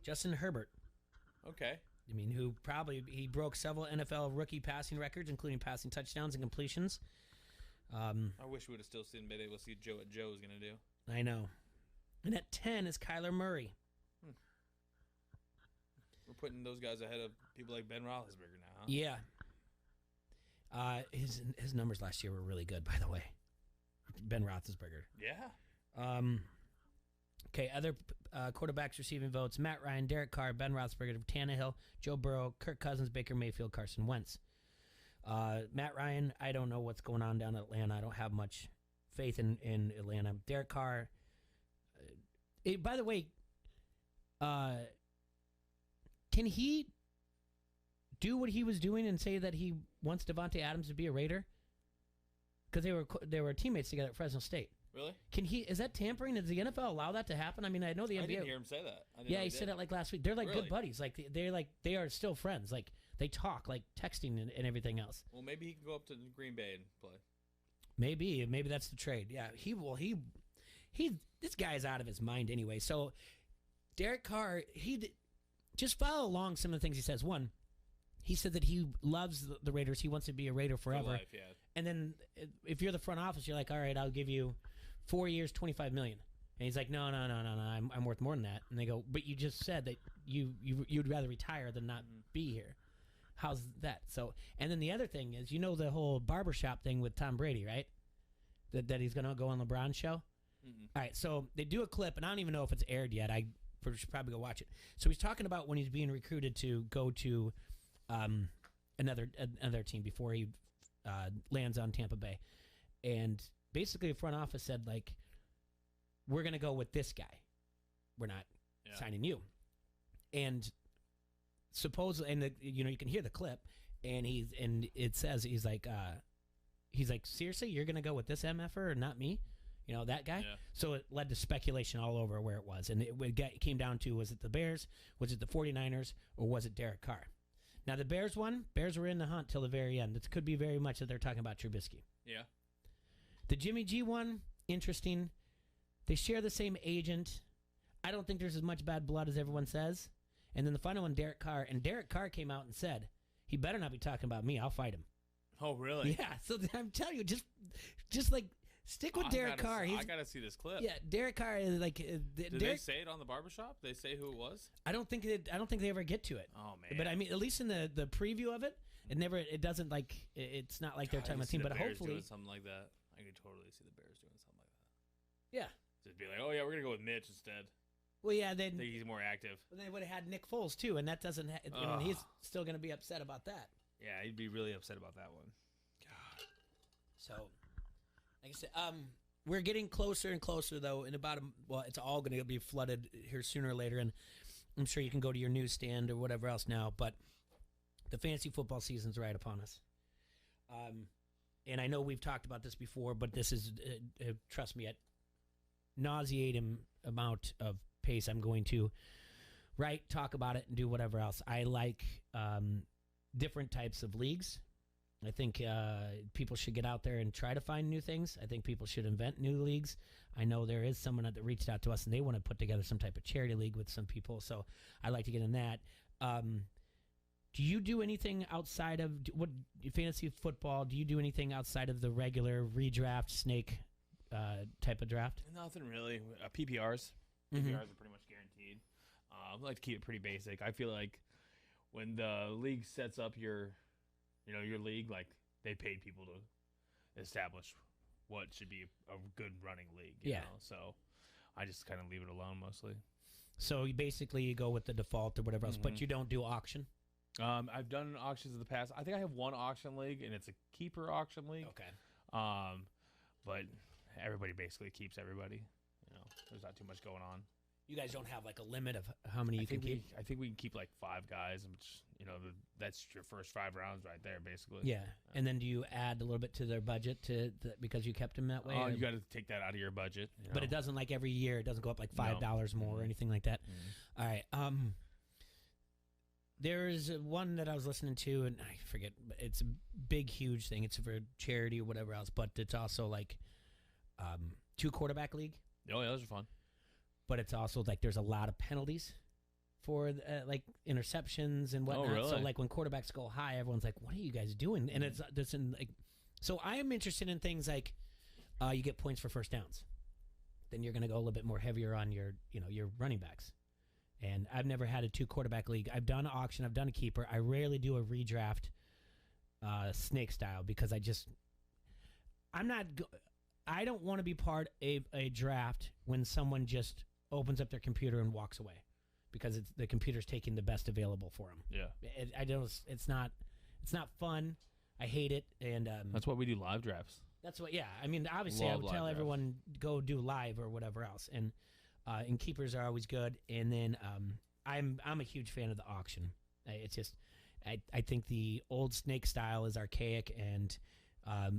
Justin Herbert. Okay. I mean, he broke several NFL rookie passing records, including passing touchdowns and completions. I wish we would have still been able to see what Joe was going to do. I know. And at 10 is Kyler Murray. We're putting those guys ahead of people like Ben Roethlisberger now, huh? Yeah. His numbers last year were really good, by the way. Ben Roethlisberger. Yeah. Okay, other quarterbacks receiving votes: Matt Ryan, Derek Carr, Ben Roethlisberger, Tannehill, Joe Burrow, Kirk Cousins, Baker Mayfield, Carson Wentz. Matt Ryan, I don't know what's going on down in Atlanta. I don't have much faith in Atlanta. Derek Carr. By the way, can he do what he was doing and say that he wants Devontae Adams to be a Raider? Because they were teammates together at Fresno State. Really? Is that tampering? Does the NFL allow that to happen? I mean, I know the NBA. I didn't hear him say that. Yeah, he said it like last week. They're like Really? good buddies. Like they are still friends. Like they talk, like texting and everything else. Well, maybe he can go up to Green Bay and play. Maybe that's the trade. Yeah, this guy is out of his mind anyway. So Derek Carr, just follow along some of the things he says. One, he said that he loves the Raiders. He wants to be a Raider forever. For life, yeah. And then if you're the front office, you're like, all right, I'll give you 4 years, $25 million. And he's like, no, I'm worth more than that. And they go, but you just said that you'd rather retire than not be here. How's that? So, and then the other thing is, the whole barbershop thing with Tom Brady, right? That he's going to go on LeBron's show. All right, so they do a clip, and I don't even know if it's aired yet. I should probably go watch it. So he's talking about when he's being recruited to go to another team before he lands on Tampa Bay, and basically the front office said, like, we're going to go with this guy. We're not signing you. And supposedly, and you can hear the clip, and it says he's like, seriously, you're going to go with this MFer or not me? That guy? Yeah. So it led to speculation all over where it was. And it came down to, was it the Bears, was it the 49ers, or was it Derek Carr? Now, the Bears were in the hunt till the very end. It could be very much that they're talking about Trubisky. Yeah. The Jimmy G one, interesting. They share the same agent. I don't think there's as much bad blood as everyone says. And then the final one, Derek Carr. And Derek Carr came out and said, he better not be talking about me. I'll fight him. Oh, really? Yeah. So I'm telling you, just like, stick with Derek Carr. I got to see this clip. Yeah, Derek Carr is like. Did they say it on the barbershop? They say who it was? I don't think they ever get to it. Oh man! But I mean, at least in the preview of it, it doesn't like it's not like they're talking about team. But hopefully, doing something like that. I could totally see the Bears doing something like that. Yeah. Just be like, oh yeah, we're gonna go with Mitch instead. Well, yeah, then I think he's more active. They would have had Nick Foles too, and that doesn't. I mean, he's still gonna be upset about that. Yeah, he'd be really upset about that one. God. So, like I said, we're getting closer and closer, though. In about it's all going to be flooded here sooner or later. And I'm sure you can go to your newsstand or whatever else now, but the fantasy football season's right upon us. And I know we've talked about this before, but this is, trust me, at nauseating amount of pace, I'm going to write, talk about it, and do whatever else. I like different types of leagues. I think people should get out there and try to find new things. I think people should invent new leagues. I know there is someone that reached out to us, and they want to put together some type of charity league with some people, so I'd like to get in that. Do you do anything outside of what fantasy football? Do you do anything outside of the regular redraft snake type of draft? Nothing really. PPRs. PPRs are pretty much guaranteed. I like to keep it pretty basic. I feel like when the league sets up your league, like they paid people to establish what should be a good running league. You know? So I just kind of leave it alone mostly. So you go with the default or whatever else, but you don't do auction? I've done auctions in the past. I think I have one auction league, and it's a keeper auction league. Okay. But everybody basically keeps everybody. There's not too much going on. You guys don't have like a limit of how many you can keep? I think we can keep like 5 guys, which, that's your first 5 rounds right there, basically. Yeah. And then do you add a little bit to their budget because you kept them that way? Oh, you got to take that out of your budget. But it doesn't, like every year, it doesn't go up like $5 more or anything like that? All right. There's one that I was listening to, and I forget. It's a big, huge thing. It's for charity or whatever else, but it's also like 2 quarterback league. Oh, yeah, those are fun. But it's also like there's a lot of penalties for like interceptions and whatnot. Oh, really? So like when quarterbacks go high, everyone's like, "What are you guys doing?" And it's in like. So I am interested in things like you get points for first downs. Then you're going to go a little bit more heavier on your running backs. And I've never had a 2 quarterback league. I've done an auction. I've done a keeper. I rarely do a redraft snake style because I don't want to be part of a draft when someone just opens up their computer and walks away because the computer's taking the best available for them. Yeah. It's not fun. I hate it. And that's why we do live drafts. That's what. Yeah. I mean, obviously, I would tell everyone go do live or whatever else. And keepers are always good. And then I'm a huge fan of the auction. It's just I think the old snake style is archaic, and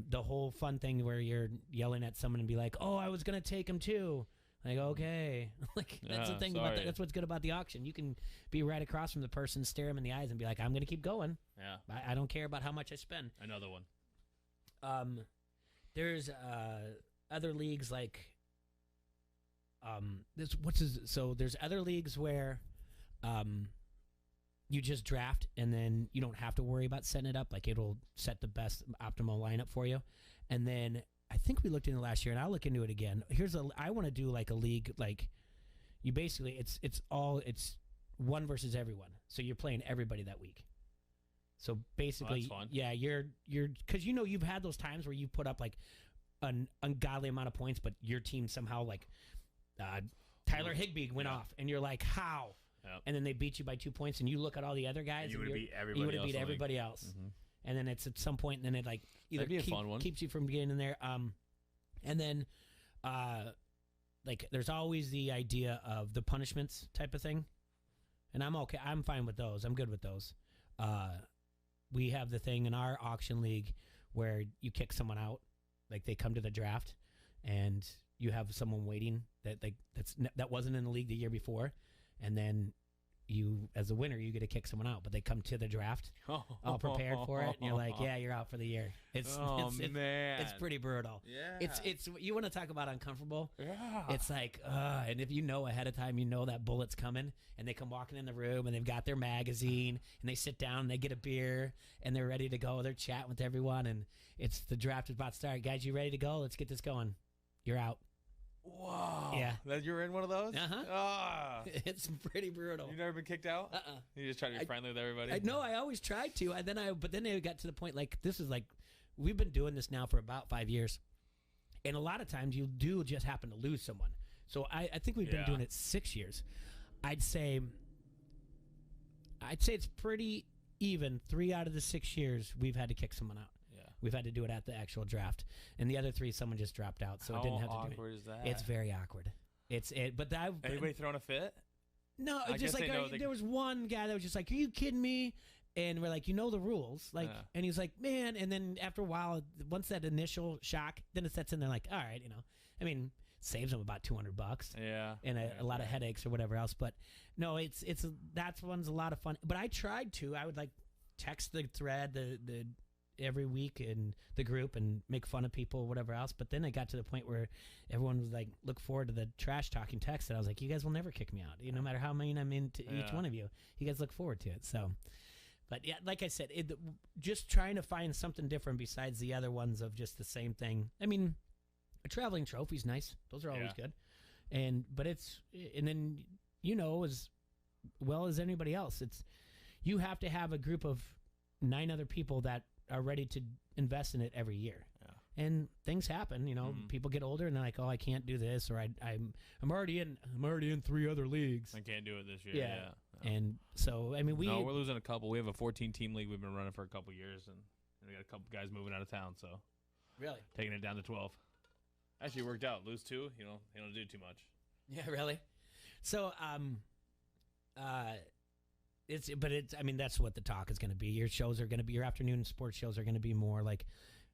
the whole fun thing where you're yelling at someone and be like, "Oh, I was gonna take him too." Like, okay, like that's the thing about that. That's what's good about the auction. You can be right across from the person, stare him in the eyes, and be like, "I'm gonna keep going. Yeah, I don't care about how much I spend." Another one. There's other leagues like there's other leagues where you just draft and then you don't have to worry about setting it up. Like it'll set the best optimal lineup for you. And then I think we looked into last year, and I'll look into it again. I want to do like a league, like you basically it's one versus everyone. So you're playing everybody that week. So basically, that's fun. Yeah, you're because you've had those times where you put up like an ungodly amount of points, but your team somehow like Tyler Higbee went off, and you're like, how? Yep. And then they beat you by 2 points, and you look at all the other guys, and you would have beat everybody else. Mm-hmm. And then it's at some point, and then it like either keeps you from getting in there. And then like there's always the idea of the punishments type of thing, and I'm okay. I'm fine with those. I'm good with those. We have the thing in our auction league where you kick someone out, like they come to the draft, and you have someone waiting that wasn't in the league the year before, and then you, as a winner, you get to kick someone out, but they come to the draft all prepared for it, and you're like, yeah, you're out for the year. It's pretty brutal. Yeah. It's you want to talk about uncomfortable? Yeah. It's like, and if you know ahead of time, you know that bullet's coming, and they come walking in the room, and they've got their magazine, and they sit down, and they get a beer, and they're ready to go. They're chatting with everyone, and the draft is about to start. Guys, you ready to go? Let's get this going. You're out. Wow. Yeah. That you were in one of those? Uh-huh. Ah. It's pretty brutal. You've never been kicked out? Uh-uh. You just try to be friendly with everybody? No, I always tried to. But then it got to the point, like, this is like, we've been doing this now for about 5 years. And a lot of times you do just happen to lose someone. So I think we've been doing it 6 years. I'd say it's pretty even. 3 out of the 6 years, we've had to kick someone out. We've had to do it at the actual draft, and the other 3, someone just dropped out, so it didn't have to do it. How awkward is that? It's very awkward. But anybody throwing a fit? No, I just guess like they know they- there was one guy that was just like, "Are you kidding me?" And we're like, "You know the rules." Like, Yeah. and he's like, "Man." And then after a while, once that initial shock, then it sets in. They're like, "All right, I mean, saves them about $200, Yeah. and a lot of headaches or whatever else." But no, it's that one's a lot of fun. But I tried to. I would like text the thread the every week in the group and make fun of people, whatever else. But then it got to the point where everyone was like, look forward to the trash talking text. And I was like, you guys will never kick me out. No matter how mean I'm into each one of you, you guys look forward to it. So, but yeah, like I said, just trying to find something different besides the other ones of just the same thing. I mean, a traveling trophy's nice. Those are always good. And then, as well as anybody else, you have to have a group of 9 other people that are ready to invest in it every year. Yeah. And things happen, people get older and they're like, "Oh, I can't do this," or I'm already in 3 other leagues. I can't do it this year. Yeah. And so, I mean, we're losing a couple. We have a 14-team league we've been running for a couple years, and we got a couple guys moving out of town, so really taking it down to 12. Actually worked out. Lose 2, you don't do too much. Yeah, really. So, that's what the talk is going to be. Your shows are going to be, your afternoon sports shows are going to be more like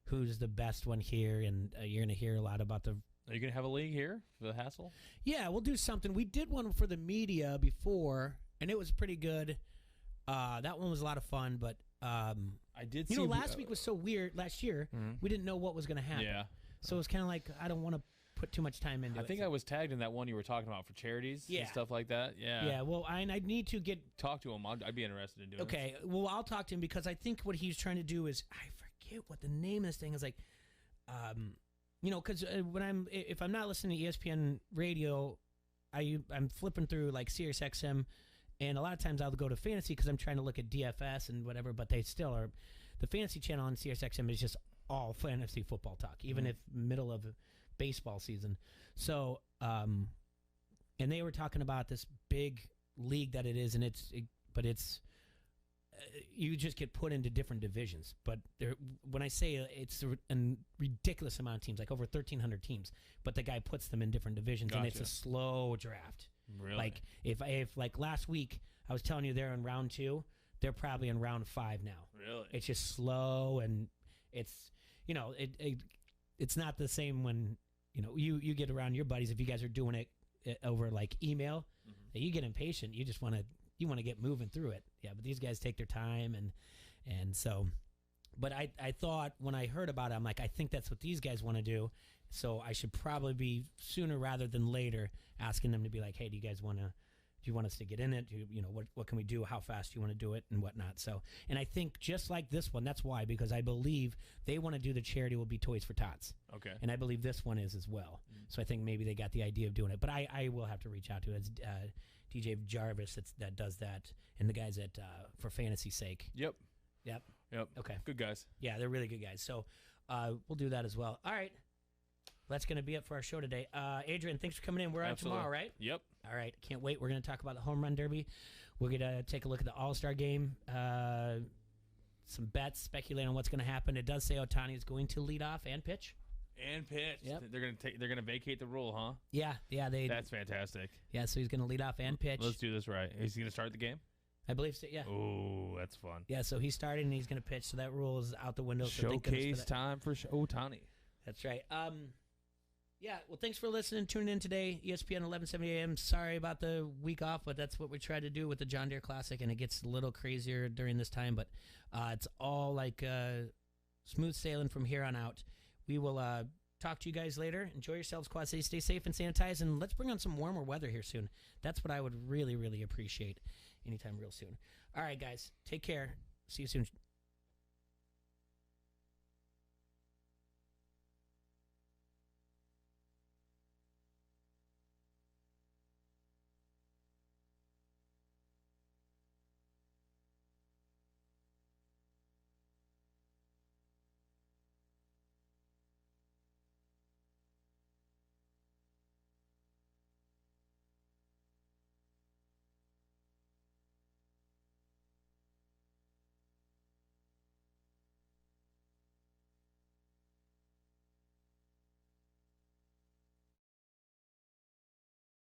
who's the best one here, and you're going to hear a lot about Are you going to have a league here for the Hassle? Yeah, we'll do something. We did one for the media before, and it was pretty good. That one was a lot of fun, but I did see... last week was so weird. Last year, we didn't know what was going to happen. Yeah. So it was kind of like, I don't want to put too much time into it. I think I was tagged in that one you were talking about for charities and stuff like that. Yeah. Yeah, well, I need to talk to him. I'd be interested in doing it. Okay, well, I'll talk to him because I think what he's trying to do is, I forget what the name of this thing is, like, because if I'm not listening to ESPN radio, I'm flipping through like Sirius XM, and a lot of times I'll go to fantasy because I'm trying to look at DFS and whatever, but they still are. The fantasy channel on Sirius XM is just all fantasy football talk, even if middle of baseball season. So, and they were talking about this big league that it is, and you just get put into different divisions. But when I say it's a ridiculous amount of teams, like over 1,300 teams, but the guy puts them in different divisions, and it's a slow draft. Really? Like if like last week I was telling you they're in round 2, they're probably in round 5 now. Really? It's just slow, and it's it's not the same when you get around your buddies. If you guys are doing it over like email, you get impatient. You just want to get moving through it. Yeah, but these guys take their time, and so. But I thought when I heard about it, I'm like, I think that's what these guys want to do. So I should probably be sooner rather than later asking them to be like, hey, do you want us to get in it? What can we do? How fast do you want to do it and whatnot? So, and I think just like this one, that's why, because I believe they want to do the charity will be Toys for Tots. Okay. And I believe this one is as well. So I think maybe they got the idea of doing it. But I will have to reach out to it. It's DJ Jarvis that does that, and the guys at For Fantasy's Sake. Yep. Okay. Good guys. Yeah, they're really good guys. So we'll do that as well. All right. That's going to be it for our show today. Adrian, thanks for coming in. We're on tomorrow, right? Yep. All right. Can't wait. We're going to talk about the Home Run Derby. We're going to take a look at the All-Star Game. Some bets, speculate on what's going to happen. It does say Ohtani is going to lead off and pitch. Yep. They're gonna vacate the rule, huh? Yeah. That's fantastic. Yeah, so he's going to lead off and pitch. Let's do this right. Is he going to start the game? I believe so, yeah. Oh, that's fun. Yeah, so he's starting and he's going to pitch, so that rule is out the window. So Showcase time for Ohtani. That's right. Yeah, well, thanks for listening, tuning in today. ESPN 1170 AM. Sorry about the week off, but that's what we try to do with the John Deere Classic, and it gets a little crazier during this time, but it's all like smooth sailing from here on out. We will talk to you guys later. Enjoy yourselves, Quad City. Stay safe and sanitize, and let's bring on some warmer weather here soon. That's what I would really, really appreciate anytime real soon. All right, guys, take care. See you soon.